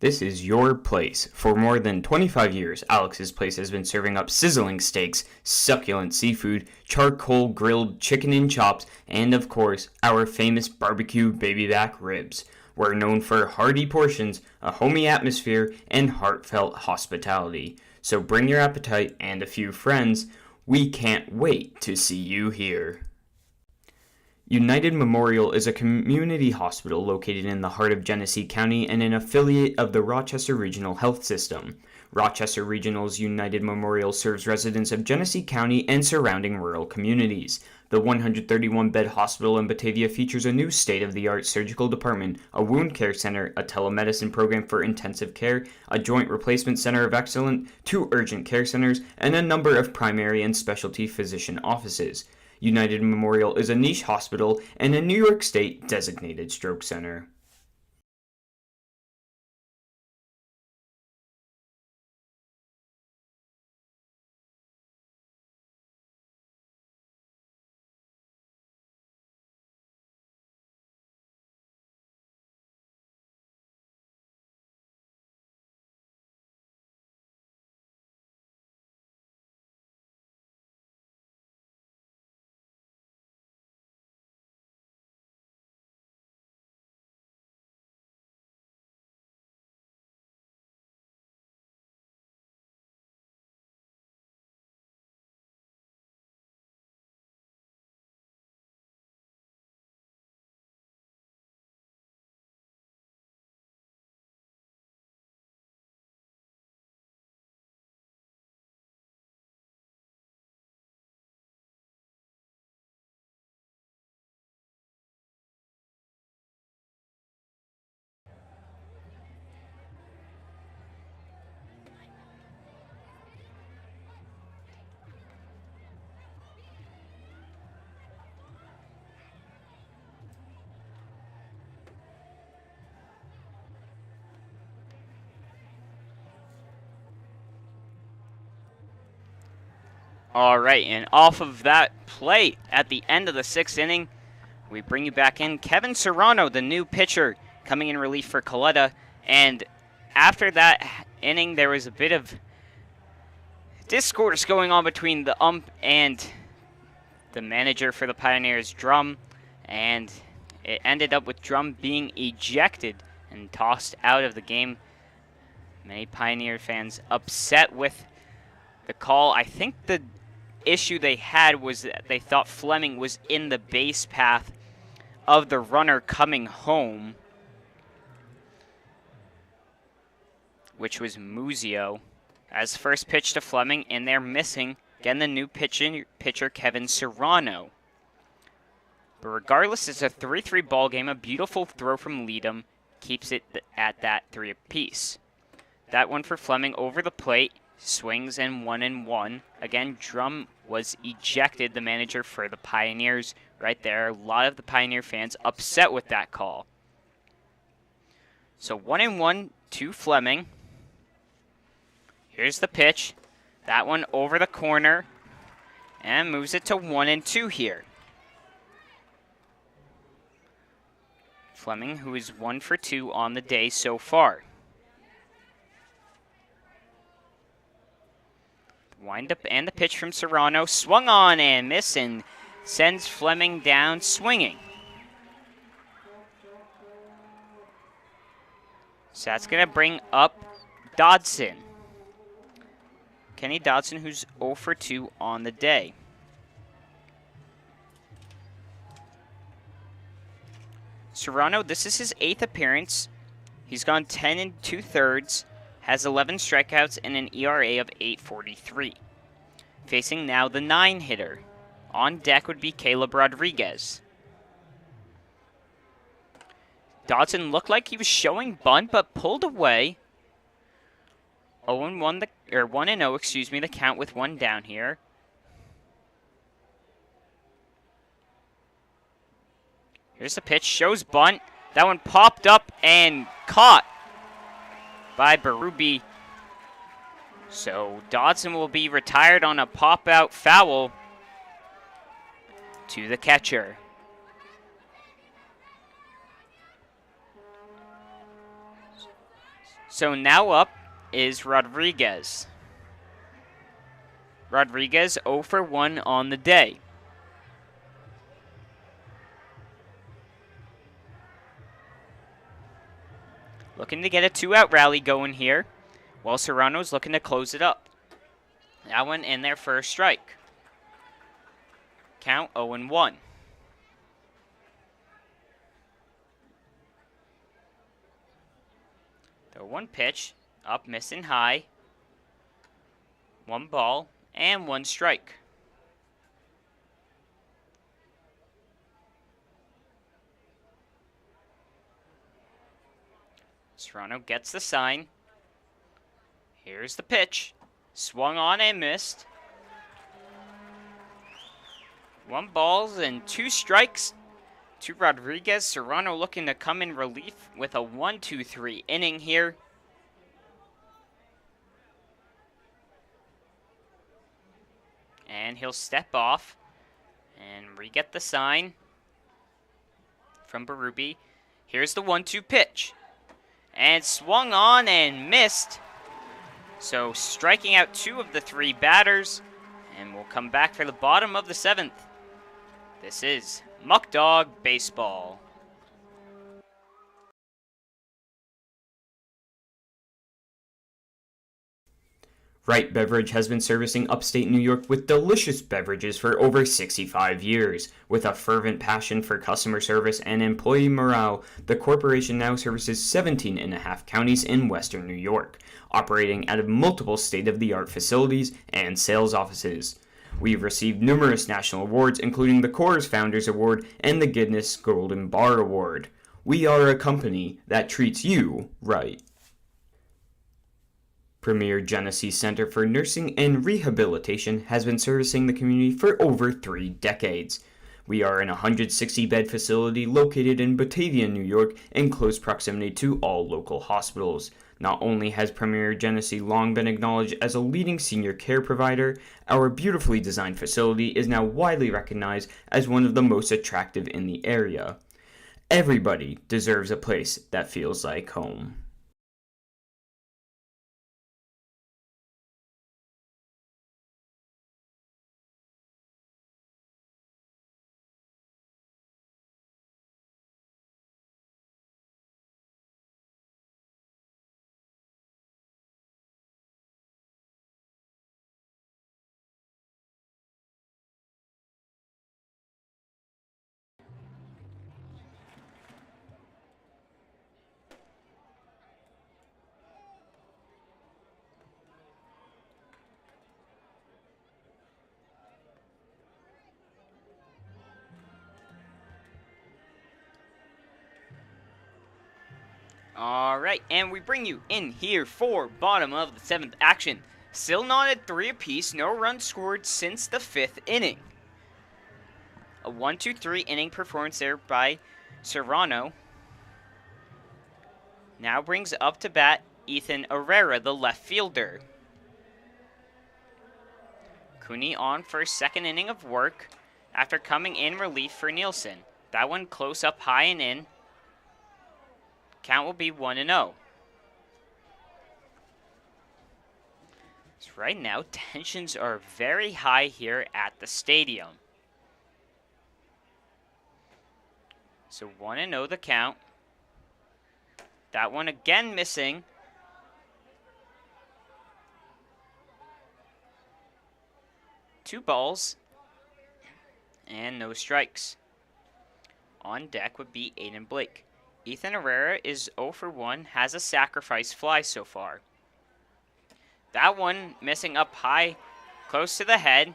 This is your place. For more than 25 years, Alex's Place has been serving up sizzling steaks, succulent seafood, charcoal grilled chicken and chops, and of course, our famous barbecue baby back ribs. We're known for hearty portions, a homey atmosphere, and heartfelt hospitality. So bring your appetite and a few friends. We can't wait to see you here. United Memorial is a community hospital located in the heart of Genesee County and an affiliate of the Rochester Regional Health System. Rochester Regional's United Memorial serves residents of Genesee County and surrounding rural communities. The 131-bed hospital in Batavia features a new state-of-the-art surgical department, a wound care center, a telemedicine program for intensive care, a joint replacement center of excellence, 2 urgent care centers, and a number of primary and specialty physician offices. United Memorial is a niche hospital and a New York State designated stroke center. All right, and off of that play at the end of the 6th inning, we bring you back in. Kevin Serrano, the new pitcher, coming in relief for Coletta. And after that inning, there was a bit of discourse going on between the ump and the manager for the Pioneers, Drum. And it ended up with Drum being ejected and tossed out of the game. Many Pioneer fans upset with the call. I think the issue they had was that they thought Fleming was in the base path of the runner coming home, which was Muzio. As first pitch to Fleming, and they're missing, again, the new pitcher Kevin Serrano. But regardless, it's a 3-3 ball game. A beautiful throw from Leadham keeps it at that 3 apiece. That one for Fleming over the plate. Swings and 1-1. Again, Drum was ejected, the manager for the Pioneers right there. A lot of the Pioneer fans upset with that call. So 1-1 to Fleming. Here's the pitch. That one over the corner and moves it to 1-2 here. Fleming, who is 1 for 2 on the day so far. Wind up and the pitch from Serrano. Swung on and miss and sends Fleming down swinging. So that's going to bring up Dodson. Kenny Dodson, who's 0 for 2 on the day. Serrano, this is his 8th appearance. He's gone 10 2/3. Has 11 strikeouts and an ERA of 8.43. Facing now the 9-hitter. On deck would be Caleb Rodriguez. Dodson looked like he was showing bunt, but pulled away. 1-0, the count with 1 down here. Here's the pitch. Shows bunt. That one popped up and caught by Berube. So Dodson will be retired on a pop-out foul to the catcher. So now up is Rodriguez. Rodriguez 0 for 1 on the day. Looking to get a 2-out rally going here, while Serrano's looking to close it up. That one in there for a strike. Count 0-1. The one pitch, up missing high. 1 ball and 1 strike. Serrano gets the sign. Here's the pitch. Swung on and missed. 1 balls and 2 strikes to Rodriguez. Serrano looking to come in relief with a 1-2-3 inning here. And he'll step off and re-get the sign from Berube. Here's the 1-2 pitch. And swung on and missed. So striking out 2 of the 3 batters. And we'll come back for the bottom of the 7th. This is Muckdog Baseball. Wright Beverage has been servicing upstate New York with delicious beverages for over 65 years. With a fervent passion for customer service and employee morale, the corporation now services 17 and a half counties in western New York, operating out of multiple state-of-the-art facilities and sales offices. We've received numerous national awards, including the Coors Founders Award and the Guinness Golden Bar Award. We are a company that treats you right. Premier Genesee Center for Nursing and Rehabilitation has been servicing the community for over 3 decades. We are an 160-bed facility located in Batavia, New York, in close proximity to all local hospitals. Not only has Premier Genesee long been acknowledged as a leading senior care provider, our beautifully designed facility is now widely recognized as one of the most attractive in the area. Everybody deserves a place that feels like home. Alright, and we bring you in here for bottom of the 7th action. Still not at 3 apiece, no runs scored since the 5th inning. A 1-2-3 inning performance there by Serrano. Now brings up to bat Ethan Herrera, the left fielder. Cooney on for a 2nd inning of work after coming in relief for Nielsen. That one close up high and in. Count will be 1-0. So right now, tensions are very high here at the stadium. So 1-0 the count. That one again missing. Two balls and no strikes. On deck would be Aiden Blake. Ethan Herrera is 0 for 1, has a sacrifice fly so far. That one missing up high, close to the head.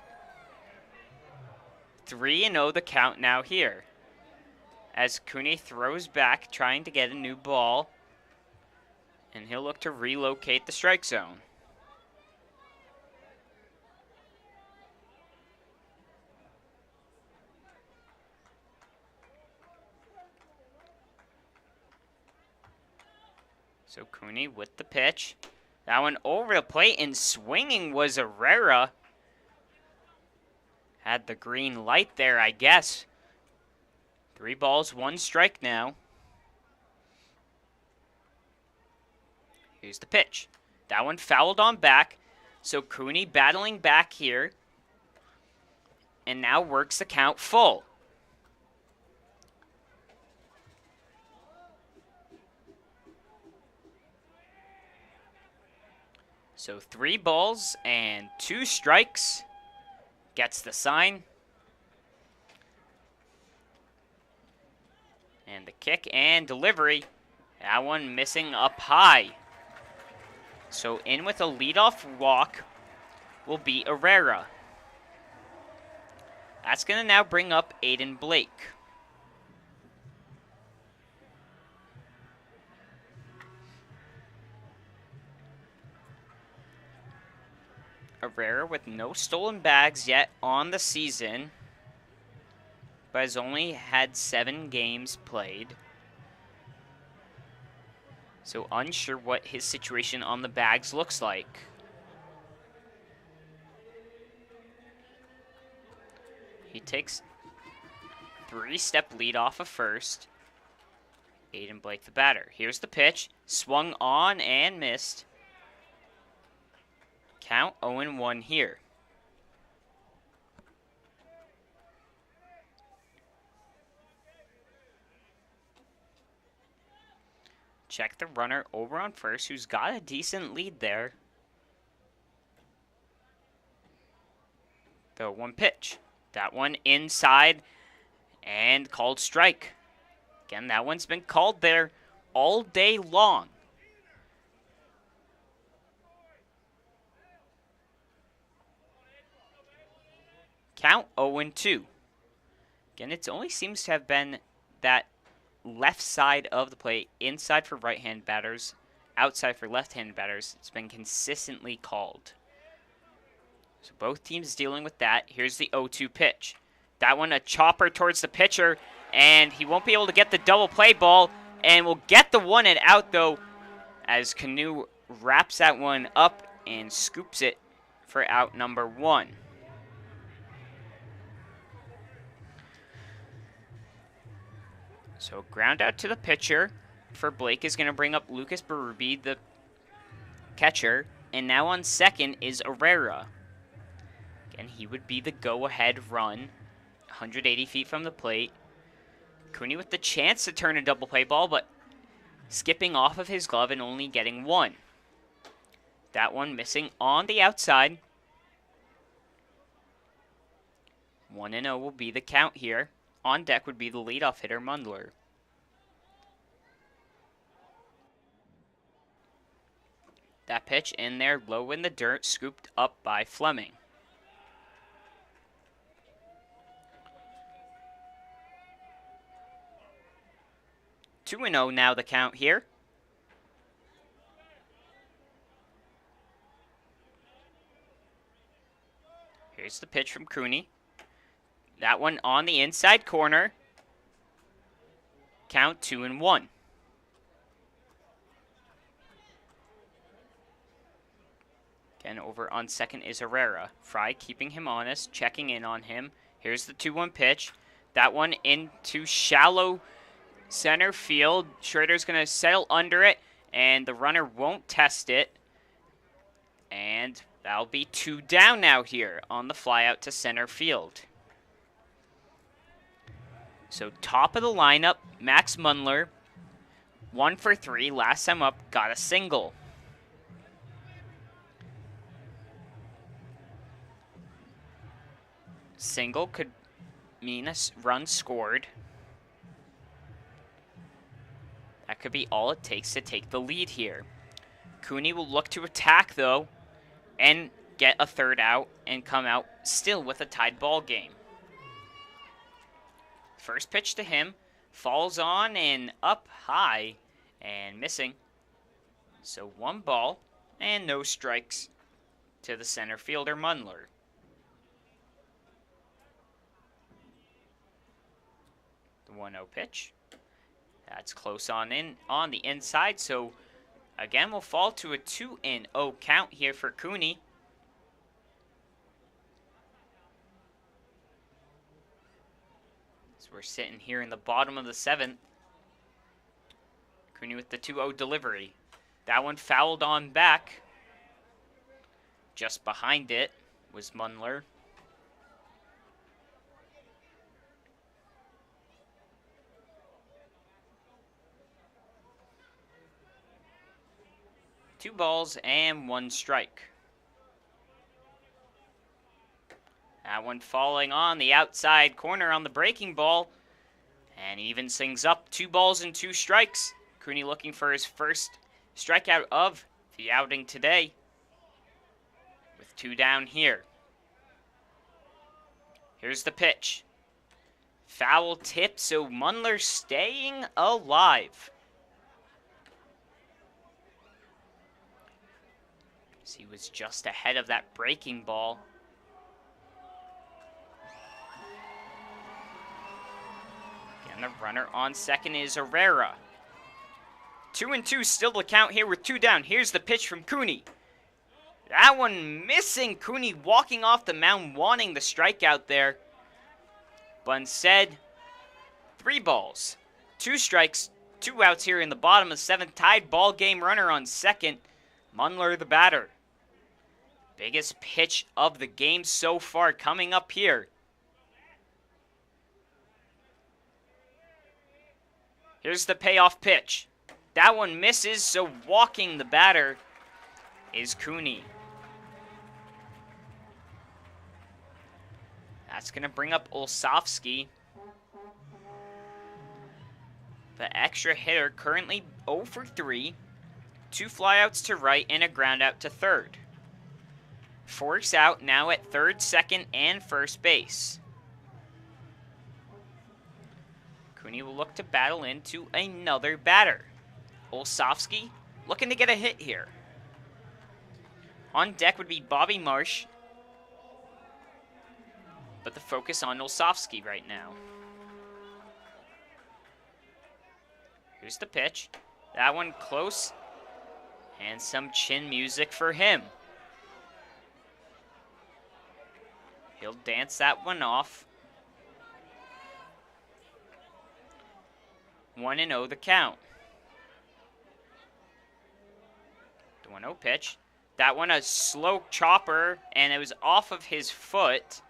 3-0 the count now here. As Cooney throws back, trying to get a new ball. And he'll look to relocate the strike zone. So Cooney with the pitch. That one over the plate, and swinging was Herrera. Had the green light there, I guess. 3 balls, 1 strike now. Here's the pitch. That one fouled on back. So Cooney battling back here. And now works the count full. So 3 balls and 2 strikes. Gets the sign. And the kick and delivery. That one missing up high. So in with a leadoff walk will be Herrera. That's going to now bring up Aiden Blake. Herrera with no stolen bags yet on the season, but has only had 7 games played. So unsure what his situation on the bags looks like. He takes 3-step lead off of first. Aiden Blake the batter. Here's the pitch. Swung on and missed. Count 0-1 here. Check the runner over on first, who's got a decent lead there. The 1 pitch. That one inside and called strike. Again, that one's been called there all day long. Count 0-2. Again, it only seems to have been that left side of the plate, inside for right-hand batters, outside for left-hand batters. It's been consistently called. So both teams dealing with that. Here's the 0-2 pitch. That one a chopper towards the pitcher, and he won't be able to get the double play ball, and will get the 1 and out, though, as Canoe wraps that one up and scoops it for out number 1. So ground out to the pitcher for Blake is going to bring up Lucas Berube, the catcher. And now on second is Herrera. Again, he would be the go-ahead run, 180 feet from the plate. Cooney with the chance to turn a double play ball, but skipping off of his glove and only getting 1. That one missing on the outside. 1-0 will be the count here. On deck would be the leadoff hitter, Mundler. That pitch in there, low in the dirt, scooped up by Fleming. Two and 0 now the count here. Here's the pitch from Cooney. That one on the inside corner. Count 2-1. Again, over on second is Herrera. Fry keeping him honest, checking in on him. Here's the 2-1 pitch. That one into shallow center field. Schrader's going to settle under it, and the runner won't test it. And that'll be 2 down now here on the fly out to center field. So top of the lineup, Max Mundler, 1 for 3. Last time up, got a single. Single could mean a run scored. That could be all it takes to take the lead here. Cooney will look to attack, though, and get a 3rd out and come out still with a tied ball game. First pitch to him, falls on and up high and missing. So 1 ball and no strikes to the center fielder, Mundler. The 1-0 pitch. That's close on the inside, so Again, we'll fall to a 2-0 count here for Cooney. So we're sitting here in the bottom of the 7th. Cooney with the 2-0 delivery. That one fouled on back. Just behind it was Mundler. Two balls and 1 strike. That one falling on the outside corner on the breaking ball. And evens things up. 2 balls and 2 strikes. Cooney looking for his first strikeout of the outing today. With 2 down here. Here's the pitch. Foul tip, so Mundler staying alive. He was just ahead of that breaking ball. Again, the runner on second is Herrera. 2-2 still to count here with 2 down. Here's the pitch from Cooney. That one missing. Cooney walking off the mound, wanting the strikeout there. But instead, 3 balls, 2 strikes, 2 outs here in the bottom of the 7th. Tied ball game, runner on second. Mundler the batter. Biggest pitch of the game so far coming up here. Here's the payoff pitch. That one misses, so walking the batter is Cooney. That's going to bring up Olszewski. The extra hitter currently 0 for 3. 2 flyouts to right and a ground out to third. Forks out now at third, second, and first base. Cooney will look to battle into another batter. Olszewski looking to get a hit here. On deck would be Bobby Marsh. But the focus on Olszewski right now. Here's the pitch. That one close. And some chin music for him. He'll dance that one off. 1-0 the count. The 1-0 pitch. That one a slow chopper, and it was off of his foot.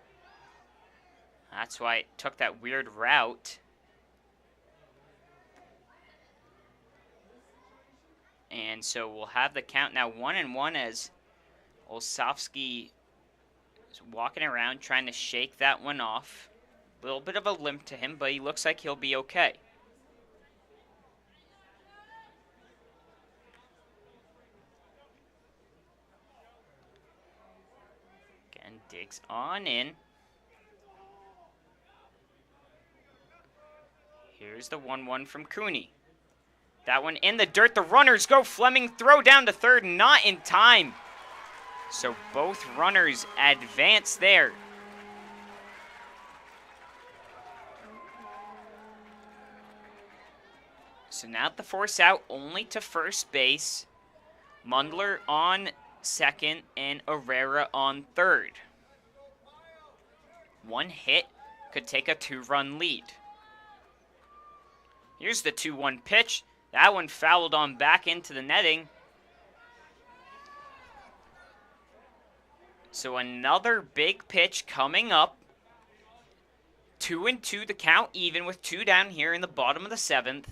That's why it took that weird route. And so we'll have the count now 1-1 as Olszewski is walking around trying to shake that one off. A little bit of a limp to him, but he looks like he'll be okay. Again, digs on in. Here's the 1-1 from Cooney. That one in the dirt. The runners go. Fleming throw down to third. Not in time. So both runners advance there. So now the force out only to first base. Mundler on second and Herrera on third. One hit could take a 2-run lead. Here's the 2-1 pitch. That one fouled on back into the netting. So another big pitch coming up. 2-2 the count, even with 2 down here in the bottom of the 7th.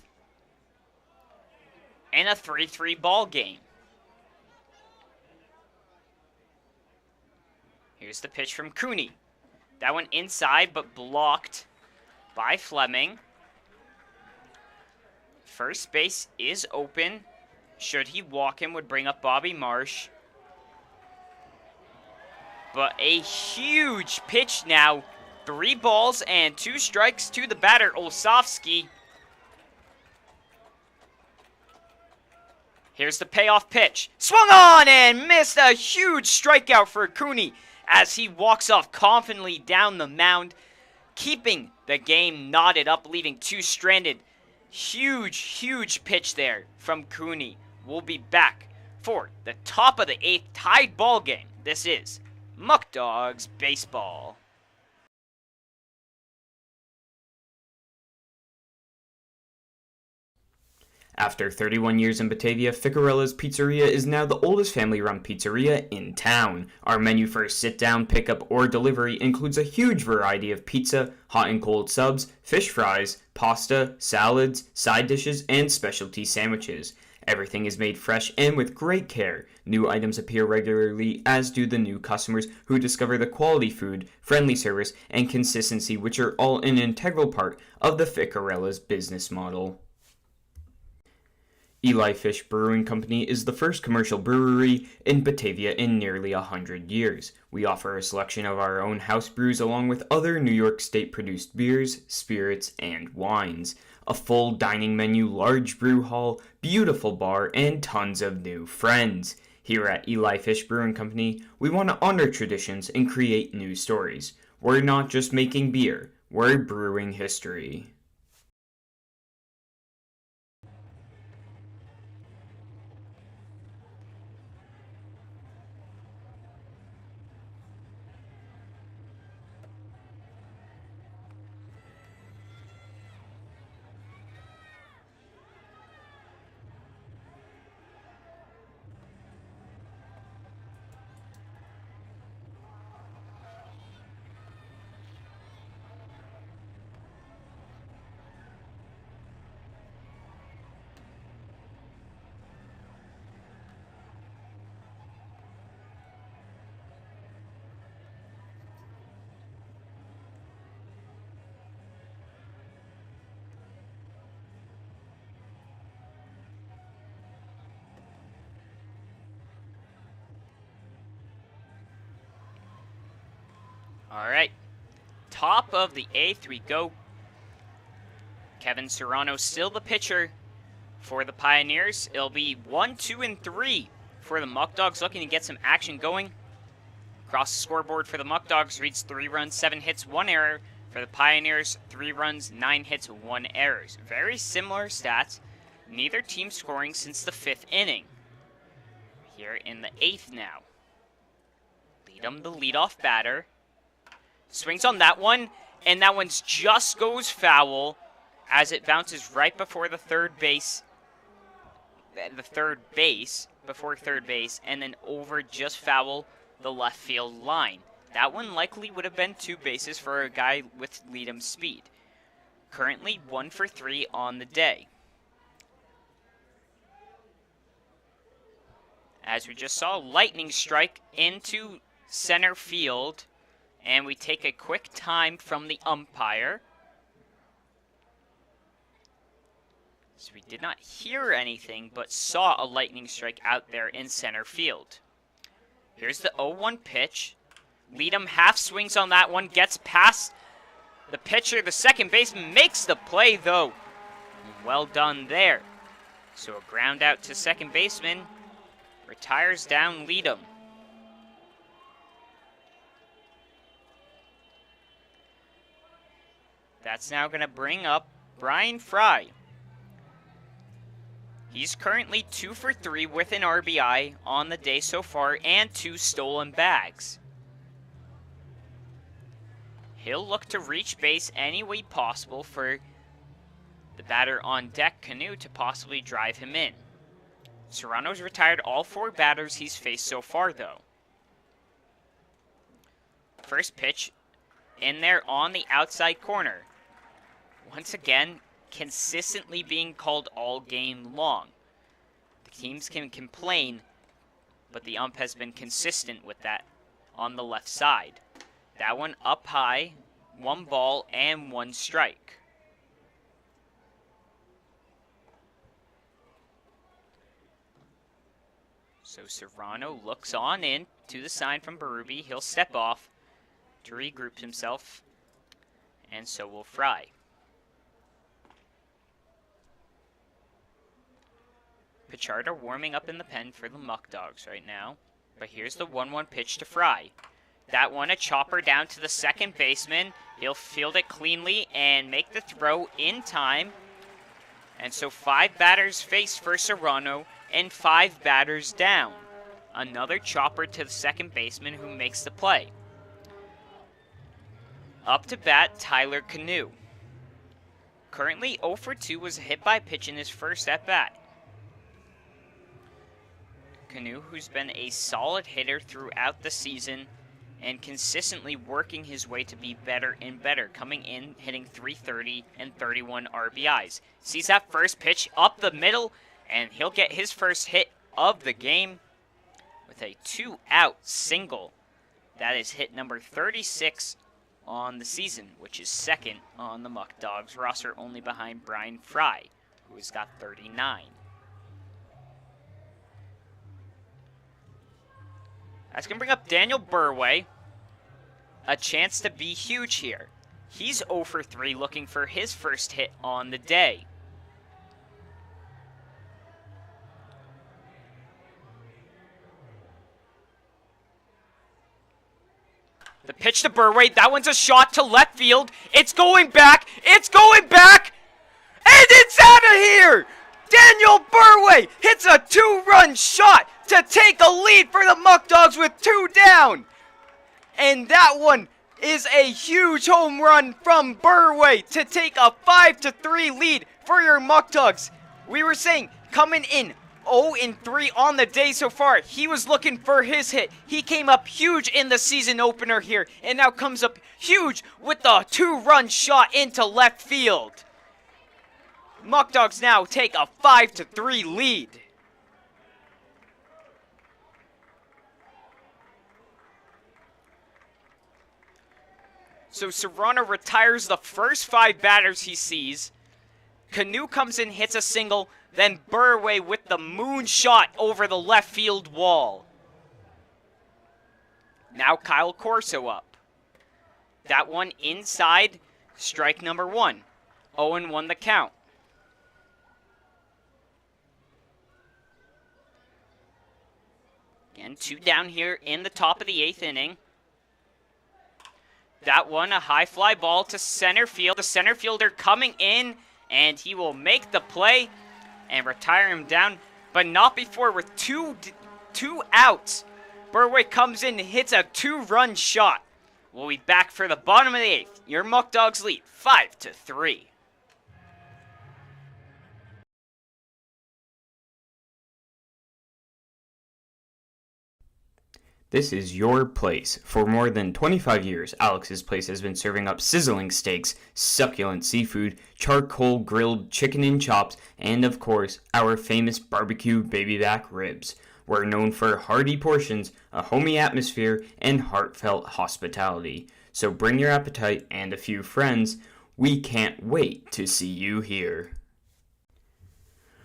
And a 3-3 ball game. Here's the pitch from Cooney. That one inside but blocked by Fleming. First base is open. Should he walk him, would bring up Bobby Marsh. But a huge pitch now. 3 balls and 2 strikes to the batter, Olszewski. Here's the payoff pitch. Swung on and missed. A huge strikeout for Cooney as he walks off confidently down the mound, keeping the game knotted up, leaving 2 stranded. Huge, huge pitch there from Cooney. We'll be back for the top of the 8th tied ball game. This is Muckdogs Baseball. After 31 years in Batavia, Ficarella's Pizzeria is now the oldest family-run pizzeria in town. Our menu for sit-down, pickup, or delivery includes a huge variety of pizza, hot and cold subs, fish fries, pasta, salads, side dishes, and specialty sandwiches. Everything is made fresh and with great care. New items appear regularly, as do the new customers who discover the quality food, friendly service, and consistency, which are all an integral part of the Ficarella's business model. Eli Fish Brewing Company is the first commercial brewery in Batavia in nearly 100 years. We offer a selection of our own house brews along with other New York State-produced beers, spirits, and wines. A full dining menu, large brew hall, beautiful bar, and tons of new friends. Here at Eli Fish Brewing Company, we want to honor traditions and create new stories. We're not just making beer, we're brewing history. Alright, top of the 8th we go. Kevin Serrano still the pitcher for the Pioneers. It'll be 1, 2, and 3 for the Muckdogs, looking to get some action going. Across the scoreboard for the Muckdogs reads 3 runs, 7 hits, 1 error. For the Pioneers, 3 runs, 9 hits, 1 error. Very similar stats. Neither team scoring since the 5th inning. Here in the 8th now. Leadham, the leadoff batter. Swings on that one, and that one's just goes foul as it bounces right before the third base, and then over just foul the left field line. That one likely would have been 2 bases for a guy with Leadham's speed. Currently 1 for 3 on the day. As we just saw, lightning strike into center field. And we take a quick time from the umpire. So we did not hear anything, but saw a lightning strike out there in center field. Here's the 0-1 pitch. Leadham half swings on that one, gets past the pitcher. The second baseman makes the play, though. Well done there. So a ground out to second baseman. Retires down Leadham. That's now going to bring up Brian Fry. He's currently 2 for 3 with an RBI on the day so far and 2 stolen bags. He'll look to reach base any way possible for the batter on deck, Canoe, to possibly drive him in. Serrano's retired all 4 batters he's faced so far, though. First pitch in there on the outside corner. Once again, consistently being called all game long. The teams can complain, but the ump has been consistent with that on the left side. That one up high, 1 ball and 1 strike. So Serrano looks on in to the sign from Berube. He'll step off to regroup himself, and so will Fry. Pichardo warming up in the pen for the Muckdogs right now. But here's the 1-1 pitch to Fry. That one, a chopper down to the second baseman. He'll field it cleanly and make the throw in time. And so 5 batters face for Serrano. and 5 batters down. Another chopper to the second baseman who makes the play. Up to bat, Tyler Canoe. Currently 0 for 2 was hit by a pitch in his first at-bat. Canoe, who's been a solid hitter throughout the season and consistently working his way to be better and better, coming in, hitting .330 and 31 RBIs. Sees that first pitch up the middle, and he'll get his first hit of the game with a 2-out single. That is hit number 36 on the season, which is second on the Muckdogs roster, only behind Brian Fry, who has got 39. That's going to bring up Daniel Burway. A chance to be huge here. He's 0 for 3 looking for his first hit on the day. The pitch to Burway. That one's a shot to left field. It's going back. It's going back. And it's out of here. Daniel Burway hits a 2-run shot to take a lead for the Muckdogs with 2 down. And that one is a huge home run from Burway to take a 5-3 lead for your Muckdogs. We were saying coming in 0-3 on the day so far. He was looking for his hit. He came up huge in the season opener here and now comes up huge with a 2-run shot into left field. Muckdogs now take a 5-3 lead. So Serrano retires the first 5 batters he sees. Canoe comes in, hits a single, then Burway with the moonshot over the left field wall. Now Kyle Corso up. That one inside, strike number 1. 0-1 the count. Again, 2 down here in the top of the 8th inning. That one, a high fly ball to center field. The center fielder coming in, and he will make the play and retire him down, but not before with two outs. Burway comes in and hits a 2-run shot. We'll be back for the bottom of the 8th. Your Muckdogs lead 5-3. This is your place. For more than 25 years, Alex's Place has been serving up sizzling steaks, succulent seafood, charcoal grilled chicken and chops, and of course, our famous barbecue baby back ribs. We're known for hearty portions, a homey atmosphere, and heartfelt hospitality. So bring your appetite and a few friends. We can't wait to see you here.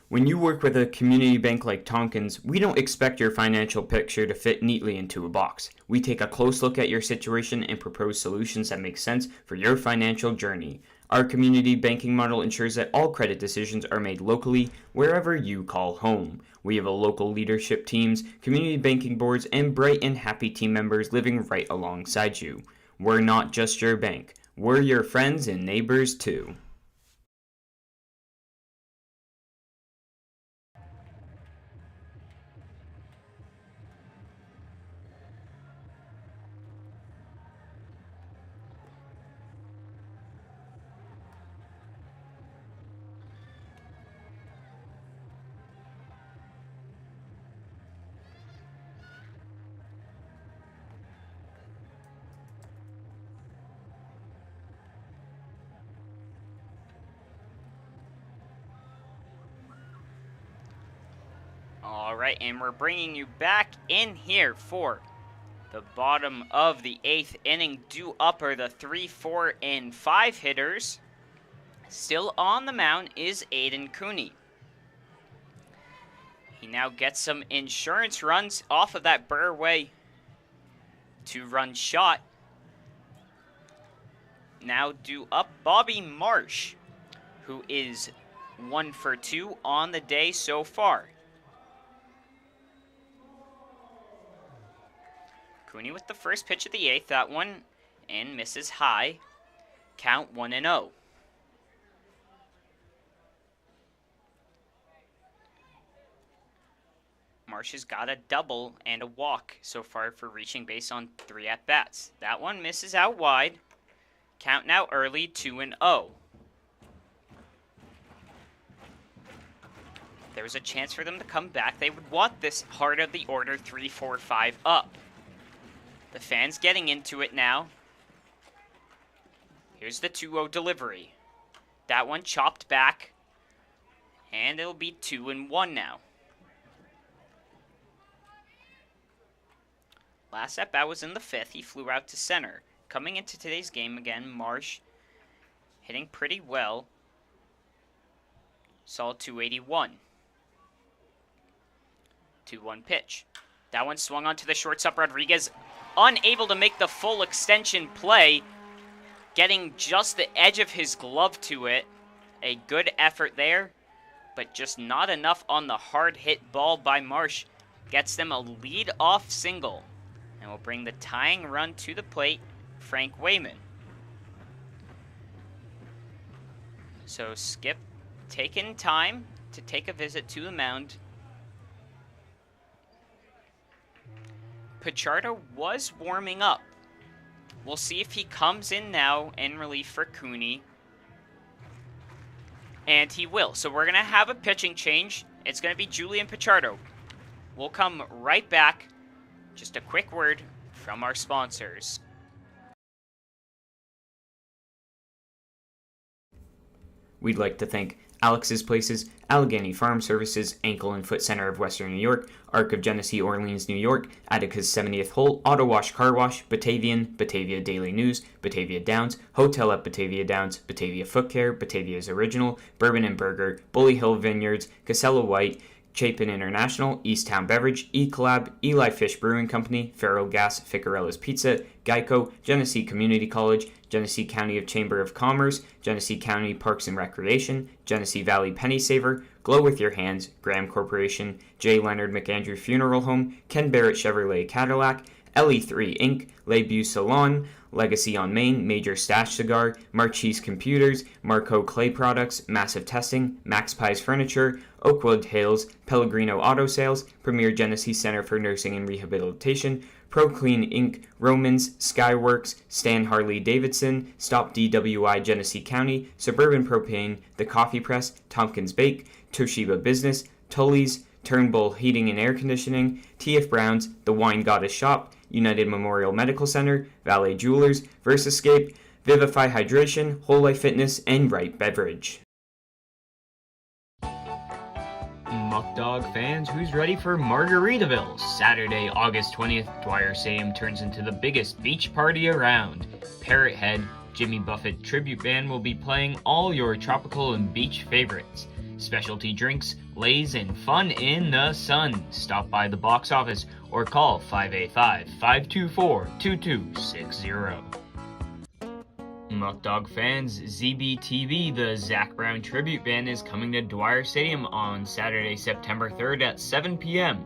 When you work with a community bank like Tompkins, we don't expect your financial picture to fit neatly into a box. We take a close look at your situation and propose solutions that make sense for your financial journey. Our community banking model ensures that all credit decisions are made locally, wherever you call home. We have a local leadership teams, community banking boards, and bright and happy team members living right alongside you. We're not just your bank. We're your friends and neighbors too. Alright, and we're bringing you back in here for the bottom of the 8th inning. Due up are the 3, 4, and 5 hitters. Still on the mound is Aiden Cooney. He now gets some insurance runs off of that Burway 2-run shot. Now due up Bobby Marsh, who is 1 for 2 on the day so far. Cooney with the first pitch of the 8th, that one, and misses high. Count 1-0. Marsh has got a double and a walk so far for reaching base on 3 at-bats. That one misses out wide. Count now early, 2-0. There was a chance for them to come back. They would want this heart of the order 3-4-5 up. The fans getting into it now. Here's the 2-0 delivery. That one chopped back. And it'll be 2-1 now. Last at bat was in the 5th. He flew out to center. Coming into today's game again, Marsh hitting pretty well. Saw 281. 2-1 pitch. That one swung onto the shortstop, Rodriguez. Unable to make the full extension play. Getting just the edge of his glove to it. A good effort there, but just not enough on the hard hit ball by Marsh. Gets them a lead-off single. And will bring the tying run to the plate, Frank Wayman. So Skip taking time to take a visit to the mound. Pichardo was warming up. We'll see if he comes in now in relief for Cooney. And he will. So we're going to have a pitching change. It's going to be Julian Pichardo. We'll come right back. Just a quick word from our sponsors. We'd like to thank Alex's Places, Allegheny Farm Services, Ankle and Foot Center of Western New York, Arc of Genesee, Orleans, New York, Attica's 70th Hole, Auto Wash Car Wash, Batavian, Batavia Daily News, Batavia Downs, Hotel at Batavia Downs, Batavia Foot Care, Batavia's Original, Bourbon and Burger, Bully Hill Vineyards, Casella White, Chapin International, Easttown Beverage, E-Collab, Eli Fish Brewing Company, Farrell Gas, Ficarella's Pizza, Geico, Genesee Community College, Genesee County of Chamber of Commerce, Genesee County Parks and Recreation, Genesee Valley Penny Saver, Glow With Your Hands, Graham Corporation, J. Leonard McAndrew Funeral Home, Ken Barrett Chevrolet Cadillac, LE3 Inc., Lebu Salon, Legacy on Main, Major Stash Cigar, Marchese Computers, Marco Clay Products, Massive Testing, Max Pies Furniture, Oakwood Tales, Pellegrino Auto Sales, Premier Genesee Center for Nursing and Rehabilitation, ProClean Inc., Romans, Skyworks, Stan Harley Davidson, Stop DWI Genesee County, Suburban Propane, The Coffee Press, Tompkins Bake, Toshiba Business, Tully's, Turnbull Heating and Air Conditioning, T.F. Brown's, The Wine Goddess Shop, United Memorial Medical Center, Valet Jewelers, Versascape, Vivify Hydration, Whole Life Fitness, and Right Beverage. Muckdog fans, who's ready for Margaritaville? Saturday, August 20th, Dwyer Stadium turns into the biggest beach party around. Parrot Head, Jimmy Buffett Tribute Band will be playing all your tropical and beach favorites. Specialty drinks, lays, and fun in the sun. Stop by the box office or call 585-524-2260. Muckdog fans, ZBTV, the Zach Brown Tribute Band, is coming to Dwyer Stadium on Saturday, September 3rd at 7 p.m.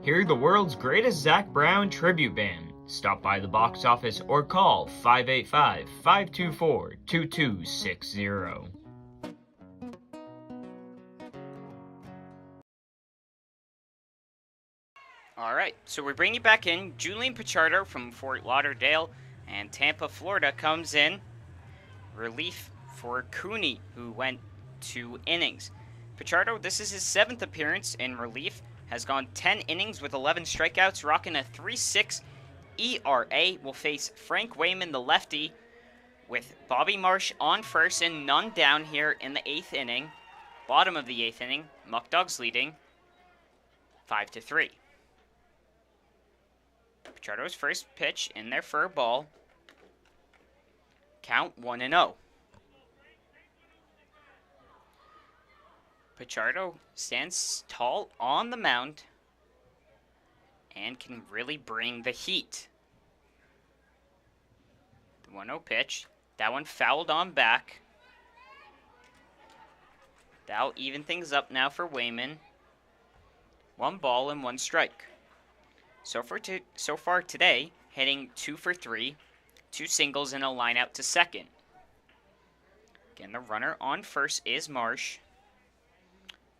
Hear the world's greatest Zach Brown Tribute Band. Stop by the box office or call 585-524-2260. Alright, so we bring you back in. Julian Pichardo from Fort Lauderdale and Tampa, Florida comes in. Relief for Cooney, who went 2 innings. Pichardo, this is his 7th appearance in relief. Has gone 10 innings with 11 strikeouts, rocking a 3.6 ERA. Will face Frank Wayman, the lefty, with Bobby Marsh on first and none down here in the 8th inning. Bottom of the 8th inning, Muckdogs leading 5-3. Pichardo's first pitch in there for a ball. Count 1-0. Pichardo stands tall on the mound and can really bring the heat. The 1-0 pitch. That one fouled on back. That'll even things up now for Wayman. 1 ball and 1 strike. So far today, hitting 2 for 3, 2 singles and a line out to second. Again, the runner on first is Marsh.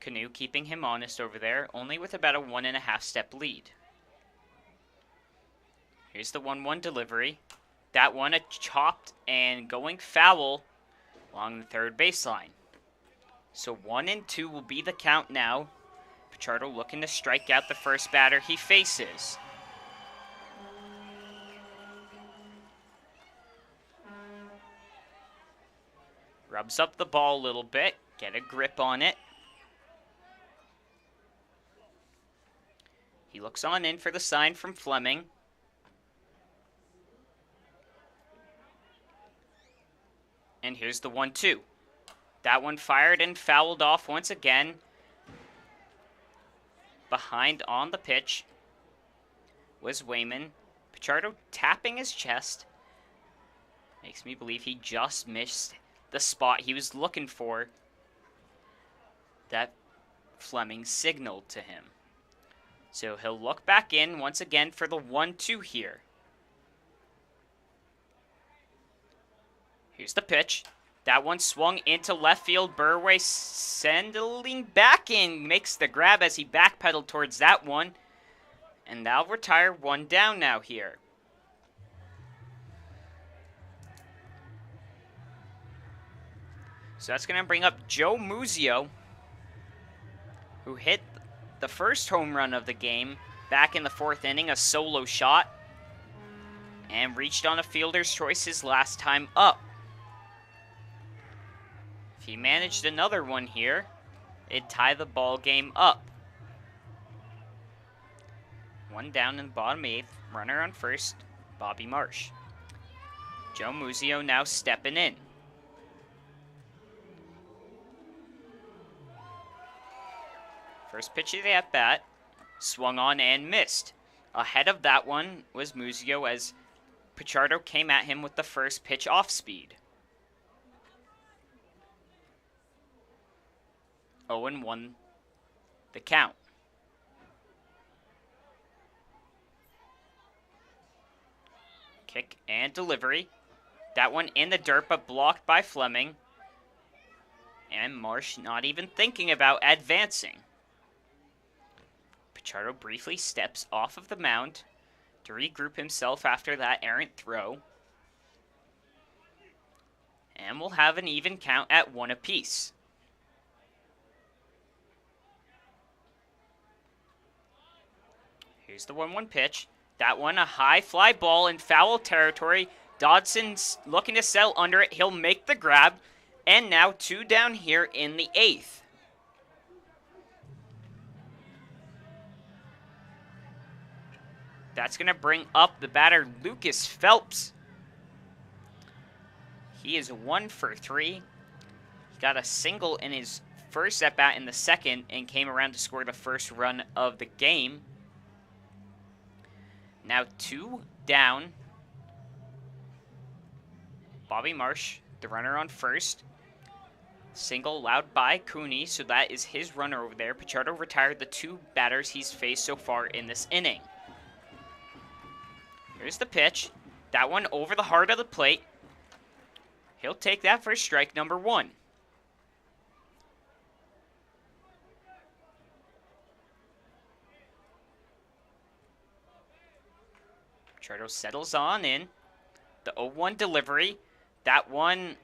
Canoe keeping him honest over there, only with about a 1.5 step lead. Here's the 1-1 delivery. That one a chopped and going foul along the third baseline. So 1 and 2 will be the count now. Pichardo looking to strike out the first batter he faces. Rubs up the ball a little bit, get a grip on it. He looks on in for the sign from Fleming. And here's the 1-2. That one fired and fouled off once again. Behind on the pitch was Wayman. Pichardo tapping his chest. Makes me believe he just missed the spot he was looking for that Fleming signaled to him. So he'll look back in once again for the 1-2 here. Here's the pitch. That one swung into left field. Burway sending back in. Makes the grab as he backpedaled towards that one. And they'll retire one down now here. So that's going to bring up Joe Muzio, who hit the first home run of the game back in the 4th inning, a solo shot, and reached on a fielder's choice his last time up. If he managed another one here, it'd tie the ball game up. One down in the bottom 8th, runner on first, Bobby Marsh. Joe Muzio now stepping in. First pitch of the at-bat, swung on and missed. Ahead of that one was Muzio as Pichardo came at him with the first pitch off speed. 0-1 the count. Kick and delivery. That one in the dirt but blocked by Fleming. And Marsh not even thinking about advancing. Pichardo briefly steps off of the mound to regroup himself after that errant throw. And we'll have an even count at 1 apiece. Here's the 1-1 pitch. That one a high fly ball in foul territory. Dodson's looking to settle under it. He'll make the grab. And now 2 down here in the 8th. That's going to bring up the batter, Lucas Phelps. He is 1 for 3. He got a single in his first at-bat in the 2nd and came around to score the first run of the game. Now 2 down. Bobby Marsh, the runner on first. Single allowed by Cooney, so that is his runner over there. Pichardo retired the 2 batters he's faced so far in this inning. Here's the pitch. That one over the heart of the plate. He'll take that for strike number 1. Pichardo settles on in. The 0-1 delivery. That one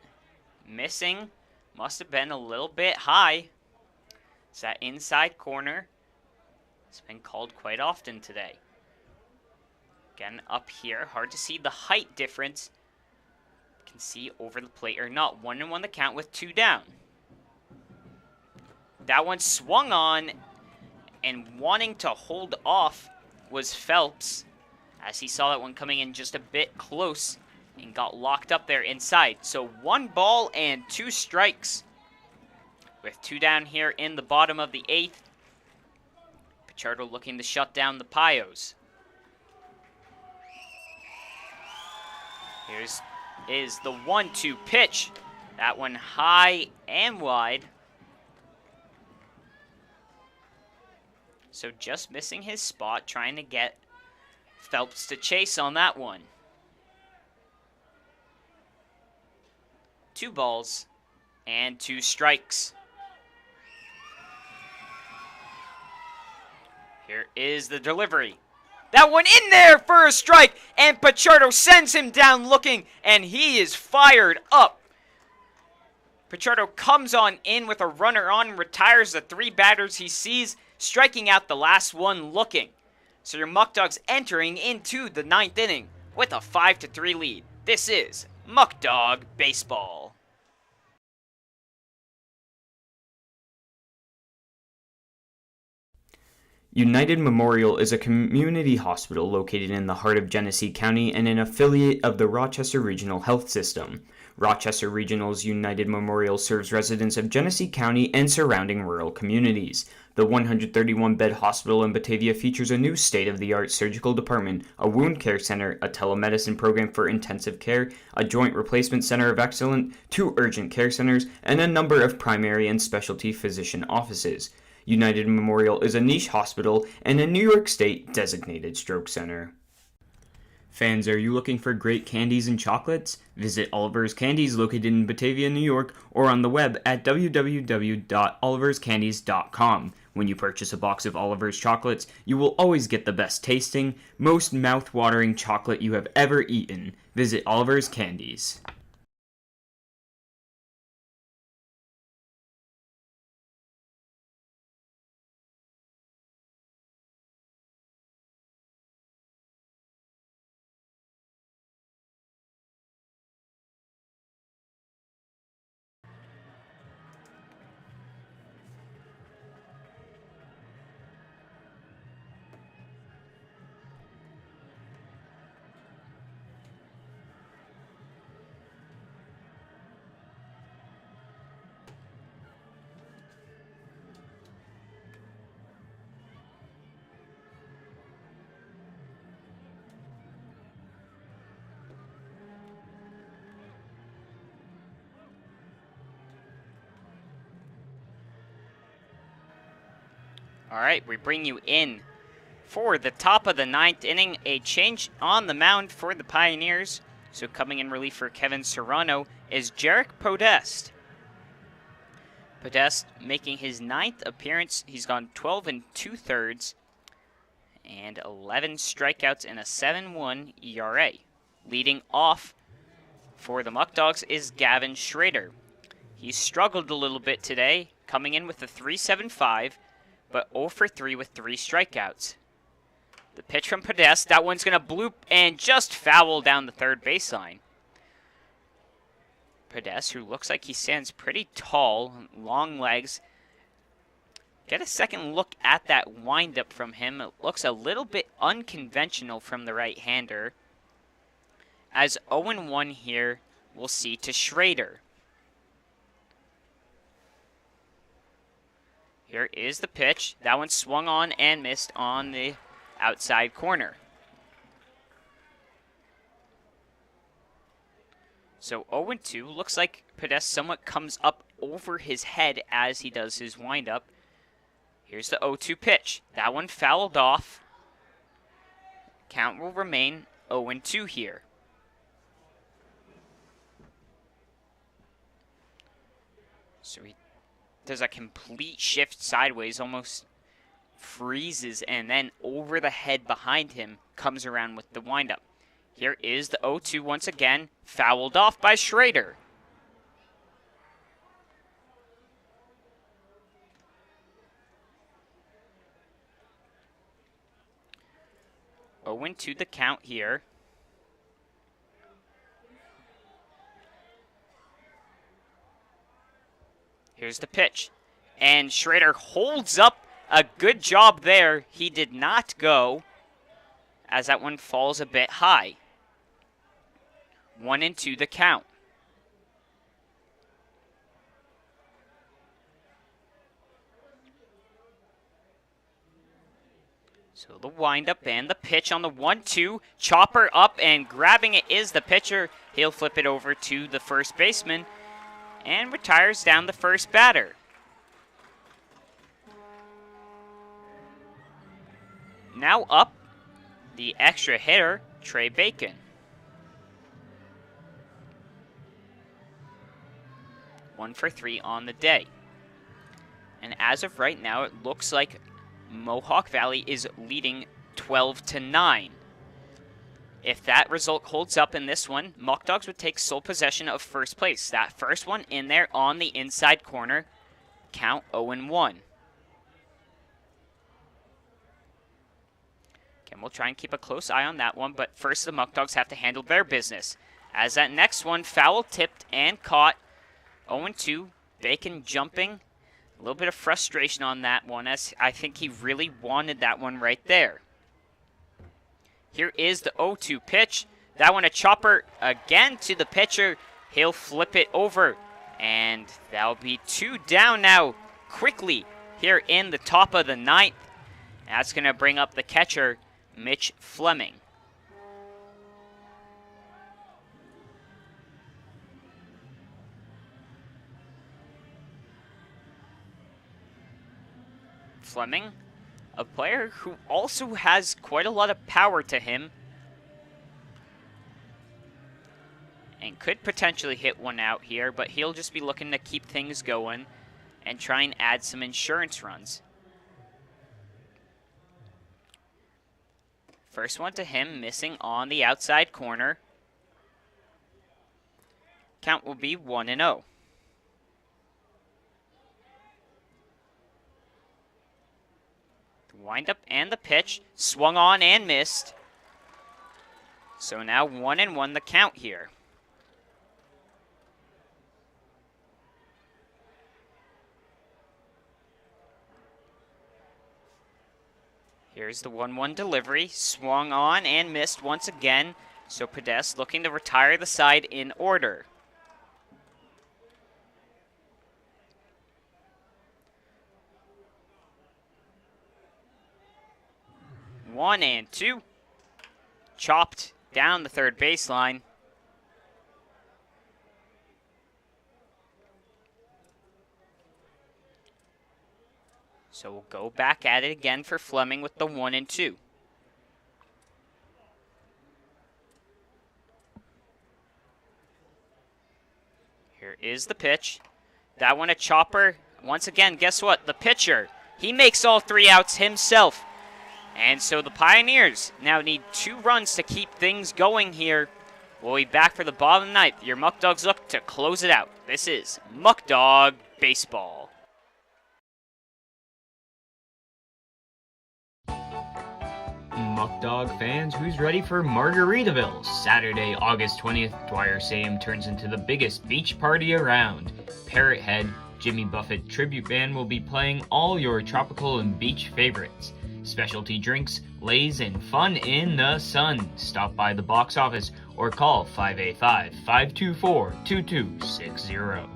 missing. Must have been a little bit high. It's that inside corner. It's been called quite often today. Again, up here, hard to see the height difference. Can see over the plate or not. 1-1 the count with 2 down. That one swung on, and wanting to hold off was Phelps, as he saw that one coming in just a bit close and got locked up there inside. So 1 ball and 2 strikes with 2 down here in the bottom of the 8th. Pichardo looking to shut down the Pios. Here's is the 1-2 pitch. That one high and wide. So just missing his spot, trying to get Phelps to chase on that one. 2 balls and 2 strikes. Here is the delivery. That one in there for a strike, and Pichardo sends him down looking, and he is fired up. Pichardo comes on in with a runner on, retires the 3 batters he sees, striking out the last one looking. So your Muckdogs entering into the 9th inning with a 5-3 lead. This is Muckdog Baseball. United Memorial is a community hospital located in the heart of Genesee County and an affiliate of the Rochester Regional Health System. Rochester Regional's United Memorial serves residents of Genesee County and surrounding rural communities. The 131-bed hospital in Batavia features a new state-of-the-art surgical department, a wound care center, a telemedicine program for intensive care, a joint replacement center of excellence, 2 urgent care centers, and a number of primary and specialty physician offices. United Memorial is a niche hospital and a New York State designated stroke center. Fans, are you looking for great candies and chocolates? Visit Oliver's Candies located in Batavia, New York, or on the web at www.oliverscandies.com. When you purchase a box of Oliver's chocolates, you will always get the best tasting, most mouth-watering chocolate you have ever eaten. Visit Oliver's Candies. All right, we bring you in for the top of the 9th inning. A change on the mound for the Pioneers. So coming in relief for Kevin Serrano is Jarek Podest. Podest making his 9th appearance. He's gone 12 2/3 and 11 strikeouts and a 7.1 ERA. Leading off for the Muckdogs is Gavin Schrader. He struggled a little bit today, coming in with a 3.75. But 0 for 3 with 3 strikeouts. The pitch from Podest, that one's going to bloop and just foul down the third baseline. Podest, who looks like he stands pretty tall, long legs. Get a second look at that windup from him. It looks a little bit unconventional from the right-hander. As 0-1 here, we'll see to Schrader. Here is the pitch. That one swung on and missed on the outside corner. So 0-2. Looks like Podest somewhat comes up over his head as he does his windup. Here's the 0-2 pitch. That one fouled off. Count will remain 0-2 here. So he does a complete shift sideways, almost freezes, and then over the head behind him comes around with the windup. Here is the 0-2 once again, fouled off by Schrader. To the count here. Here's the pitch. And Schrader holds up a good job there. He did not go as that one falls a bit high. 1-2 the count. So the windup and the pitch on the 1-2. Chopper up and grabbing it is the pitcher. He'll flip it over to the first baseman and retires down the first batter. Now up, the extra hitter, Trey Bacon. 1 for 3 on the day. And as of right now, it looks like Mohawk Valley is leading 12-9. If that result holds up in this one, Muckdogs would take sole possession of first place. That first one in there on the inside corner, count 0-1. Again, we'll try and keep a close eye on that one, but first the Muckdogs have to handle their business. As that next one, foul tipped and caught, 0-2, Bacon jumping. A little bit of frustration on that one, as I think he really wanted that one right there. Here is the 0-2 pitch. That one a chopper again to the pitcher. He'll flip it over. And that'll be 2 down now quickly here in the top of the 9th. That's going to bring up the catcher, Mitch Fleming. Fleming, a player who also has quite a lot of power to him and could potentially hit one out here, but he'll just be looking to keep things going and try and add some insurance runs. First one to him, missing on the outside corner. Count will be 1-0. Windup and the pitch, swung on and missed. So now 1-1 the count here. Here's the 1-1 delivery, swung on and missed once again. So Podest looking to retire the side in order. One and two. Chopped down the third baseline. So we'll go back at it again for Fleming with the 1-2. Here is the pitch. That one a chopper. Once again, guess what? The pitcher, he makes all 3 outs himself. And so the Pioneers now need 2 runs to keep things going here. We'll be back for the bottom of the 9th. Your Muckdogs look to close it out. This is Muckdog Baseball. Muckdog fans, who's ready for Margaritaville? Saturday, August 20th, Dwyer Stadium turns into the biggest beach party around. Parrot Head, Jimmy Buffett Tribute Band will be playing all your tropical and beach favorites. Specialty drinks, lays, and fun in the sun. Stop by the box office or call 585-524-2260.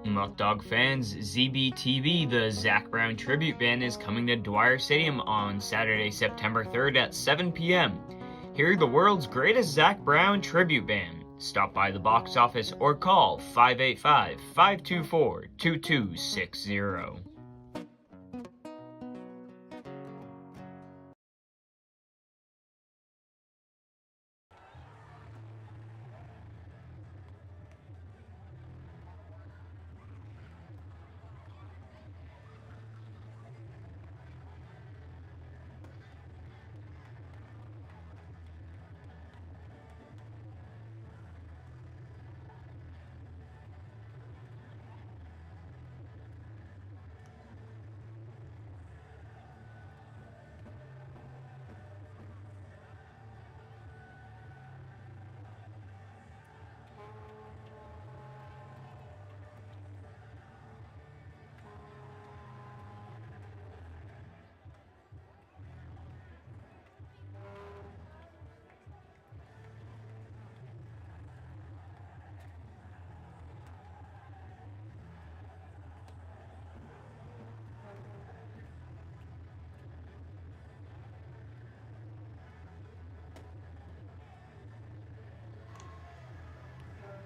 Muckdog fans, ZBTV, the Zach Brown Tribute Band, is coming to Dwyer Stadium on Saturday, September 3rd at 7 p.m. Hear the world's greatest Zach Brown Tribute Band. Stop by the box office or call 585-524-2260.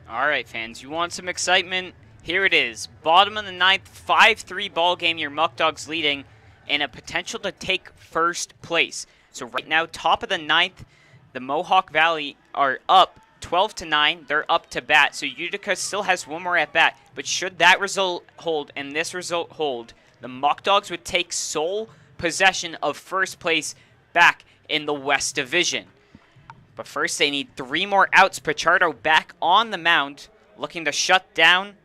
All right, fans, you want some excitement? Here it is. Bottom of the 9th, 5-3 ball game. Your Muckdogs leading and a potential to take first place. So right now, top of the 9th, the Mohawk Valley are up 12-9. They're up to bat. So Utica still has one more at bat. But should that result hold and this result hold, the Muckdogs would take sole possession of first place back in the West Division. But first they need 3 more outs. Pichardo back on the mound, looking to shut down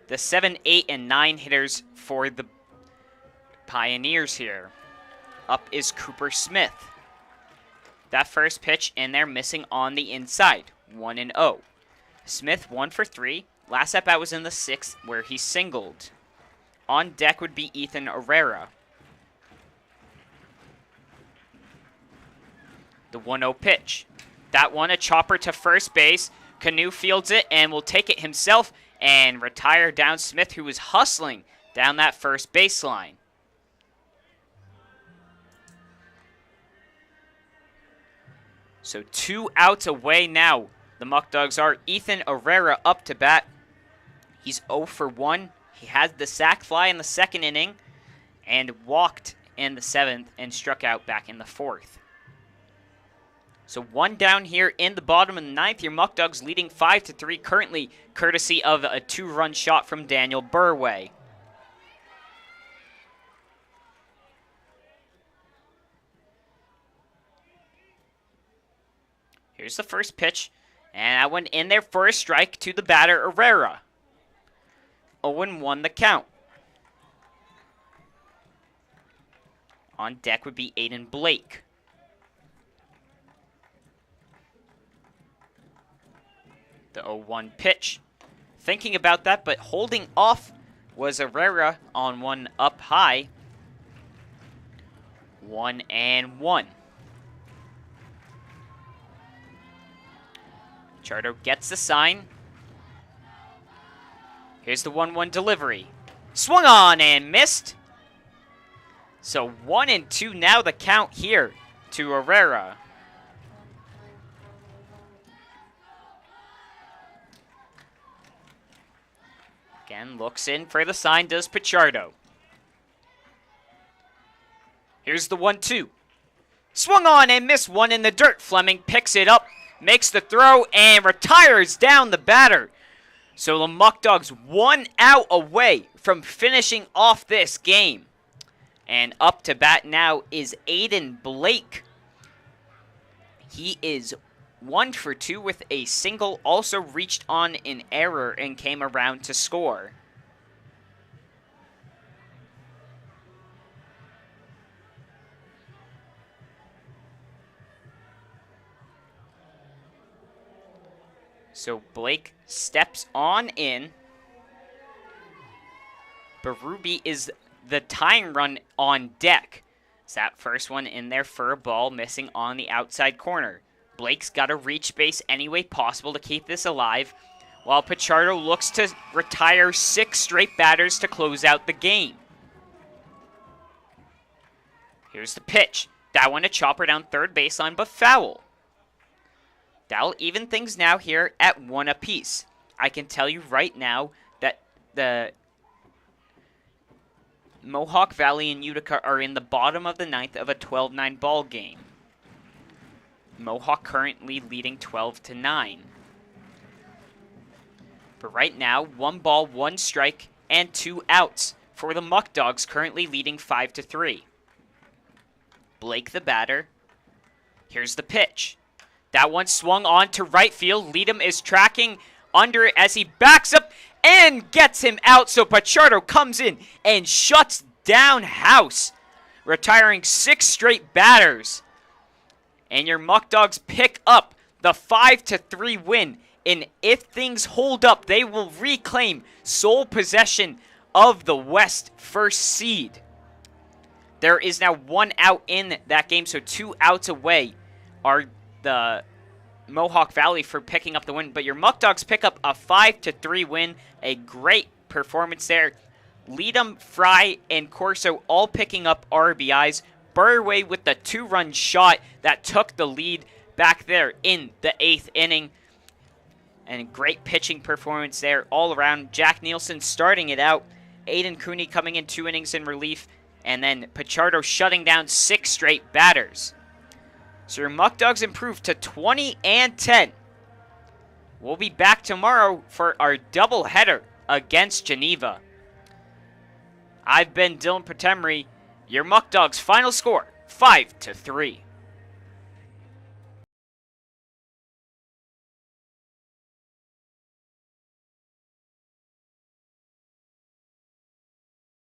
the 7, 8, and 9 hitters for the Pioneers here. Up is Cooper Smith. That first pitch, and they're missing on the inside. 1-0. Smith 1 for 3. Last at bat was in the 6th, where he singled. On deck would be Ethan Herrera. The 1-0 pitch. That one, a chopper to first base. Canu fields it and will take it himself and retire down Smith, who was hustling down that first baseline. So 2 outs away now. The Muckdogs are. Ethan Herrera up to bat. He's 0 for 1. He had the sac fly in the 2nd inning and walked in the 7th and struck out back in the 4th. So 1 down here in the bottom of the 9th. Your Muckdogs leading 5-3 currently, courtesy of a 2-run shot from Daniel Burway. Here's the first pitch, and that went in there for a strike to the batter, Herrera. 0-1 the count. On deck would be Aiden Blake. The 0-1 pitch. Thinking about that, but holding off was Herrera on one up high. 1-1. Chardo gets the sign. Here's the 1-1 delivery. Swung on and missed. So 1-2 now the count here to Herrera. Again, looks in for the sign, does Pichardo. Here's the 1-2. Swung on and missed, one in the dirt. Fleming picks it up, makes the throw, and retires down the batter. So the Muckdogs 1 out away from finishing off this game. And up to bat now is Aiden Blake. He is 1 for 2 with a single, also reached on an error and came around to score. So Blake steps on in. Berube is the tying run on deck. It's that first one in there for a ball, missing on the outside corner. Blake's got to reach base any way possible to keep this alive, while Pichardo looks to retire 6 straight batters to close out the game. Here's the pitch. That one a chopper down third baseline, but foul. That'll even things now here at 1 apiece. I can tell you right now that the Mohawk Valley and Utica are in the bottom of the 9th of a 12-9 ball game. Mohawk currently leading 12-9. But right now, 1 ball, 1 strike, and 2 outs for the Muckdogs, currently leading 5-3. Blake the batter. Here's the pitch. That one swung on to right field. Leadham is tracking under it as he backs up and gets him out. So Pichardo comes in and shuts down House, retiring 6 straight batters. And your Muckdogs pick up the 5-3 win. And if things hold up, they will reclaim sole possession of the West first seed. There is now 1 out in that game, so 2 outs away are the Mohawk Valley for picking up the win. But your Muckdogs pick up a 5-3 win. A great performance there. Leadham, Fry, and Corso all picking up RBIs. Burway with the 2-run shot that took the lead back there in the 8th inning. And great pitching performance there all around. Jack Nielsen starting it out. Aiden Cooney coming in 2 innings in relief. And then Pichardo shutting down 6 straight batters. So your Muckdogs improved to 20-10. We'll be back tomorrow for our doubleheader against Geneva. I've been Dylan Patemry. Your Muckdogs final score, 5-3.